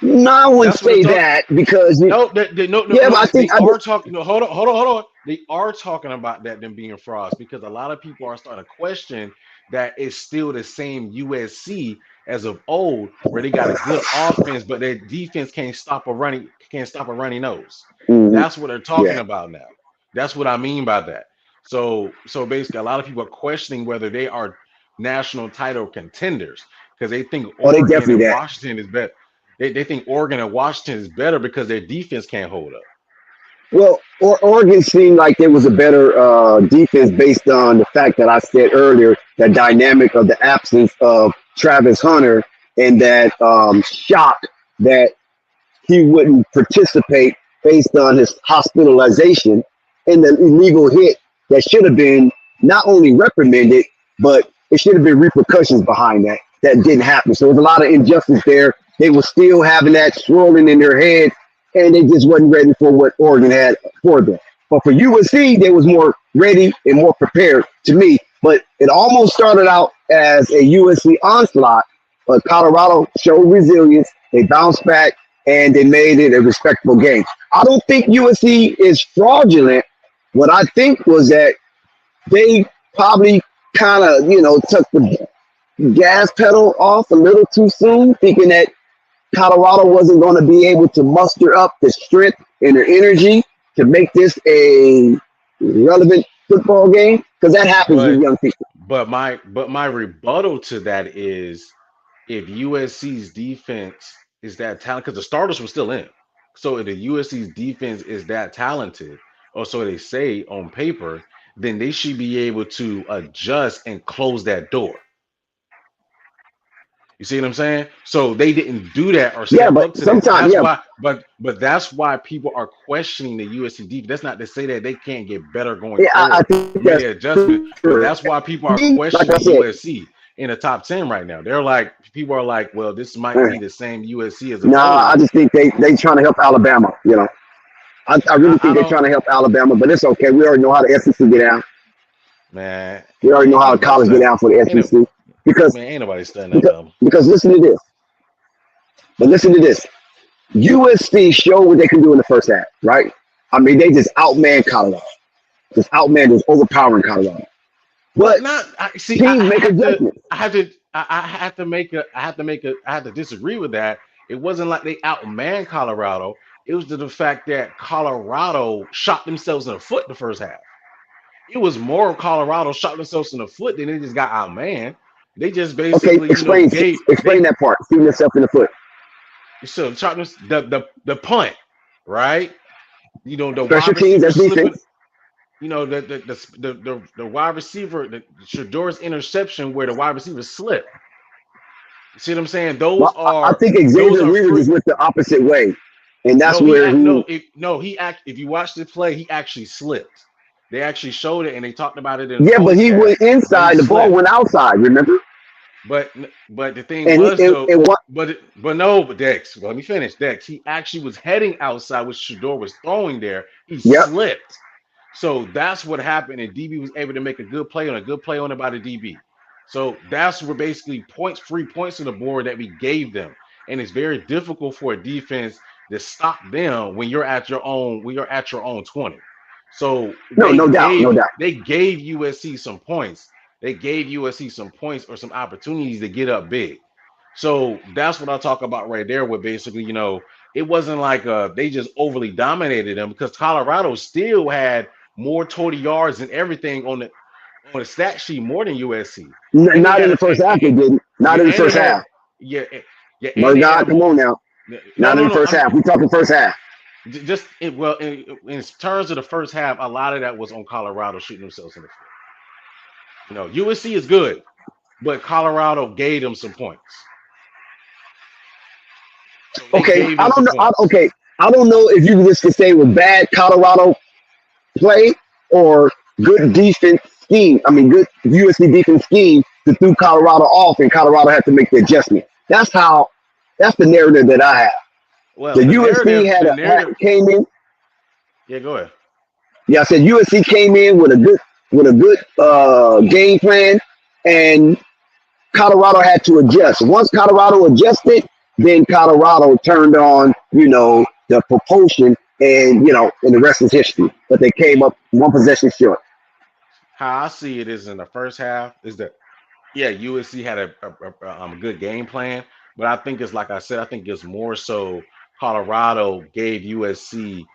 No, I wouldn't That's what they're say talking. that because No, no, no, yeah, no. but They are talking. No, hold on. They are talking about that them being frauds because a lot of people are starting to question that it's still the same USC as of old, where they got a good offense, but their defense can't stop a runny nose. mhm, That's what they're talking yeah. about now. That's what I mean by that. So basically, a lot of people are questioning whether they are national title contenders because they think Oh, they Oregon definitely and that. Washington is better. They think Oregon and Washington is better because their defense can't hold up. Well, Oregon seemed like there was a better defense based on the fact that I said earlier, the dynamic of the absence of Travis Hunter and that shock that he wouldn't participate based on his hospitalization and the illegal hit that should have been not only reprimanded, but it should have been repercussions behind that. That didn't happen. So there's a lot of injustice there. They were still having that swirling in their head, and they just wasn't ready for what Oregon had for them. But for USC, they was more ready and more prepared to me. But it almost started out as a USC onslaught, but Colorado showed resilience. They bounced back, and they made it a respectable game. I don't think USC is fraudulent. What I think was that they probably kind of, took the gas pedal off a little too soon, thinking that Colorado wasn't going to be able to muster up the strength and the energy to make this a relevant football game, because that happens with But young people. but my rebuttal to that is if USC's defense is that talented, because the starters were still in. So if the USC's defense is that talented, or so they say on paper, then they should be able to adjust and close that door. You see what I'm saying? So they didn't do that or Yeah, step but up to that. sometimes, That's yeah, why, but that's why people are questioning the USC defense. That's not to say that they can't get better going yeah, I forward think and make that's the adjustment, but true. that's why people are Like I questioning said, USC in the top 10 right now. They're like, people are like, well, this might be the same USC as of nah, I old. just think they trying to help Alabama. I really I think they're don't, trying to help Alabama, but it's okay. We already know how the SEC get down. man, We already know ain't how the nobody college get studying. down for the Ain't no, SEC because man, ain't nobody studying because Alabama. because listen to this. But listen to this. USC showed what they can do in the first half, right? I mean, they just outman Colorado, just outman, just overpowering Colorado. But But not I see teams make adjustments. I have to make a I have to disagree with that. It wasn't like they outman Colorado. It was the fact that Colorado shot themselves in the foot the first half. It was more of Colorado shot themselves in the foot than they just got outman. They just Okay, basically, explain gave explain they that part. Shooting yourself in the foot. so shot the punt, right? The Special wide teams, receiver that's slipping. defense. The wide receiver, the Shador's interception where the wide receiver slipped. You see what I'm saying? Well, I think Those Xavier are Rivers free. is with the opposite way, and that's No, he where act he. no, he act if you watch the play, he actually slipped. They actually showed it and they talked about it in the Yeah, but he postcast went that he inside. The ball slipped. went outside. Remember? But the thing And he was though, and what? but no, but Dex, let me finish. Dex, he actually was heading outside, which Shador was throwing there. He Yep. slipped. So that's what happened, and DB was able to make a good play on it by the DB. So that's where basically points, free points on the board that we gave them. And it's very difficult for a defense to stop them when you're at your own 20. So No, no doubt, no doubt. they gave USC some points. They gave USC some points or some opportunities to get up big. So that's what I talk about right there. With basically, it wasn't like they just overly dominated them because Colorado still had more total yards and everything on the stat sheet more than USC, and they Not in had the first half. They and didn't. Not yeah, in the and they first had half. yeah yeah, and My they God, had come more. on now. No, Not in no, the no. first half. We talking first half. Just well, in terms of the first half, a lot of that was on Colorado shooting themselves in the foot. USC is good, but Colorado gave them some points. So they Okay, gave I them don't some know. points. Okay, I don't know if you just could say it was bad Colorado play or good defense scheme. I mean, good USC defense scheme to threw Colorado off, and Colorado had to make the adjustment. That's how. That's the narrative that I have. Well, The USC the narrative. came in. Yeah, go ahead. Yeah, I said USC came in with a good game plan, and Colorado had to adjust. Once Colorado adjusted, then Colorado turned on, the propulsion, and the rest is history. But they came up one possession short. How I see it is in the first half is that yeah, USC had a good game plan, but I think it's like I said, I think it's more so Colorado gave USC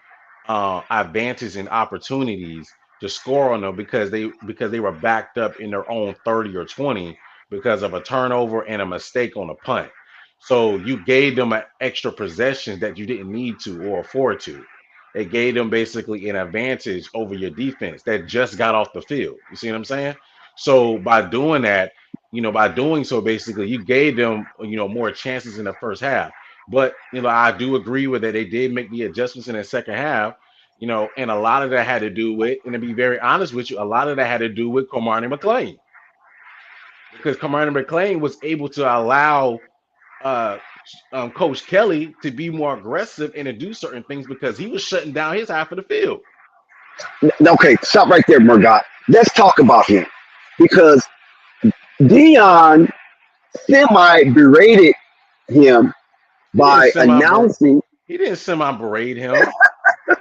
advantages and opportunities to score on them because they were backed up in their own 30 or 20 because of a turnover and a mistake on a punt. So you gave them an extra possession that you didn't need to or afford to. It gave them basically an advantage over your defense that just got off the field. You see what I'm saying? So by doing that, by doing so, basically you gave them, more chances in the first half. But I do agree with that. They did make the adjustments in the second half, and a lot of that had to do with, and to be very honest with you, a lot of that had to do with Cormani McClain because Cormani McClain was able to allow uh, Coach Kelly to be more aggressive and to do certain things because he was shutting down his half of the field. Okay, stop right there, Murdoch. Let's talk about him because Dion semi berated him He didn't by semi announcing. he didn't semi berate him.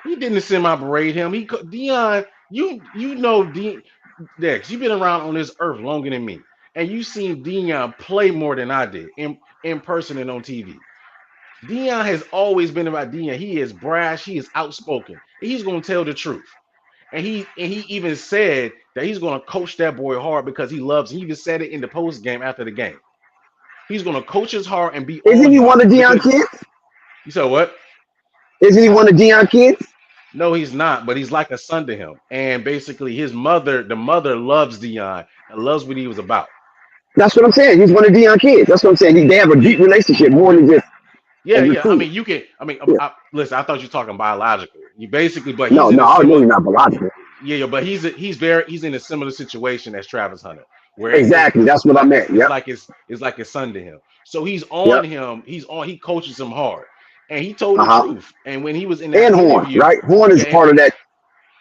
He didn't semi berate him. Dion, you know Dex, you've been around on this earth longer than me, and you seen Dion play more than I did in person and on TV. Dion has always been about Dion. He is brash. He is outspoken. He's gonna tell the truth. And he even said that he's gonna coach that boy hard because he loves. He even said it in the post game after the game. He's gonna coach his hard and be Isn't on he him one of Deion because kids? you said what? Isn't he one of Deion kids? No, he's not, but he's like a son to him. And basically, his mother, the mother, loves Dion and loves what he was about. That's what I'm saying. He's one of Deion kids. That's what I'm saying. They have a deep relationship more than just a Yeah, yeah. I recruit. mean, you can. I mean, Yeah. listen. I thought you were talking biological. You basically, but No, he's in no, a I know similar. you're not biological. Yeah, yeah. But he's in a similar situation as Travis Hunter, where Exactly. That's what I meant. Yep. it's like his son to him. So he's on Yep. him. He's on. He coaches him hard, and he told Uh the huh. truth. And when he was in that And Horn, interview, right? Horn is yeah, part of that.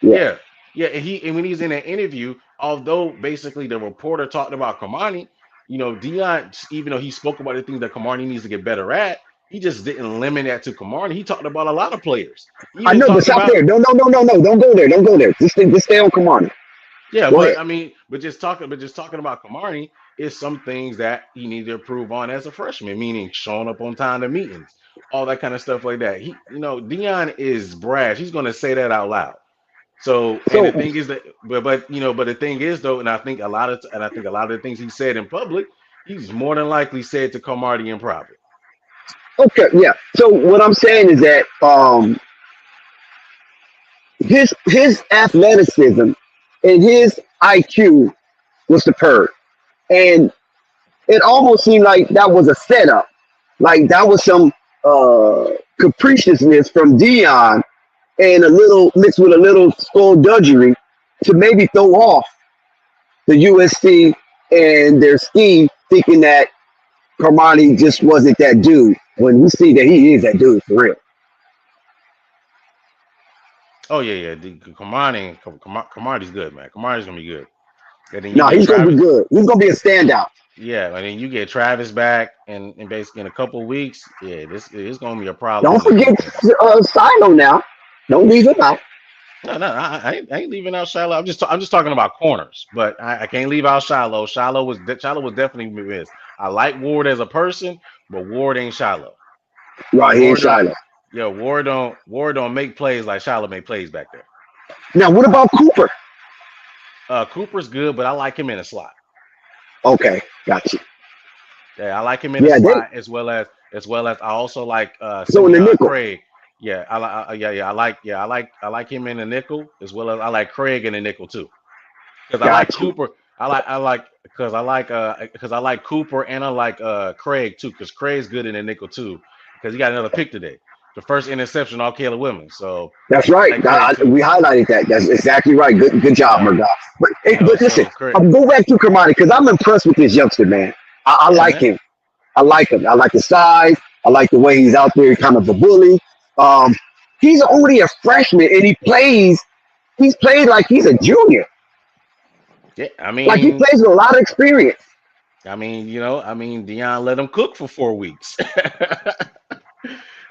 Yeah. yeah, yeah, and when he's in that interview, although basically the reporter talked about Kamani, Dion, even though he spoke about the things that Kamani needs to get better at, he just didn't limit that to Kamani. He talked about a lot of players. He I even know, but talked stop about there. No, no, no, no, no. Don't go there. Don't go there. Just stay on Kamani. yeah, Go but ahead. I mean, but just talking about Kamani is some things that he needed to improve on as a freshman, meaning showing up on time to meetings, all that kind of stuff like that. Dion is brash. He's going to say that out loud. So, and So, the thing is that, but the thing is though, and I think a lot of the things he said in public, he's more than likely said to Cromartie in private. okay, yeah. So what I'm saying is that his athleticism and his IQ was superb, and it almost seemed like that was a setup. Like that was some capriciousness from Dion and a little mixed with a little skullduggery to maybe throw off the USC and their scheme, thinking that Carmani just wasn't that dude. When we see that he is that dude for real. Oh yeah, yeah. Cromartie's good, man. Cromartie's gonna be good. And then you No, get he's gonna be Travis. good. He's gonna be a standout. Yeah, and then you get Travis back, and basically in a couple of weeks, yeah, this is gonna be a problem Don't on the forget defense. Silo now. Don't leave him out. No, no, I ain't leaving out Shiloh. I'm just talking about corners, but I can't leave out Shiloh. Shiloh was definitely missed. I like Ward as a person, but Ward ain't Shiloh. Right, he ain't Ward don't, Shiloh. yeah, Ward don't make plays like Shiloh make plays back there. Now, what about Cooper? Cooper's good, but I like him in a slot. Okay, got you. Yeah, I like him in a Yeah, they slot as well as I also like so in the Simeon nickel. Craig. Yeah, I like him in the nickel as well as I like Craig in the nickel too. Because I like Got you. Cooper. I like Cooper and I like Craig too. Because Craig's good in the nickel too. Because he got another pick today. The first interception all Caleb Williams. So That's I right. like Craig too. We highlighted that. That's exactly right. Good job, Yeah. Murdoch. But So but listen, so Craig. I'll go back to Kamani because I'm impressed with this youngster, man. I Yeah, like man. him. I like him. I like the size. I like the way he's out there, kind of a bully. Um, he's only a freshman, and he plays. He's played like he's a junior. Yeah. I Like he mean, plays with a lot of experience. Dion let him cook for 4 weeks.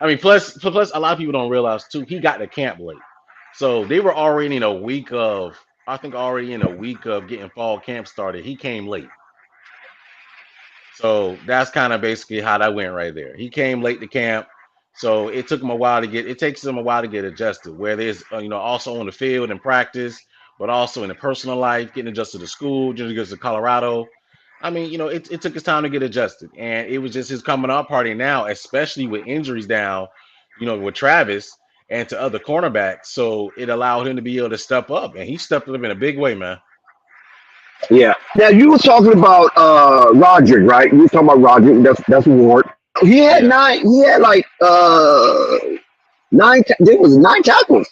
I mean, plus a lot of people don't realize too, he got to camp late. So they were already in a week of, I think already in a week of getting fall camp started. He came late. So that's kind of basically how that went right there. He came late to camp. So it takes him a while to get adjusted, where there's, also on the field and practice, but also in the personal life, getting adjusted to school, just goes to Colorado. I mean, it took his time to get adjusted. And it was just his coming out party now, especially with injuries down, with Travis and to other cornerbacks. So it allowed him to be able to step up. And he stepped up in a big way, man. Yeah. Now you were talking about Roderick, right? You were talking about Roderick. That's Ward. He had Yeah. nine. He had like nine. There was nine tackles,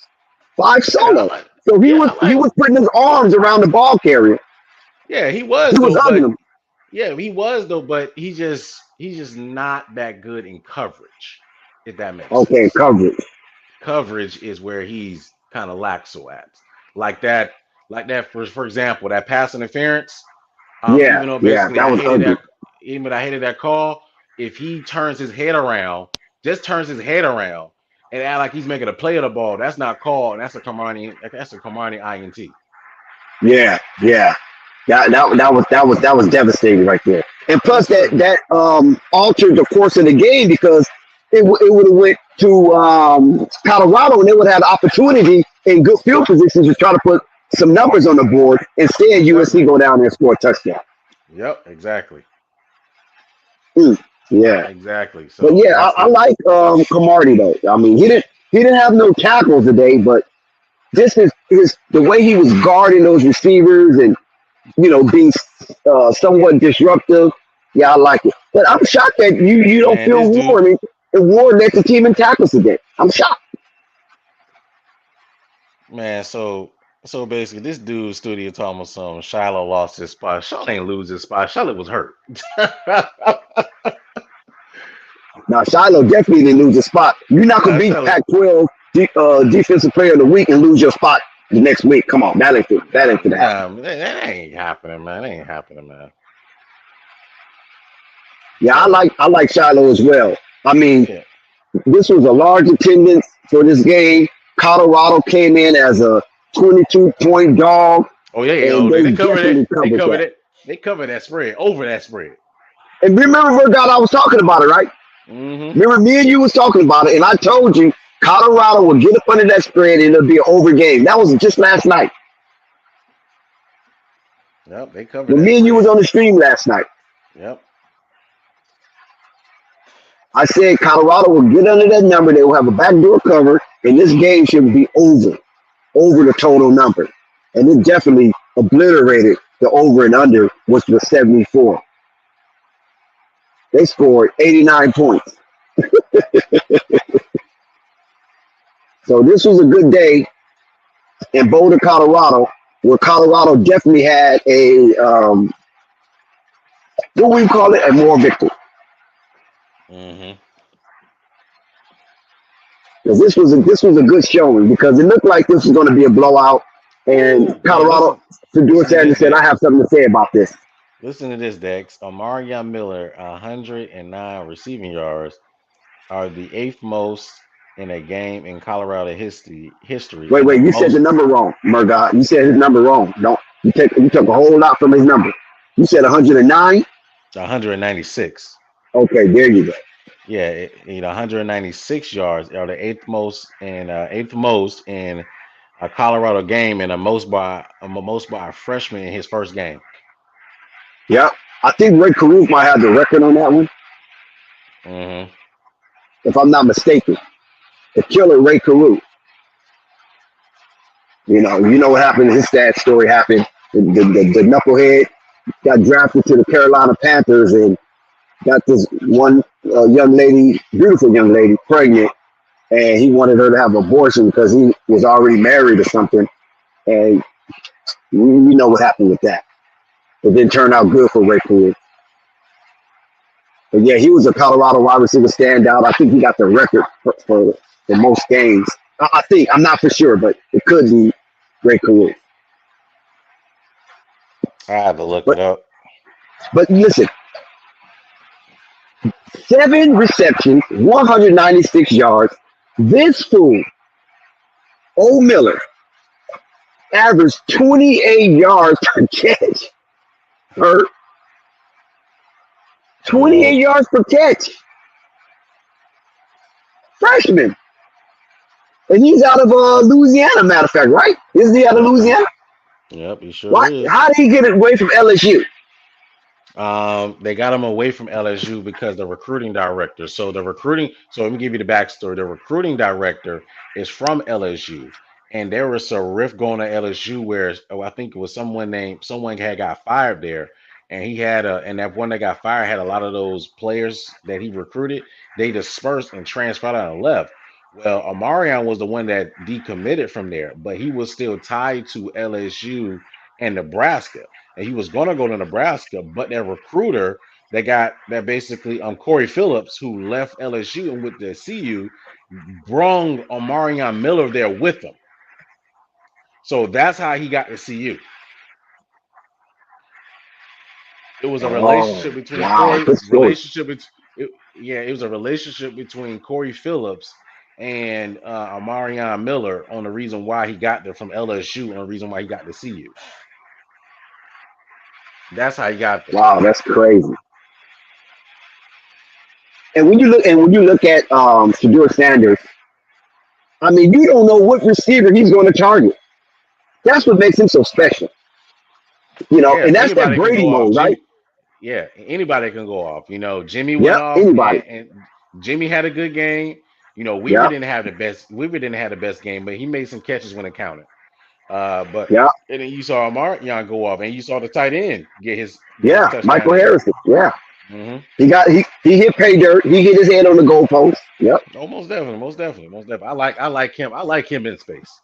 five Yeah, I solo. like So he yeah, was I he like was putting his arms around the ball carrier. yeah, he He was was though, hugging but him. yeah, he was though, but he's just not that good in coverage, if that makes Okay, sense. coverage. Coverage is where he's kind of laxo at. Like that, for example, that pass interference. Yeah, Even though yeah, basically that I was hated ugly. that, even though I hated that call, if he turns his head around just turns his head around and act like he's making a play of the ball. That's not called. And that's a Kamani INT. Yeah, yeah. That was devastating right there. And plus Yes, sir. that altered the course of the game because it would have went to Colorado and they would have had the opportunity in good field positions to try to put some numbers on the board. Instead, Most USC definitely. go down there and score a touchdown. Yep, exactly. Mm, yeah, Exactly. but So yeah, that's I the like Camardi though. I mean, he didn't have no tackles today, but just his the way he was guarding those receivers and being somewhat disruptive. Yeah, I like it. But I'm shocked that you don't man, feel this dude, Warren and Warren led the team in tackles today. I'm shocked. man, so basically this dude studio talking about some Shiloh lost his spot. Charlotte ain't lose his spot. Charlotte was hurt. Now Shiloh definitely didn't lose a spot. You're not gonna Nah, beat Charlotte, Pac-12 defensive player of the week and lose your spot the next week. Come on, that ain't gonna happen. nah, that ain't happening, man. That ain't happening, man. Yeah, I So like I like Shiloh as well. I mean, yeah. this was a large attendance for this game. Colorado came in as a 22-point dog, Oh yeah, and yo, they they covered it. definitely They covered covered that. it. They covered that spread over that spread. And remember, God, I was talking about it, right? Hmm. Remember, me and you was talking about it, and I told you Colorado would get up under that spread and it'll be an over game. That was just last night. Yep, they covered When that me and you was spread. on the stream last night, Yep. I said Colorado will get under that number. They will have a backdoor cover, and this game should be over the total number. And it definitely obliterated the over and under, which was 74. They scored 89 points. So this was a good day in Boulder, Colorado, where Colorado definitely had a what we call it, a moral victory. Hmm. Because this was a good showing because it looked like this was going to be a blowout. And Ooh, man, Colorado, Fedor listen to said and this, said, I Dex. have something to say about this. Listen to this, Dex. Amarion Miller, 109 receiving yards, are the eighth most in a game in Colorado history, Wait, and the wait, you said the most number wrong, Murgot. You said his number wrong. Don't you took a whole lot from his number. You said 109. 196. Okay, there you go. Yeah, 196 yards are the eighth most in a Colorado game, and a most by a freshman in his first game. Yep. I think Ray Caruth might have the record on that one, Hmm. if I'm not mistaken. The killer Ray Caruth. You know what happened. His sad story happened. The knucklehead got drafted to the Carolina Panthers and got this one young lady, beautiful young lady, pregnant, and he wanted her to have an abortion because he was already married or something. And we know what happened with that. It didn't turn out good for Ray Cool. But yeah, he was a Colorado wide receiver standout. I think he got the record for most games. I think I'm not for sure, but it could be Ray Cool. I have to look it But up. listen, 7 receptions, 196 yards. This fool, Old Miller, averaged 28 yards per catch. Or Hmm. 28 yards per catch. Freshman. And he's out of Louisiana, matter of fact, right? Isn't he out of Yep. Louisiana? Yep. He sure Why? is. How did he get away from LSU? They got him away from LSU because the recruiting director. So let me give you the backstory. The recruiting director is from LSU, and there was a rift going on at LSU where I think it was someone had got fired there, and and that one that got fired had a lot of those players that he recruited. They dispersed and transferred out and left. Well, Amarion was the one that decommitted from there, but he was still tied to LSU and Nebraska, and he was going to go to Nebraska, but their recruiter that basically Corey Phillips, who left LSU and went to CU, brung Omarion Miller there with him. So that's how he got to CU. It was a Oh, relationship between wow. Corey Good story. relationship. yeah, it was a relationship between Corey Phillips and Amarion Miller on the reason why he got there from LSU and the reason why he got to CU. That's how he got there. Wow, that's crazy. And when you look at Shador Sanders, I mean, you don't know what receiver he's going to target. That's what makes him so special, Yeah, and that's that anybody can Brady go off. mode, right? Jimmy, yeah, anybody can go off. Jimmy went Yep, off, anybody. and Jimmy had a good game. Weaver Yep, didn't have the best. Weaver didn't have the best game, but he made some catches when it counted. But yep, and then you saw Amarion go off, and you saw the tight end get his yeah. touchdown Michael there. Harrison, yeah. hmm He hit pay dirt. He hit his head on the goalpost. Yep. Oh, most definitely, most definitely, most definitely. I like him. I like him in space.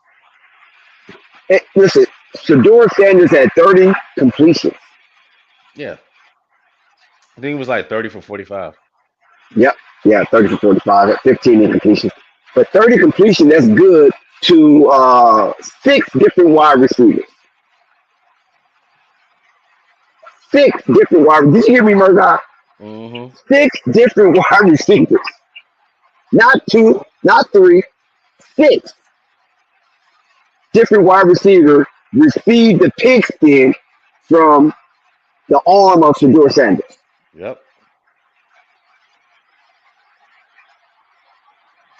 Listen, Shador Sanders had 30 completions. Yeah, I think it was like 30 for 45. Yep. Yeah, 30 to 45 at 15 incompletions. But 30 completion, that's good to six different wide receivers. Six different wide. Did you hear me, Murdoch? hmm Six different wide receivers. Not two, not three, six different wide receivers received the pigskin from the arm of Shador Sanders. Yep.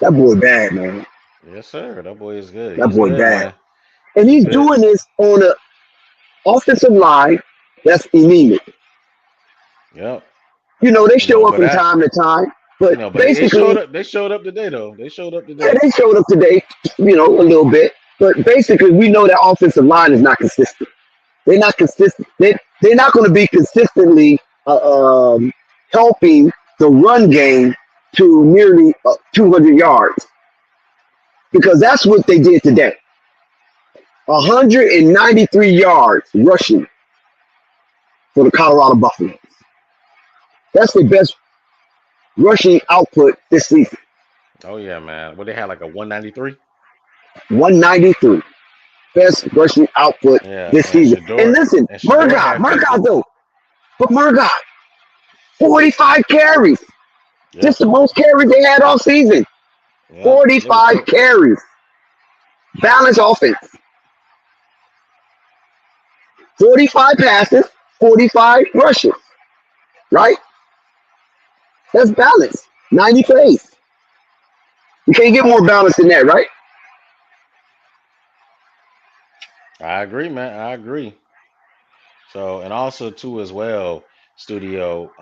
That boy bad, man. Yes, sir. That boy is good. That He's boy good, bad. man. And He's he's good. doing this on an offensive line that's anemic. Yep. They show up But from time to time, but but they showed basically, up. They showed up today, though. They showed up yeah, today. they showed up today, a little bit. But basically, we know that offensive line is not consistent. They're not consistent. They're not going to be consistently helping the run game to nearly 200 yards because that's what they did today. 193 yards rushing for the Colorado Buffaloes. That's the best rushing output this season. Oh yeah, man. Well, they had like a 193. 193. Best rushing output Yeah, this season. And listen, and Shador Murdoch, had 50. though. But Murdoch, 45 carries. Just Yep. the most carries they had all season. Yep. It was 45 cooked. carries. Balanced offense. 45 passes, 45 rushes. Right? That's balance. 90 plays. You can't get more balance than that, right? I agree, man. I agree. So, and also too as well, studio.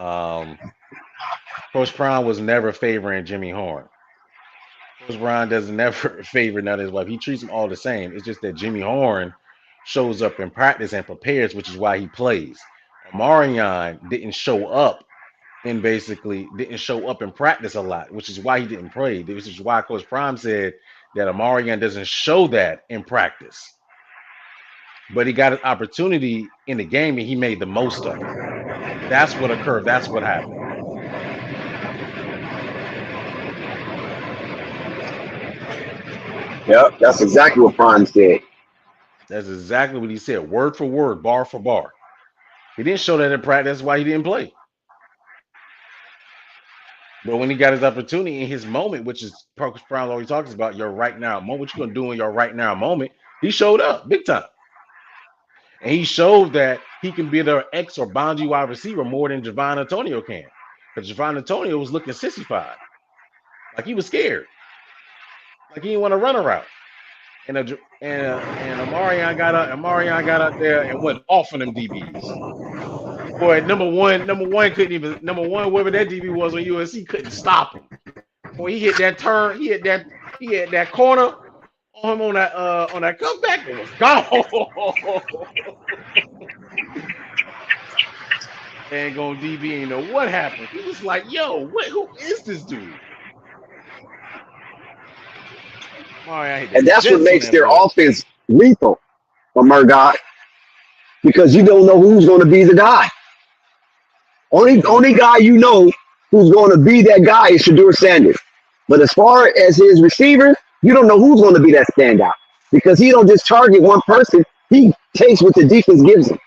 Coach Prime was never favoring Jimmy Horn. Coach Brown doesn't never favor none of his wife. He treats them all the same. It's just that Jimmy Horn shows up in practice and prepares, which is why he plays. Omarion didn't show up and basically didn't show up in practice a lot, which is why he didn't play. This is why Coach Prime said that Omarion doesn't show that in practice. But he got an opportunity in the game and he made the most of it. That's what occurred. That's what happened. Yep, that's exactly what Prime said. That's exactly what he said, word for word, bar for bar. He didn't show that in practice. That's why he didn't play. But when he got his opportunity in his moment, which is Coach Brown always talks about, your right now moment, what you're gonna do in your right now moment, he showed up big time. And he showed that he can be their X or boundary wide receiver more than Javon Antonio can. Because Javon Antonio was looking sissified. Like he was scared. Like he didn't want to run a route. And Amarion got out there and went off on them DBs. Boy, number one couldn't even whoever that DB was on USC couldn't stop him. Boy, he hit that turn, he had that corner on him on that comeback, it was gone. And going DB ain't know what happened. He was like, yo, who is this dude? Amarion hit And the that's what jets on makes that their boy. offense lethal, Murdoch, because you don't know who's going to be the guy. Only guy you know who's going to be that guy is Shador Sanders. But as far as his receivers, you don't know who's going to be that standout because he don't just target one person. He takes what the defense gives him.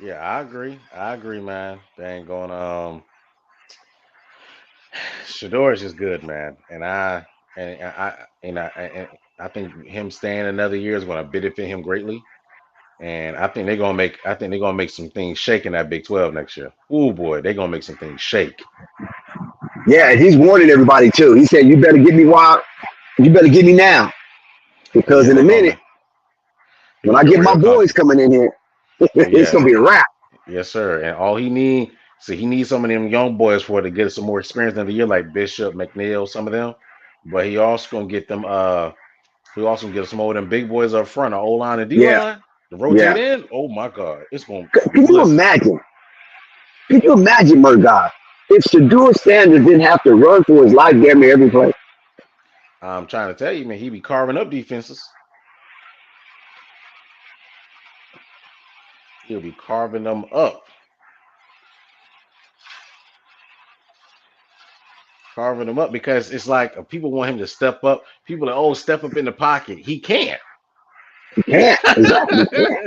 Yeah, I agree. I agree, man. They ain't going. Shador is just good, man, and I think him staying another year is going to benefit him greatly. And I think they're gonna make some things shake in that Big 12 next year. Oh boy, they're gonna make some things shake. Yeah, and he's warning everybody too. He said, "You better get me while you better get me now, Oh because yeah, in a they're gonna minute, make he when gonna I be get my real boys cautious. coming in here, Oh it's yeah, gonna be a wrap." yes sir. And all he need, see, he needs some of them young boys for to get some more experience in the year, like Bishop, McNeil, some of them. But he also gonna get them. He also gonna get some more of them big boys up front, the O line and D Yeah, line, to rotate yeah. in. Oh my God, it's gonna Can you listen. imagine? Can you imagine, Murdoch, if Shadur Sanders didn't have to run for his life damn near every play? I'm trying to tell you, man, he be carving up defenses. He'll be carving them up. Carving him up because it's like people want him to step up. People are, oh, step up in the pocket. He can't. He can't. Exactly, he can't.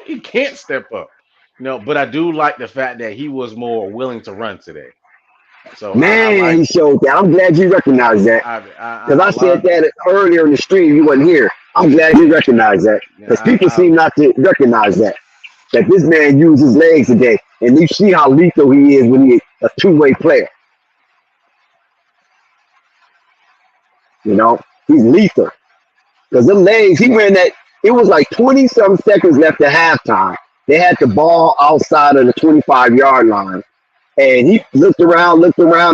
He can't step up. But I do like the fact that he was more willing to run today. So I Man, like he showed that. I'm glad you recognized that. Because I I said love that earlier in the stream. You wasn't here. I'm glad you recognized that. Because people I seem not to recognize that. That this man used his legs today. And you see how lethal he is when he's a two-way player. You know? He's lethal. Because them legs, he ran that. It was like 20-some seconds left at halftime. They had the ball outside of the 25-yard line. And he looked around,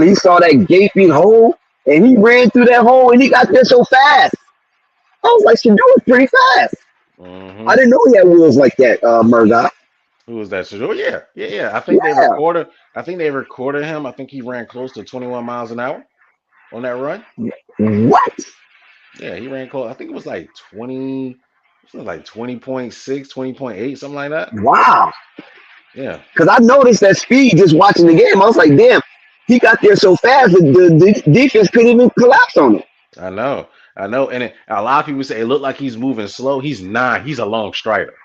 he saw that gaping hole, and he ran through that hole, and he got there so fast. I was like, Shadur was pretty fast. I hmm didn't know he had wheels like that, Murdoch. Who was that? Oh yeah, yeah, yeah. Yeah. I think they recorded him. I think he ran close to 21 miles an hour on that run. What? Yeah, he ran close. I think it was like 20. It was like 20.6, 20.8, something like that. Wow. Yeah. Because I noticed that speed just watching the game. I was like, damn, he got there so fast that the defense couldn't even collapse on him. I know, I know, a lot of people say it looked like he's moving slow. He's not. He's a long strider.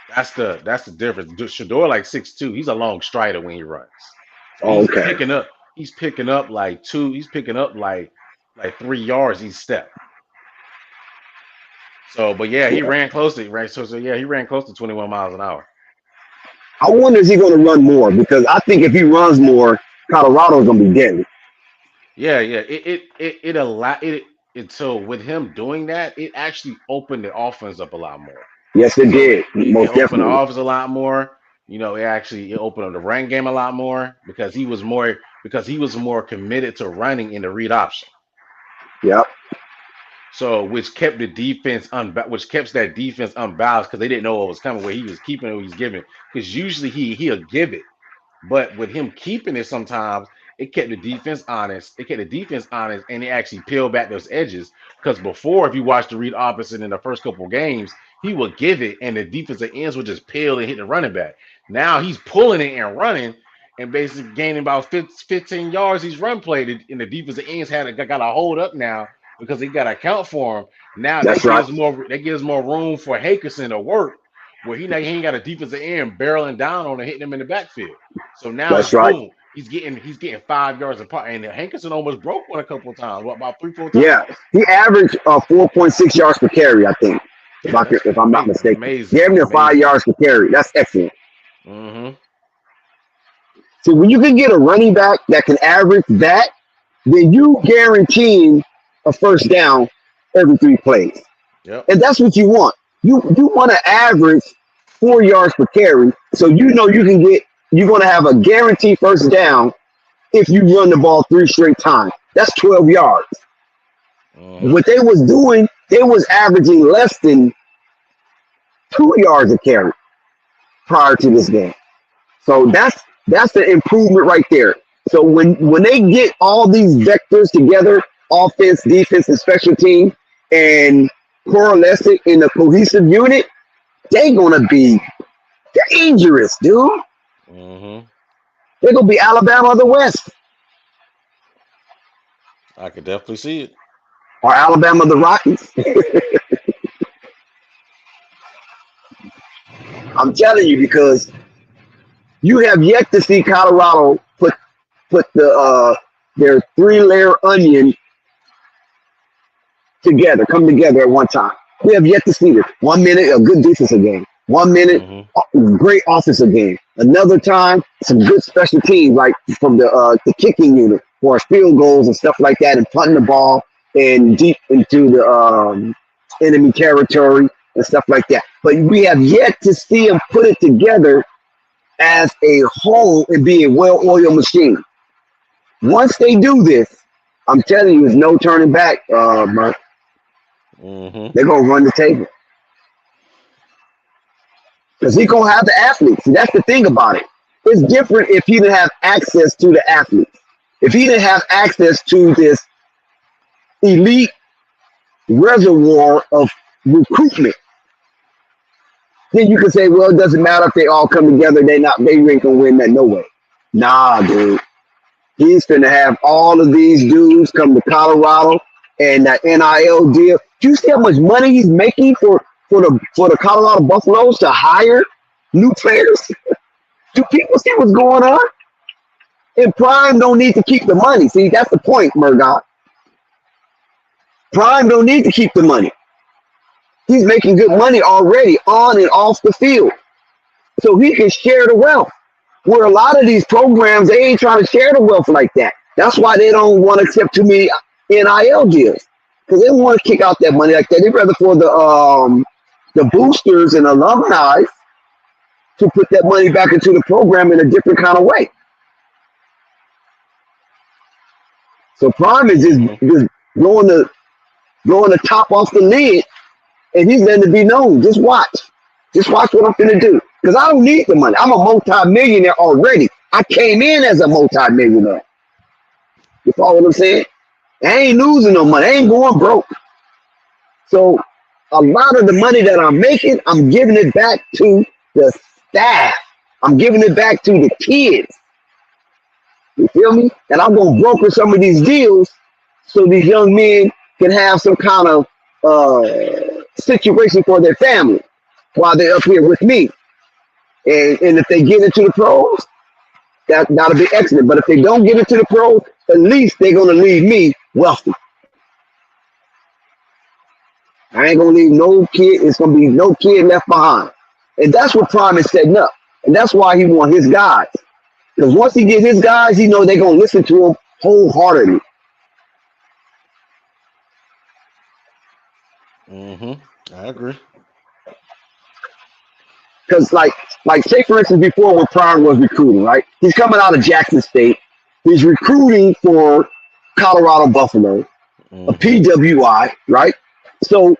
That's the difference. Shador like 6'2". He's a long strider when he runs. So he's Okay. picking up. He's picking up like two. He's picking up like 3 yards each step. So, but yeah, he ran close to right. So yeah, he ran close to 21 miles an hour. I wonder is he going to run more? Because I think if he runs more, Colorado's going to be deadly. Yeah, yeah. It allowed it. So with him doing that, it actually opened the offense up a lot more. Yes, it So did. it Most opened the definitely. offense a lot more. It opened up the run game a lot more because he was more committed to running in the read option. Yep. So which kept that defense unbalanced because they didn't know what was coming. Where he was keeping it, what he's giving. Because usually he'll give it, but with him keeping it, sometimes it kept the defense honest. It kept the defense honest, and it actually peeled back those edges. Because before, if you watch the read opposite in the first couple of games, he would give it, and the defensive ends would just peel and hit the running back. Now he's pulling it and running, and basically gaining about 15 yards. He's run played, and the defensive ends got a hold up now because they got to account for him. Now That's right. that gives more room for Hakerson to work, where he ain't got a defensive end barreling down on and hitting him in the backfield. So now it's That's right. boom. He's getting 5 yards apart, and Hankerson almost broke one a couple of times. What about 3, 4 Yeah, times? he averaged 4.6 yards per carry, I think, Yeah, that's if I'm not mistaken. amazing, Damn near five amazing. yards per carry. That's excellent. hmm So when you can get a running back that can average that, then you guaranteeing a first down every 3 plays, Yep. and that's what you want. You want to average 4 yards per carry, so you're going to have a guaranteed first down if you run the ball 3 straight times. That's 12 yards. hmm What they was doing, they was averaging less than 2 yards a carry prior to this game. So that's the improvement right there. So when they get all these vectors together, offense, defense, and special team, and coalesce it in a cohesive unit, they gonna be dangerous, dude. hmm They're gonna be Alabama of the West I could definitely see it. or Alabama of the Rockies. I'm telling you because you have yet to see Colorado put their 3-layer onion together, come together at one time. We have yet to see this. 1 minute, a good defensive game. 1 minute, Mm-hmm. great offensive game. Another time, some good special teams, like from the kicking unit for field goals and stuff like that, and punting the ball and deep into the enemy territory and stuff like that. But we have yet to see them put it together as a whole and be a well-oiled machine. Once they do this, I'm telling you, there's no turning back, Mark. Mm-hmm. They're gonna run the table because he's gonna have the athletes. See, that's the thing about it. It's different if he didn't have access to the athletes. If he didn't have access to this elite reservoir of recruitment, then you can say, well, it doesn't matter if they all come together. They ain't gonna win that no way. Nah, dude. He's gonna have all of these dudes come to Colorado and that NIL deal. Do you see how much money he's making for the Colorado Buffaloes to hire new players? Do people see what's going on? And Prime don't need to keep the money. See, that's the point, Murdoch. Prime don't need to keep the money. He's making good money already on and off the field. So he can share the wealth. Where a lot of these programs, they ain't trying to share the wealth like that. That's why they don't want to accept too many NIL deals. Because they don't want to kick out that money like that. They'd rather for the boosters and alumni to put that money back into the program in a different kind of way. So Prime is just blowing the top off the lid, and he's letting it be known. Just watch. Just watch what I'm finna do. Because I don't need the money. I'm a multi-millionaire already. I came in as a multi-millionaire. You follow what I'm saying? I ain't losing no money. I ain't going broke. So a lot of the money that I'm making, I'm giving it back to the staff. I'm giving it back to the kids. You feel me? And I'm going to broker some of these deals so these young men can have some kind of situation for their family while they're up here with me. And if they get into the pros, that'll be excellent. But if they don't get into the pros, at least they're going to leave me wealthy. I ain't going to leave no kid. It's going to be no kid left behind. And that's what Prime is setting up. And that's why he want his guys. Because once he get his guys, he know they're going to listen to him wholeheartedly. Mm-hmm. I agree. Because like say for instance, before when Prime was recruiting, right? He's coming out of Jackson State. He's recruiting for Colorado Buffalo, a PWI, right? So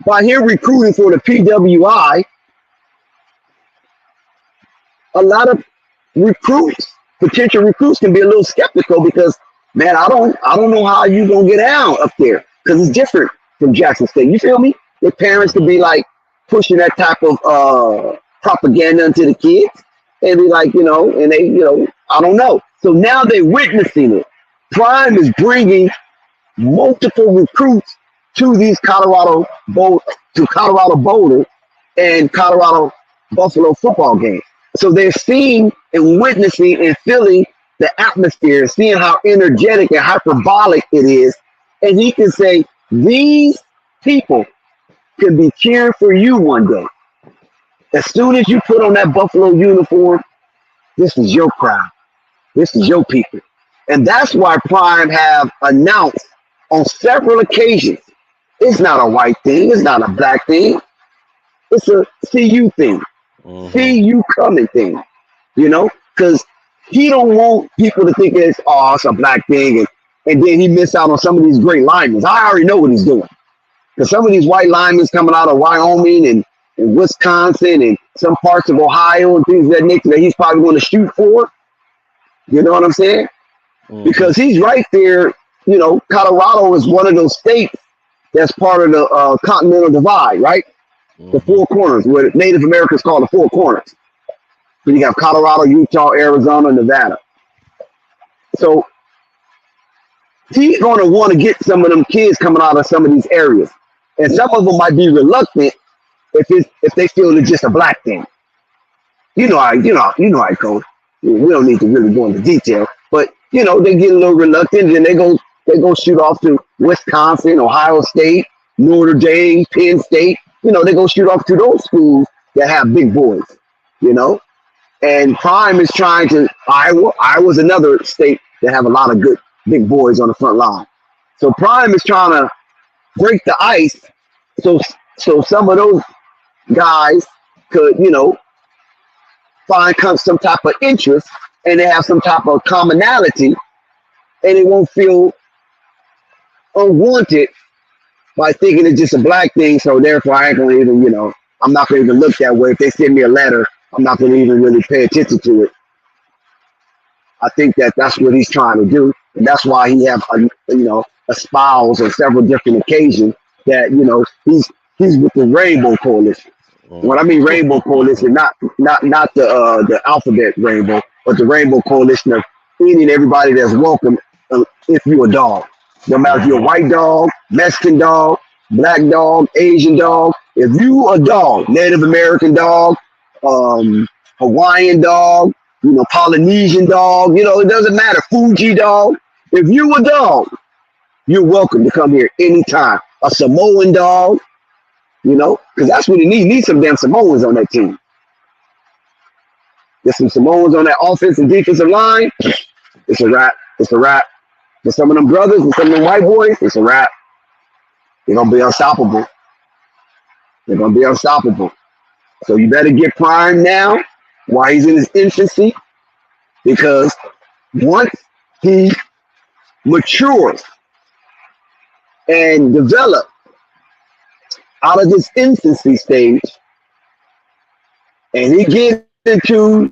by him recruiting for the PWI, a lot of potential recruits can be a little skeptical because, man, I don't know how you gonna get down up there because it's different from Jackson State. You feel me? Their parents could be like pushing that type of propaganda into the kids and be like, and they, I don't know. So now they're witnessing it. Prime is bringing multiple recruits to these Colorado Boulder and Colorado Buffalo football games. So they're seeing and witnessing and feeling the atmosphere, seeing how energetic and hyperbolic it is. And he can say, these people can be cheering for you one day. As soon as you put on that Buffalo uniform, this is your crowd. This is your people. And that's why Prime have announced on several occasions, it's not a white thing, it's not a black thing, it's a see you thing. See you coming thing, because he don't want people to think it's a black thing, and then he miss out on some of these great linemen. I already know what he's doing, because some of these white linemen coming out of Wyoming and Wisconsin and some parts of Ohio and things of that nature that he's probably going to shoot for. You know what I'm saying? Because he's right there. Colorado is one of those states that's part of the Continental Divide, right? The four corners, what Native Americans call the four corners. So you have Colorado, Utah, Arizona, Nevada. So he's going to want to get some of them kids coming out of some of these areas. And some of them might be reluctant if they feel it's just a black thing. I coach. We don't need to really go into detail, but they get a little reluctant, and they go shoot off to Wisconsin, Ohio State, Notre Dame, Penn State. They go shoot off to those schools that have big boys. You know, and Prime is trying to Iowa. Iowa's another state that have a lot of good big boys on the front line. So Prime is trying to break the ice, so some of those guys could find some type of interest, and they have some type of commonality, and it won't feel unwanted by thinking it's just a black thing. So therefore, I ain't gonna even I'm not gonna even look that way. If they send me a letter, I'm not gonna even really pay attention to it. I think that's what he's trying to do, and that's why he have espoused on several different occasions that he's with the Rainbow Coalition. When I mean Rainbow Coalition, not the alphabet rainbow, but the Rainbow Coalition of any and everybody that's welcome if you're a dog. No matter if you're a white dog, Mexican dog, black dog, Asian dog. If you a dog, Native American dog, Hawaiian dog, Polynesian dog, it doesn't matter, Fuji dog. If you a dog, you're welcome to come here anytime. A Samoan dog, because that's what he needs. He needs some damn Samoans on that team. There's some Samoans on that offensive and defensive line. It's a wrap. It's a wrap. For some of them brothers and some of them white boys, it's a wrap. They're going to be unstoppable. They're going to be unstoppable. So you better get Prime now while he's in his infancy, because once he matures and develops out of this infancy stage, and he gets into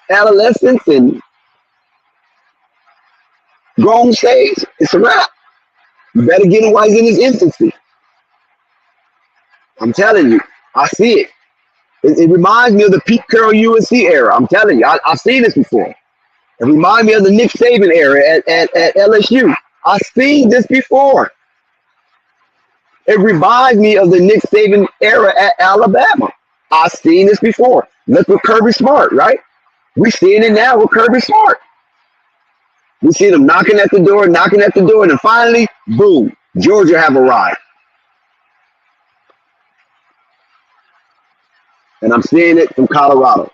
adolescence and grown stage, it's a wrap. You better get him while he's in his infancy. I'm telling you, I see it. It reminds me of the Pete Carroll UNC era. I'm telling you, I've seen this before. It reminds me of the Nick Saban era at LSU. I've seen this before. It reminds me of the Nick Saban era at Alabama. I've seen this before. Look with Kirby Smart, right? We're seeing it now with Kirby Smart. We see them knocking at the door, and then finally, boom, Georgia have arrived. And I'm seeing it from Colorado.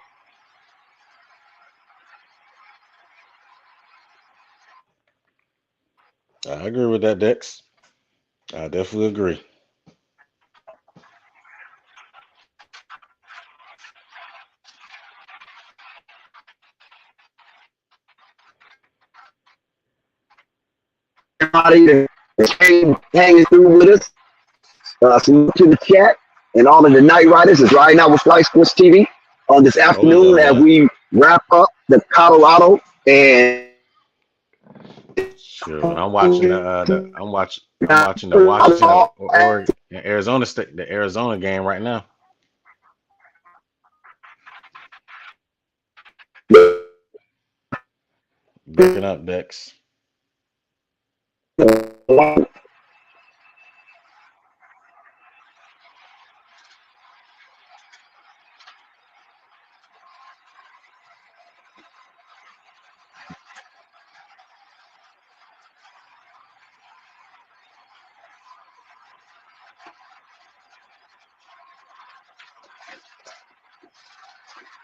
I agree with that, Dex. I definitely agree. Everybody that hanging through with us. Salute to the chat and all of the night riders is riding out with Flight Sports TV on this afternoon as we wrap up the Colorado and Sure. I'm watching the Washington or Arizona State, the Arizona game right now. Breaking up, Dex.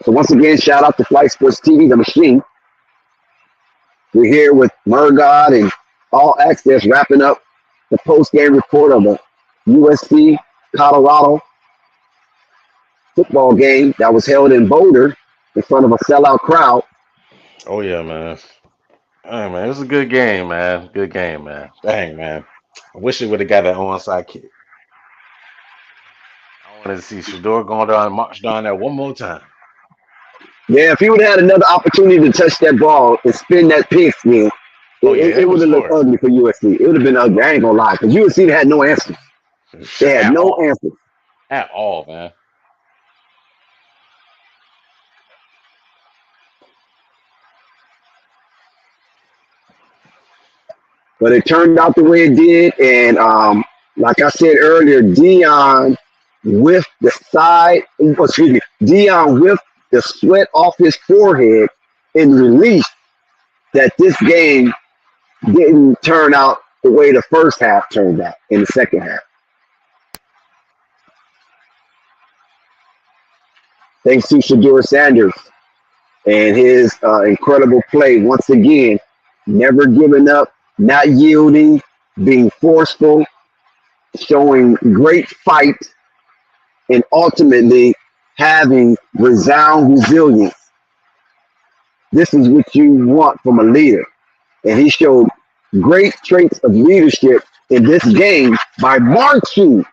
So once again, shout out to Flight Sports TV, the machine. We're here with Murgod and All Access wrapping up the post-game report of the USC Colorado football game that was held in Boulder in front of a sellout crowd. Oh yeah, man. Hey, man, it was a good game, man. Good game, man. Dang, man. I wish it would have got that onside kick. I wanted to see Shador going down and march down there one more time. Yeah, if he would have had another opportunity to touch that ball and spin that pigskin, it would have looked ugly for USC. It would have been ugly. I ain't gonna lie, because USC had no answers. They had no answers at all, man. But it turned out the way it did, and like I said earlier, Dion with the side, excuse me, Dion with the sweat off his forehead in relief that this game didn't turn out the way the first half turned out in the second half. Thanks to Shador Sanders and his incredible play once again, never giving up, not yielding, being forceful, showing great fight, and ultimately having resound resilience. This is what you want from a leader. And he showed great traits of leadership in this game by marching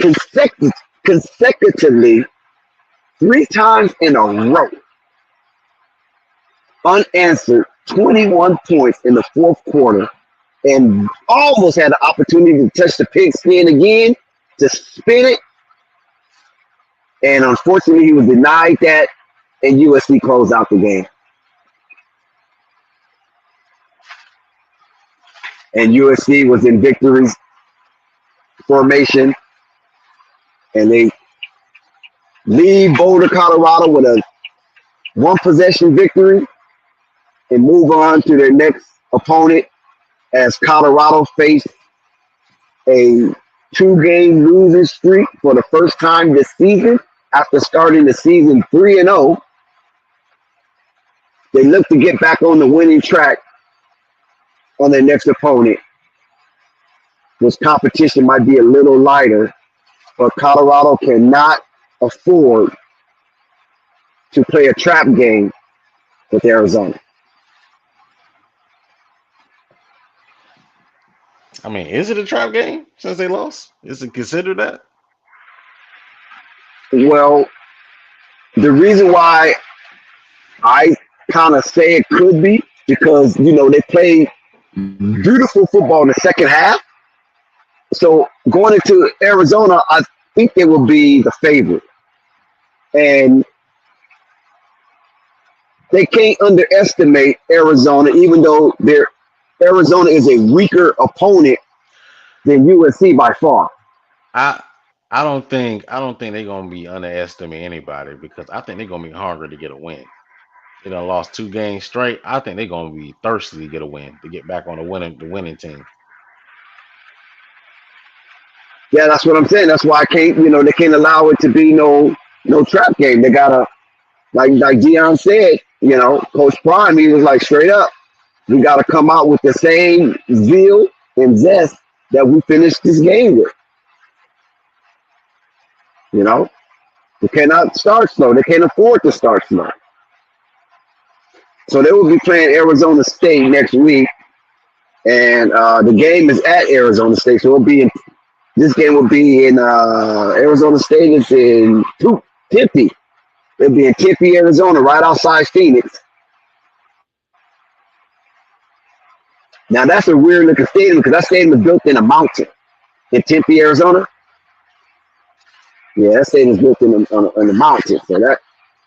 consecutively 3 times in a row, unanswered 21 points in the fourth quarter, and almost had the opportunity to touch the pigskin again, to spin it. And unfortunately, he was denied that, and USC closed out the game. And USC was in victory formation, and they leave Boulder, Colorado with a 1-possession victory and move on to their next opponent as Colorado faced a 2-game losing streak for the first time this season after starting the season 3-0. They look to get back on the winning track on their next opponent, which competition might be a little lighter, but Colorado cannot afford to play a trap game with Arizona. I mean, is it a trap game since they lost? Is it considered that? Well, the reason why I kind of say it could be because, they played beautiful football in the second half. So going into Arizona, I think they will be the favorite. And they can't underestimate Arizona, even though Arizona is a weaker opponent than USC by far. I I don't think they're gonna be underestimate anybody because I think they're gonna be hungry to get a win. They done lost 2 games straight. I think they're gonna be thirsty to get a win to get back on the winning team. Yeah, that's what I'm saying. That's why I can't, they can't allow it to be no trap game. They gotta, like Dion said, Coach Prime, he was like straight up, we gotta come out with the same zeal and zest that we finished this game with. They cannot start slow. They can't afford to start slow. So they will be playing Arizona State next week, and the game is at Arizona State. So this game will be in Arizona State. It's in Tempe. It'll be in Tempe, Arizona, right outside Phoenix. Now that's a weird looking stadium because that stadium is built in a mountain in Tempe, Arizona. Yeah, that stadium is built in the mountain. So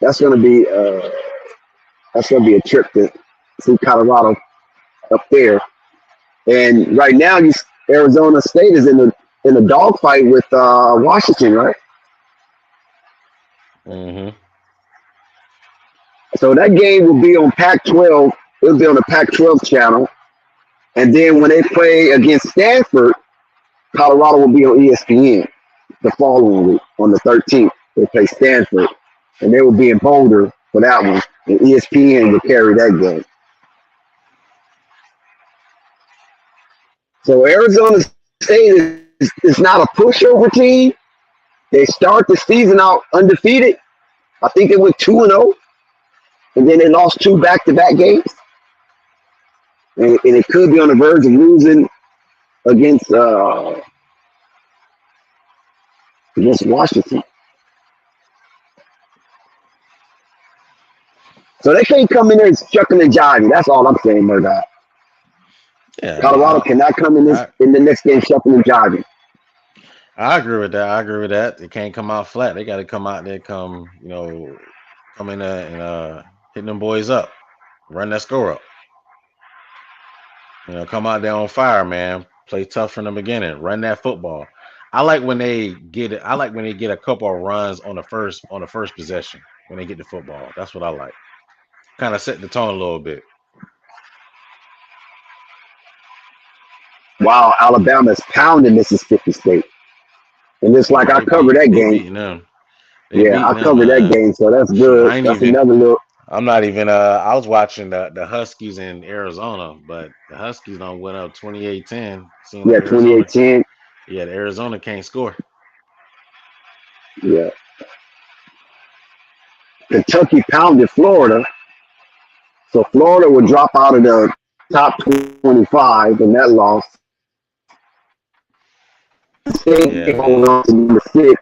that's gonna be a trip to see Colorado up there. And right now, Arizona State is in the dogfight with Washington, right? Hmm. So that game will be on Pac-12. It'll be on the Pac-12 channel. And then when they play against Stanford, Colorado will be on ESPN the following week on the 13th. They play Stanford, and they will be in Boulder for that one. And ESPN will carry that game. So Arizona State is not a pushover team. They start the season out undefeated. I think they went 2-0, and then they lost 2 back-to-back games. And it could be on the verge of losing against Washington. So they can't come in there shucking and jiving. That's all I'm saying, Murdoch. Yeah, Colorado cannot come in the next game shucking and jiving. I agree with that. They can't come out flat. They got to come out there, come in there and hitting them boys up, run that score up. Come out there on fire, man. Play tough from the beginning. Run that football. I like when they get it. I like when they get a couple of runs on the first possession when they get the football. That's what I like. Kind of set the tone a little bit. Wow, Alabama's pounding Mississippi State. And it's like Yeah, I covered that they game. beating them. They Yeah, I beating them, covered that man. game, so that's Shoot, good. I ain't That's even. another look. I'm not even. I was watching the Huskies in Arizona, but the Huskies don't went up 28-10. Seemed Yeah, like Arizona. 28-10. Yeah, the Arizona can't score. Yeah. Kentucky pounded Florida. So Florida would drop out of the top 25 in that loss. State Yeah, hold man. on to number 6.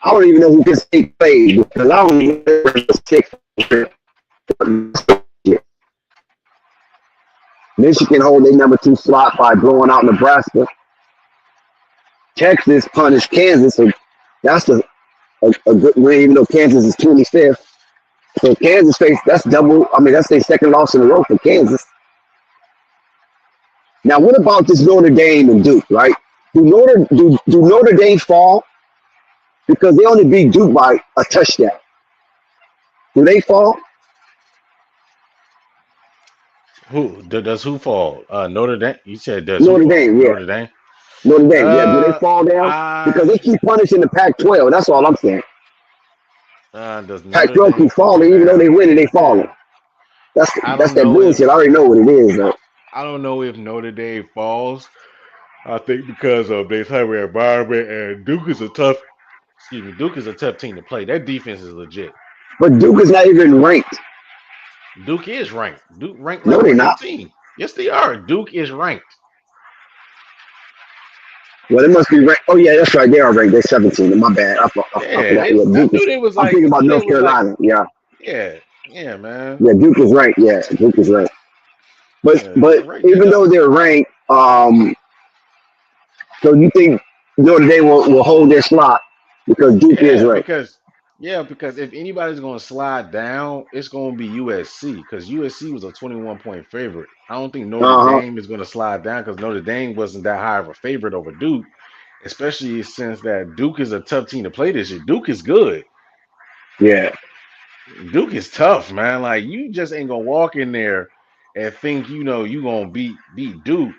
I don't even know who this state played because I don't even know where the 6. Michigan hold their number 2 slot by blowing out Nebraska. Texas punished Kansas, so that's a good win, even though Kansas is 25th. So Kansas face that's double. I mean, that's their second loss in a row for Kansas. Now, what about this Notre Dame and Duke? Right? Do Notre Dame fall because they only beat Duke by a touchdown? Do they fall? Does who fall? Notre Dame. You said does who Notre fall? Dame, yeah. Notre Dame. Notre Dame, yeah. Do they fall down? Because I they keep punishing the Pac-12. That's all I'm saying. does Notre Pac-12 Dame keep fall falling, even though they down? winning, they falling. That's I that's don't that know bullshit. I if already know what it is, though. I don't know if Notre Dame falls. I think because of their type of environment and Duke is a tough. Excuse me, Duke is a tough team to play. Their defense is legit. But Duke is not even ranked. Duke is ranked. Duke ranked No, like they're what not. 18? Yes, they are. Duke is ranked. Well, they must be ranked. Oh yeah, that's right. They are ranked. They're 17. My bad. I Yeah, forgot. Yeah, I Duke knew is. they was I'm like thinking I about knew they North was like Carolina. Yeah, yeah, man. yeah. Duke is ranked. Yeah, Duke is ranked. But Yeah, but they're right there even though. though they're ranked, so you think Notre Dame will hold their slot because Duke is Yeah, ranked? because if anybody's gonna slide down, it's gonna be USC because USC was a 21-point favorite. I don't think Notre Uh huh. Dame is gonna slide down because Notre Dame wasn't that high of a favorite over Duke, especially since that Duke is a tough team to play this year. Duke is good. Yeah. Duke is tough, man. Like you just ain't gonna walk in there and think you gonna beat Duke.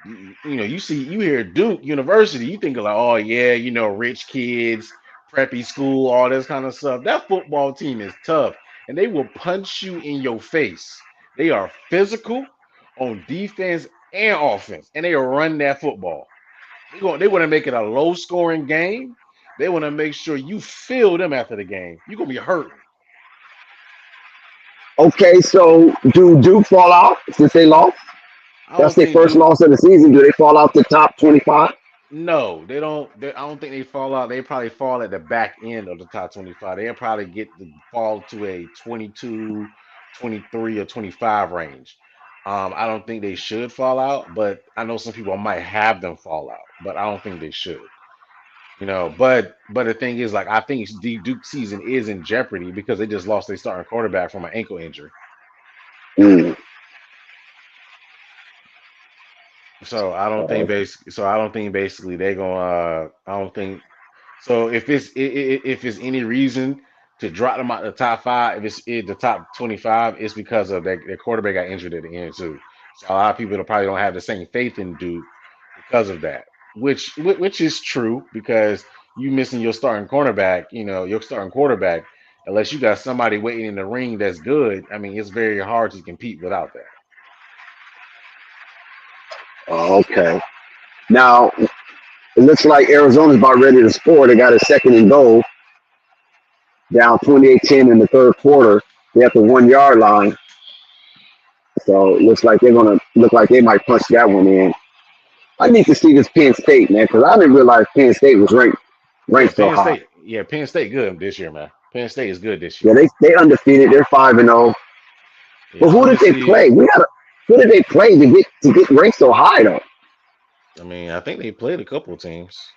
You hear Duke University, you think like, oh yeah, rich kids, preppy school, all this kind of stuff. That football team is tough, and they will punch you in your face. They are physical on defense and offense, and they will run that football. They want to make it a low scoring game. They want to make sure you feel them after the game. You're gonna be hurting. Okay. So do Duke fall out since they lost? I That's don't their think first Duke. loss of the season. Do they fall out the top 25? No, they don't. I don't think they fall out. They probably fall at the back end of the top 25. They'll probably get to fall to a 22, 23, or 25 range. I don't think they should fall out, but I know some people might have them fall out, but I don't think they should. But the thing is, like, I think the Duke season is in jeopardy because they just lost their starting quarterback from an ankle injury. Mm. So I don't think basically they're gonna. I don't think so. If it's any reason to drop them out the top five, if it's the top 25, it's because of their quarterback got injured at the end too. So a lot of people probably don't have the same faith in Duke because of that, which is true because you missing your starting cornerback. Your starting quarterback, unless you got somebody waiting in the ring that's good. I mean, it's very hard to compete without that. Okay. Now it looks like Arizona's about ready to score. They got a second and goal, down 28-10 in the third quarter. They at the 1 yard line. So it looks like they're gonna look like they might punch that one in. I need to see this Penn State, man, because I didn't realize Penn State was Yeah, ranked so high. Penn State good this year, man. Penn State is good this Yeah, year. they undefeated. They're 5-0. Yeah, But who did they honestly, play? Who did they play to get ranked so high though? I mean, I think they played a couple of teams.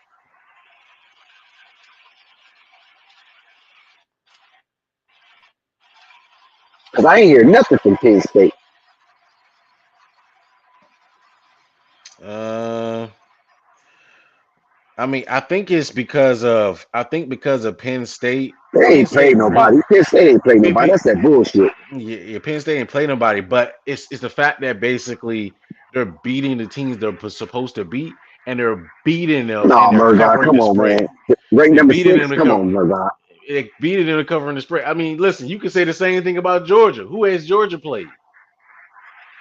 Because I ain't hear nothing from Penn State. Uh, I mean, I think because of Penn State. They Penn ain't State played beat nobody. Penn State ain't played P- nobody. P- That's that bullshit. yeah, Penn State didn't play nobody, but it's the fact that basically they're beating the teams supposed to beat, and they're beating them, and No, they're Murdoch, covering come the on, spread. man. Rank They're number beating 6. them to Come cover. on, Murdoch. They beating them to covering the spread. I mean, listen, you can say the same thing about Georgia. Who has Georgia played?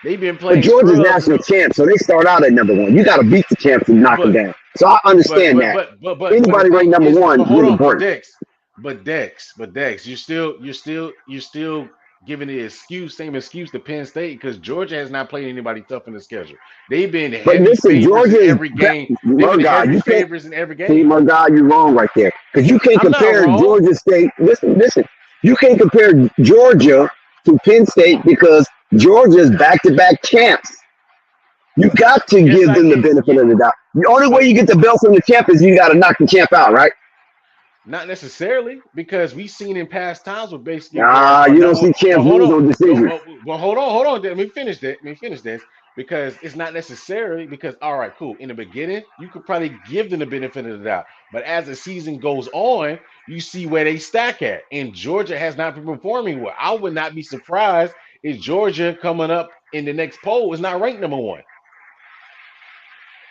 They've been But playing Georgia's scrubs, national champ, so they start out at number 1. You got to beat the champs to knock them but down. So I But understand but that. but but but but the Anybody ranked thing number is, 1, but hold give a on, break. Dex, you're still giving the same excuse to Penn State because Georgia has not played anybody tough in the schedule. They've been But heavy listen, favorites in Georgia is every game. They've been Murdoch. heavy You can't favorites in every see game. Murdoch. You're wrong right there because you can't I'm not compare wrong. Georgia State. Listen. You can't compare Georgia to Penn State because Georgia's back-to-back champs. You got to Yes, give I them the can. benefit Yeah, of the doubt. The only way but you get the belt from the champ is you got to knock the champ out, right? not necessarily because we've seen in past times where basically where Ah, you don't no, see well champs hold lose on, on no, decision. well hold on. Let me finish that. Let me finish this because it's not necessarily because all right, cool. In the beginning, you could probably give them the benefit of the doubt, but as the season goes on, you see where they stack at. And Georgia has not been performing well. I would not be surprised if Georgia coming up in the next poll is not ranked number one.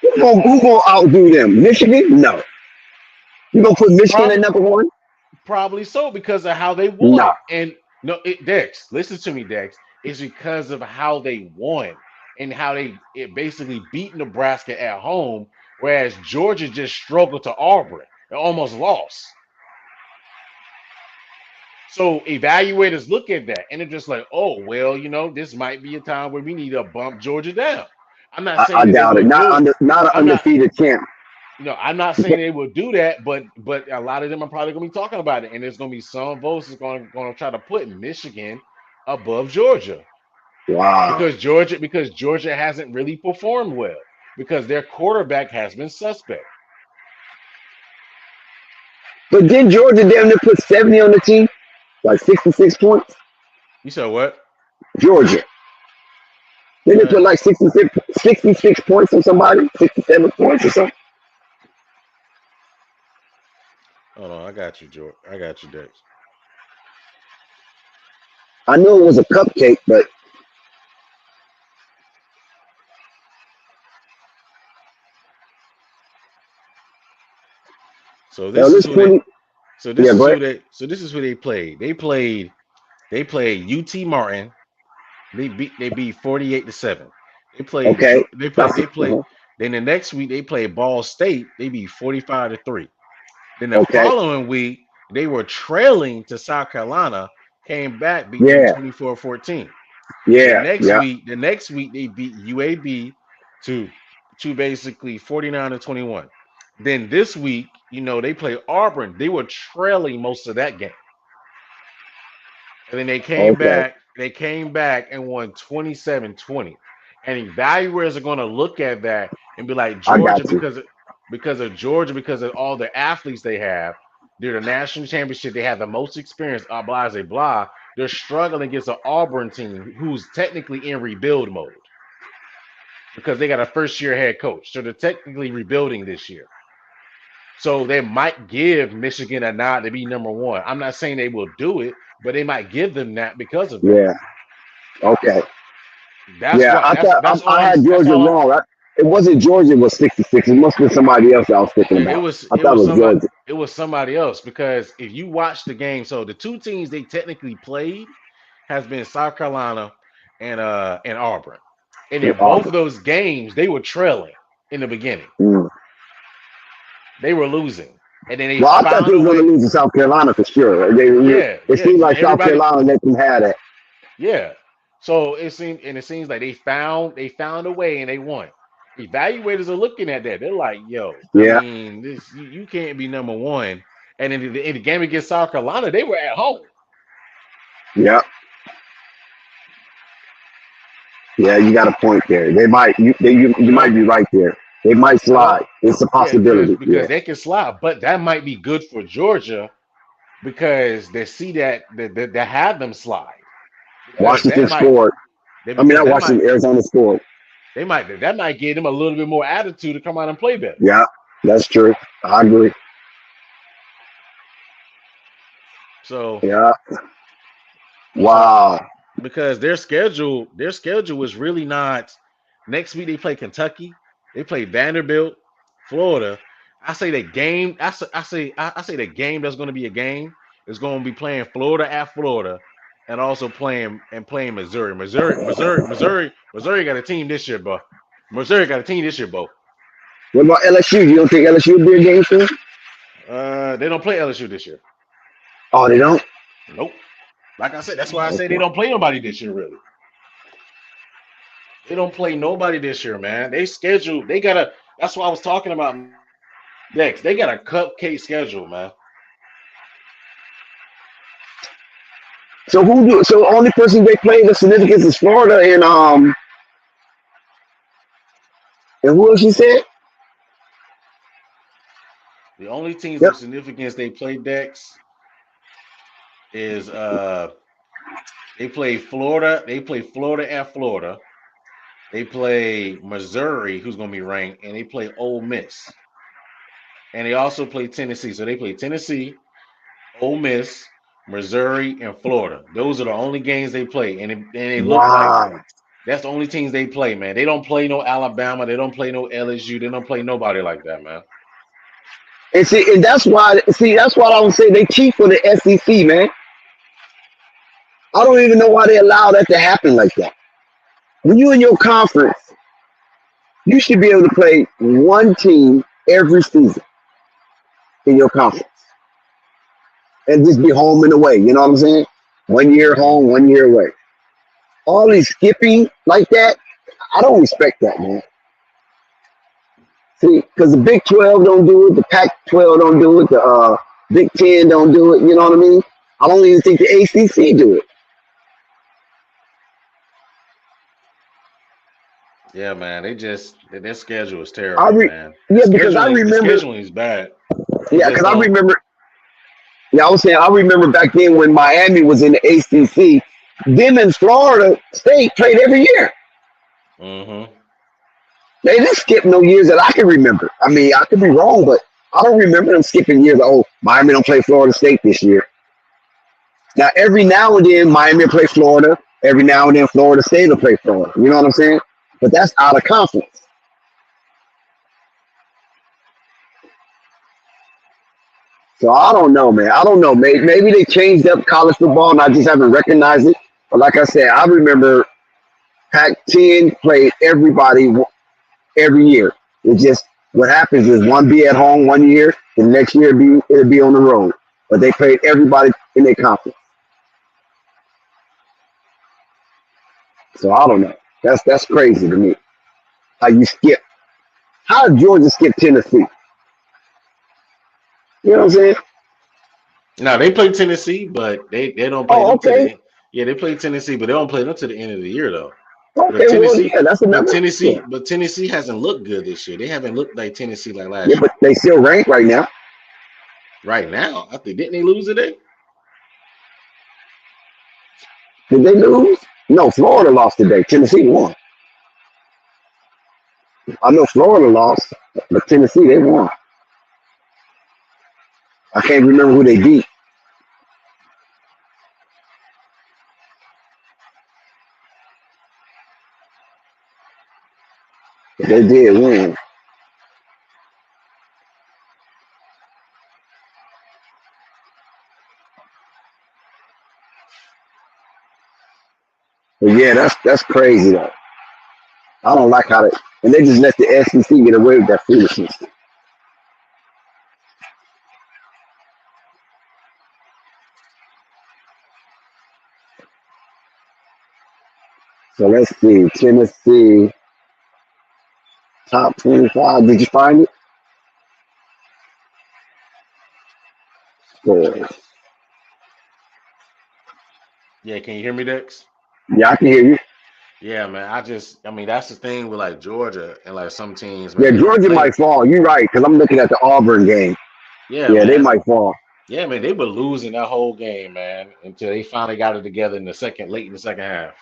Who gonna outdo them? Michigan? No. You gonna put Michigan at Probably number 1? Probably so because of how they No. won. And no, Dex, listen to me, Dex. It's because of how they won and how it basically beat Nebraska at home, whereas Georgia just struggled to Auburn and almost lost. So evaluators look at that and they're just like, oh, well, this might be a time where we need to bump Georgia down. I'm not I saying that they doubt it. will do it. Not an I'm not. undefeated champ. I'm not saying they will do that, but a lot of them are probably going to be talking about it, and there's going to be some votes that's going to try to put Michigan above Georgia Wow. because Georgia hasn't really performed well because their quarterback has been suspect. But did Georgia damn near put 70 on the team? Like 66 points? You said what? Georgia. Didn't they Uh, put like 66 points on somebody? 67 points or something? Hold on, I got you, George. I got you, Dex. I know it was a cupcake, but So at this is least who they. 20. So this Yeah, is go who ahead. they. So this is who they played. They played UT Martin. They beat 48-7. They played Okay. Geo- they played That's they played uh-huh. then the next week they played Ball State. They beat 45-3. Then the Okay. following week they were trailing to South Carolina, came back, beat them Yeah. 24-14. The Yeah. next Yeah. week, the next week they beat UAB to basically 49-21. Then this week, they play Auburn. They were trailing most of that game. And then Okay. they came back and won 27-20. And evaluators are going to look at that and be like, I got Georgia, you. because of Georgia, because of all the athletes they have, they're the national championship. They have the most experience, blah, blah, blah. They're struggling against an Auburn team who's technically in rebuild mode because they got a first year head coach. So they're technically rebuilding this year. So they might give Michigan a nod to be number one. I'm not saying they will do it, but they might give them that because of that. Yeah. Okay. That's Yeah. why. That's all I I'm. had That's Georgia all. wrong. It wasn't Georgia. It was 66. It must have been somebody else I was thinking It about. was. I It thought was it was somebody. Georgia. It was somebody else because if you watch the game, so the two teams they technically played has been South Carolina and Auburn, and In in both of Auburn. those games they were trailing in the beginning. Mm. They were losing, and then they Well, I thought they found a was going to way. lose to South Carolina for sure. Yeah, It yeah. seemed like South Everybody. Carolina let them have it. Yeah. So it seems like they found a way and they won. Evaluators are looking at that. They're like, yo, I Yeah. mean, this you can't be number one. And in the game against South Carolina, they were at home. Yeah. Yeah. You got a point there. They might. You You might know, be right there. They might so slide. It's a yeah, because possibility. Yeah. because they can slide, but that might be good for Georgia because they see that have them slide because that Washington might scored. I mean, because not Washington. Arizona scored. that might give them a little bit more attitude to come out and play better. Yeah. That's true. I agree. So Yeah. so Wow. because their schedule is really not. Next week they play Kentucky, they play Vanderbilt, Florida. I say the game. I say the game that's going to be a game is going to be playing Florida at Florida, and also playing Missouri. Missouri got a team this year, bro. Missouri got a team this year, bro. What about LSU? You don't think LSU will be a game soon? They don't play LSU this year. Oh, they don't. Nope. Like I said, that's why I say they Okay. don't play nobody this year. Really, they don't play nobody this year, man. They schedule. They got a. That's what I was talking about next. They got a cupcake schedule, man. So who do? So only person they play the significance is Florida and who else you said? The only teams Yep. of significance they play Dex is they play Florida. They play Florida at Florida. They play Missouri, who's gonna be ranked, and they play Ole Miss. And they also play Tennessee. So they play Tennessee, Ole Miss, Missouri, and Florida. Those are the only games they play, and they look like Wow. that's the only teams they play, man. They don't play no Alabama. They don't play no LSU. They don't play nobody like that, man. And see, and that's why. See, that's why I would say they cheat for the SEC, man. I don't even know why they allow that to happen like that. When you in your conference, you should be able to play one team every season in your conference and just be home and away. You know what I'm saying? 1 year Hmm. home, 1 year away. All these skipping like that, I don't respect that, man. See, because the Big 12 don't do it, the Pac 12 don't do it, the Big 10 don't do it. You know what I mean? I don't even think the ACC do it. Yeah, man. Their schedule is I terrible, re- man. The yeah, because I scheduling the remember. scheduling is bad. They Yeah, just because I don't. remember. Yeah, I was saying I remember back then when Miami was in the ACC, them and Florida State played every year. Hmm. They didn't skip no years that I can remember. I mean, I could be wrong, but I don't remember them skipping years. Oh, Miami don't play Florida State this year. Now, every now and then, Miami will play Florida. Every now and then, Florida State will play Florida. You know what I'm saying? But that's out of conference. So I don't know, man. I don't know. Maybe they changed up college football and I just haven't recognized it. But like I said, I remember Pac-10 played everybody every year. It just what happens is one be at home 1 year, the next year it'll be on the road. But they played everybody in their conference. So I don't know. That's crazy to me. How you skip? How did Georgia skip Tennessee? You know what I'm saying? Now they play Tennessee, but they don't play Oh, them to okay. the end. Yeah, they play Tennessee, but they don't play them to the end of the year though. Because Okay, well, yeah, that's another. Yeah, Tennessee hasn't looked good this year. They haven't looked like Tennessee like yeah, last but year. they still rank right now. Right now, I think didn't they lose today? Did they lose? No, Florida lost today. Tennessee won. I know Florida lost, but Tennessee they won. I can't remember who they beat, but they did win. But yeah, that's crazy though. I don't like how they and they just let the SEC get away with that foolishness. So let's see, Tennessee top 25. Did you find it? Scores. Yeah, can you hear me, Dex? Yeah, I can hear you. Yeah, man. I mean, that's the thing with like Georgia and like some teams, man. Yeah, They don't Georgia play. might fall. You're right, because I'm looking at the Auburn game. Yeah, Yeah, they man. might fall. Yeah, man. They were losing that whole game, man, until they finally got it together late in the second half.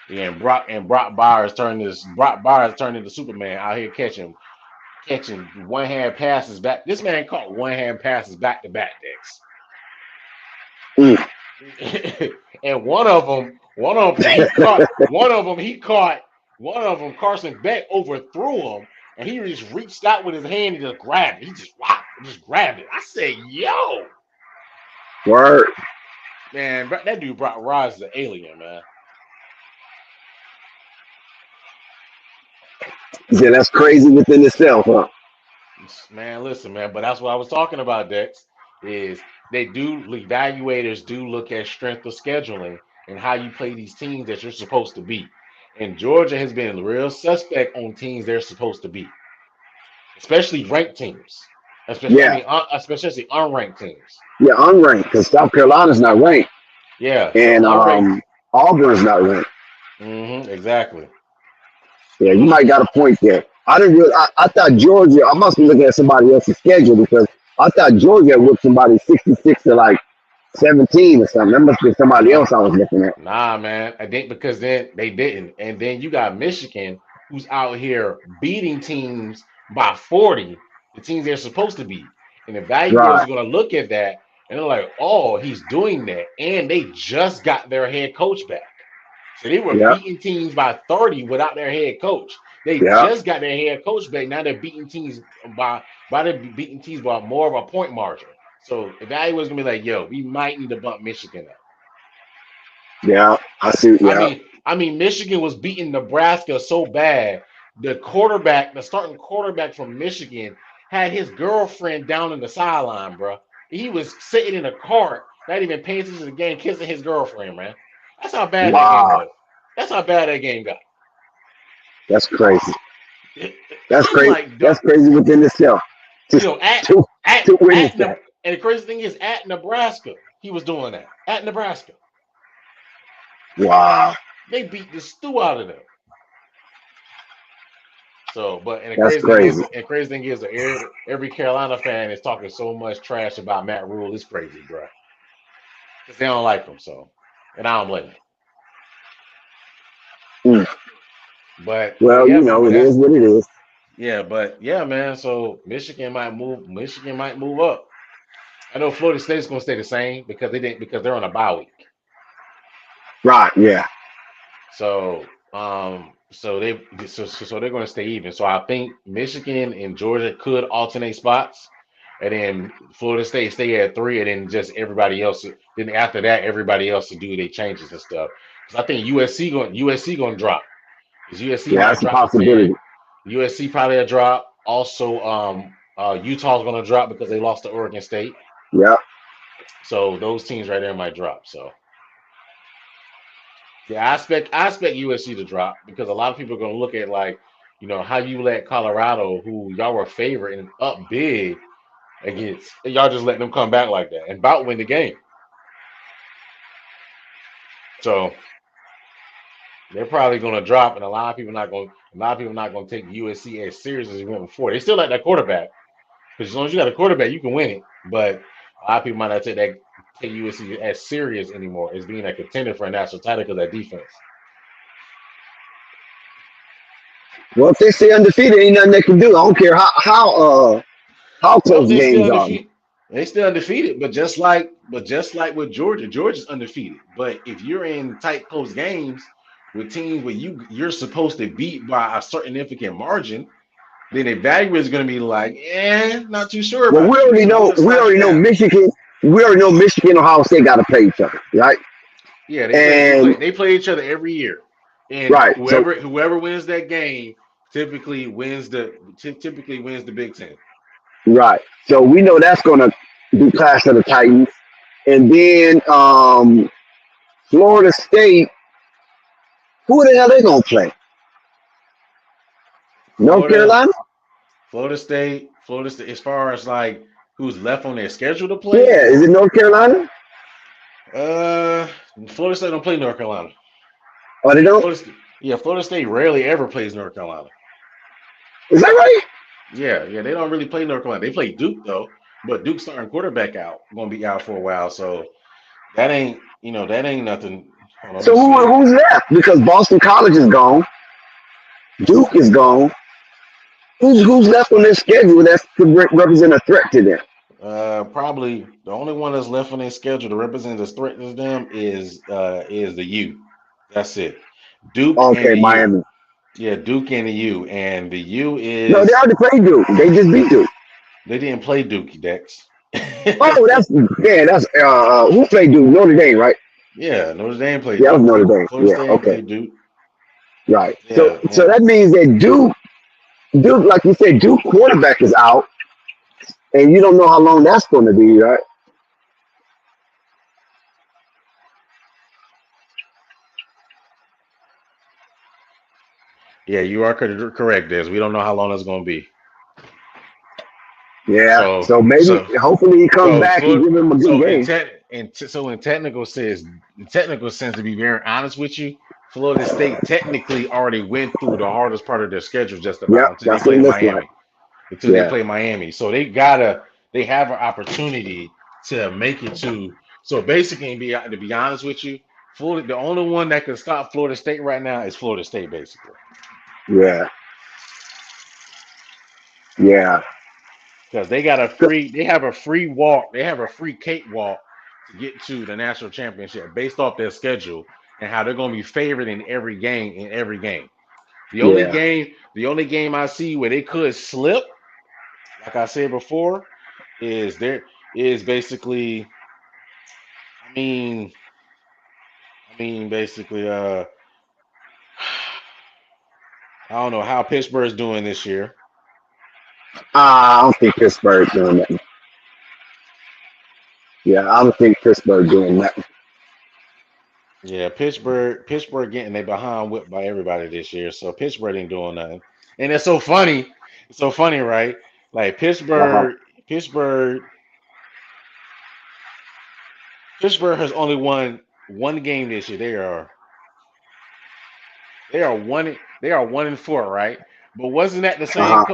Yeah, and Brock Byers turned into Superman out here catching. catching one-hand passes back. This man caught one-hand passes back-to-back, Mm. Dex. And one of them, Carson Beck overthrew him, and he just reached out with his hand and just grabbed it. He just grabbed it. I said, yo, Word. man, that dude brought Raj the alien, man. Yeah, that's crazy within itself, huh? Man, listen, man, but that's what I was talking about, Dex, is evaluators do look at strength of scheduling and how you play these teams that you're supposed to beat. And Georgia has been real suspect on teams they're supposed to beat, especially ranked teams. Yeah, Especially unranked teams. yeah, unranked because South Carolina's not ranked, Yeah, so and unranked. Auburn's not ranked. Exactly. Yeah, you might got a point there. I didn't really. I thought Georgia. I must be looking at somebody else's schedule because I thought Georgia whipped somebody 66 to like 17 or something. That must be somebody else I was looking at. Nah, man. I think because then they didn't. And then you got Michigan who's out here beating teams by 40, the teams they're supposed to beat. And evaluators Right. are going to look at that and they're like, oh, he's doing that. And they just got their head coach back. So they were Yeah. beating teams by 30 without their head coach. They Yeah. just got their head coach back. Now they're beating teams by more of a point margin. So evaluators gonna be like, yo, we might need to bump Michigan up. Yeah. I see. I Yeah. mean, I mean, Michigan was beating Nebraska so bad. The starting quarterback from Michigan, had his girlfriend down in the sideline, bro. He was sitting in a cart, not even paying attention to the game, kissing his girlfriend, man. That's how bad that game Wow. was. That's how bad that game got. That's crazy. That's I'm crazy. like, That's crazy within itself. you know, at To, at to witness at that. and the crazy thing is, at Nebraska, he was doing that. At Nebraska, Wow. they beat the stew out of them. So, but That's crazy. crazy thing is that every Carolina fan is talking so much trash about Matt Rule. It's crazy, bro. Because they don't like him. So, and I don't blame them. Mm. But Well, yeah, you man. know, But it is that's what it is. but yeah, man. So Michigan might move. Michigan might move up. I know Florida State's going to stay the same because they're on a bye week. Right. Yeah. So so they're going to stay even. So I think Michigan and Georgia could alternate spots, and then Florida State stay at 3, and then just everybody else. Then after that, everybody else to do their changes and stuff. Because I think USC going to drop. Because USC Yeah. might That's a drop to 10. possibility. USC probably a drop. Also, Utah's going to drop because they lost to Oregon State. Yeah. So those teams right there might drop. So. Yeah, I expect USC to drop because a lot of people are going to look at like, how you let Colorado, who y'all were favored and up big against, y'all just let them come back like that and about win the game. So they're probably going to drop, and a lot of people not going to take USC as serious as they went before. They still like that quarterback because as long as you got a quarterback, you can win it. But a lot of people might not take USC as serious anymore as being a contender for a national title because of that defense. Well, if they stay undefeated, ain't nothing they can do. I don't care how Well, close games are. they still undefeated, but just like with Georgia, Georgia's undefeated. But if you're in tight close games with teams where you're supposed to beat by a certain significant margin, then the value is going to be like, not too sure Well, about we you. already So we're know. gonna slide you down. Michigan. We already know Michigan and Ohio State got to play each other, right? Yeah, And they play each other every year, and right. So whoever wins that game typically wins the Big Ten. right. So we know that's going to be Clash of the Titans, and then Florida State. Who the hell they gonna play? North Florida, Carolina? Florida State, as far as like who's left on their schedule to play, Yeah. Is it North Carolina? Florida State don't play North Carolina. Oh, they don't. Florida State rarely ever plays North Carolina. Is that right? Yeah, they don't really play North Carolina. They play Duke though, but Duke's starting quarterback gonna be out for a while, so that ain't nothing. Hold on, So who's left? Because Boston College is gone, Duke is gone, Who's left on their schedule that's to represent a threat to them? Probably the only one that's left on their schedule to represent as threat to them is the U. That's it. Duke and Okay, the U. Miami. Yeah, Duke and the U. And the U No, they is already played Duke. They just beat Duke. they didn't play Duke, Dex. Oh, that's yeah. That's who played Duke? Notre Dame, right? Yeah, Notre Dame played Yeah, that was Duke. Notre Dame. Florida Yeah, State ain't okay, played Duke. right. So Yeah, so yeah. that means that Duke, like you said, Duke quarterback is out, and you don't know how long that's going to be, right? Yeah, you are correct, Des. We don't know how long it's gonna be. Yeah. So So maybe, so hopefully, he comes so back and Florida give him a good so game. in technical sense, to be very honest with you, Florida State technically already went through the hardest part of their schedule just Yep, about until they that's what play it looks like. Miami. Until they Yeah. play Miami. So they have an opportunity to make it to. So basically, to be honest with you, Florida, the only one that can stop Florida State right now is Florida State, basically, Yeah. Yeah. because they have a free walk, they have a free cakewalk to get to the national championship based off their schedule and how they're going to be favored in every game. Yeah. The only game I see where they could slip, like I said before, is there is basically. I mean, basically, I don't know how Pittsburgh's doing this year. I don't think Pittsburgh doing that. Yeah, I don't think Pittsburgh doing that. Yeah, Pittsburgh getting they behind whipped by everybody this year, so Pittsburgh ain't doing nothing. And it's so funny. It's so funny, right? Like Uh-huh. Pittsburgh, Pittsburgh has only won one game this year. They are 1-4, right? But Uh-huh.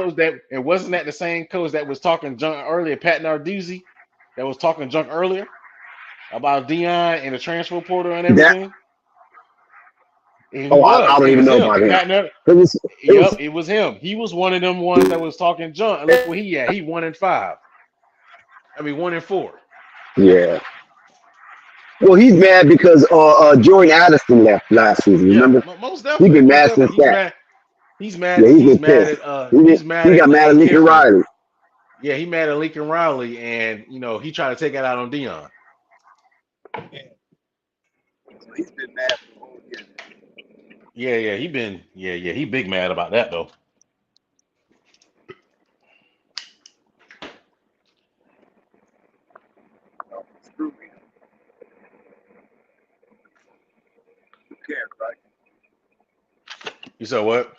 wasn't that the same coach that was talking junk earlier, Pat Narduzzi, that was talking junk earlier about Dion and the transfer portal and That everything? And he I was. don't It even was know him. about him. Pat Nar- It was it Yep, was it was him. He was one of them ones that was talking junk. And look where he at. He 1-5. I mean 1-4. yeah. Well, he's mad because Jordan Addison left last season. Yeah, Remember? most He's definitely. been Most mad definitely. since that. Yeah, he's He's been mad pissed. at He he's mad he at got mad at Lane Lincoln Kiffin. Riley. Yeah, he mad at Lincoln Riley, and he tried to take it out on Dion. He big mad about that though. You said what?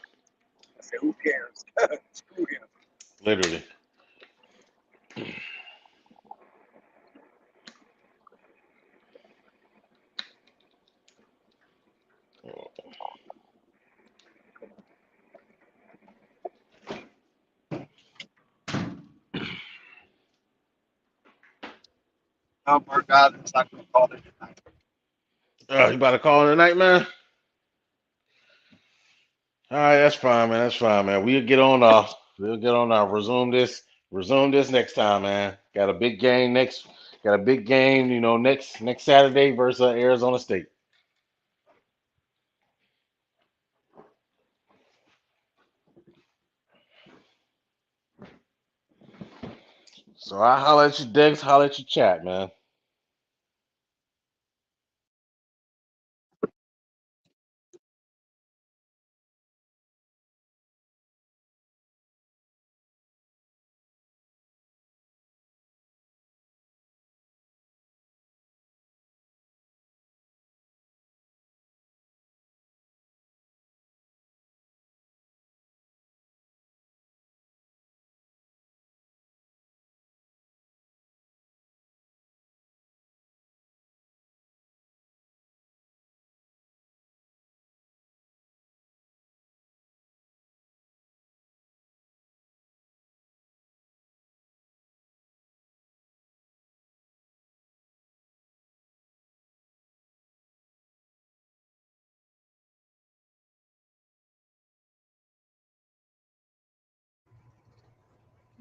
Literally. You about to call it a night, man? All right, that's fine, man. That's fine, man. We'll get on resume this next time, man. Got a big game, next Saturday versus Arizona State. So I holler at you, Dex, holler at you, chat, man.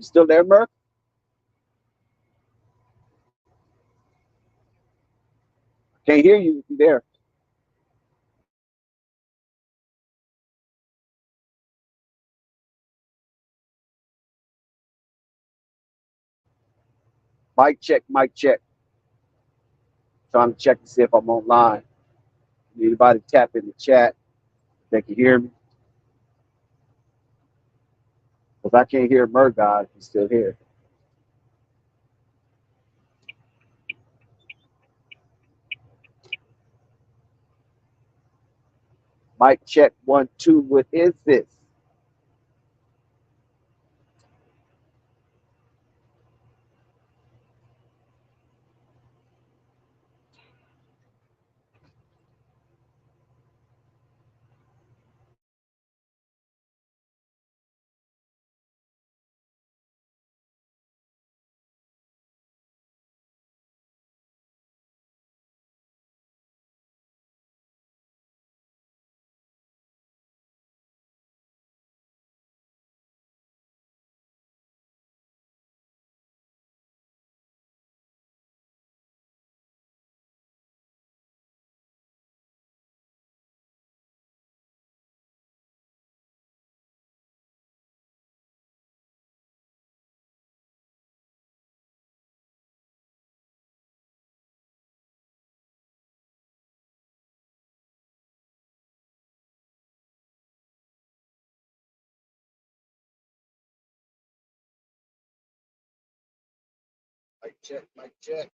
You still there, Murph? Can't hear you if you're there. Mic check, mic check. Trying to check to see if I'm online. Anybody tap in the chat? They can hear me. Because I can't hear Murdoch. He's still here. Mic check 1, 2. What is this? Mic check, mic check.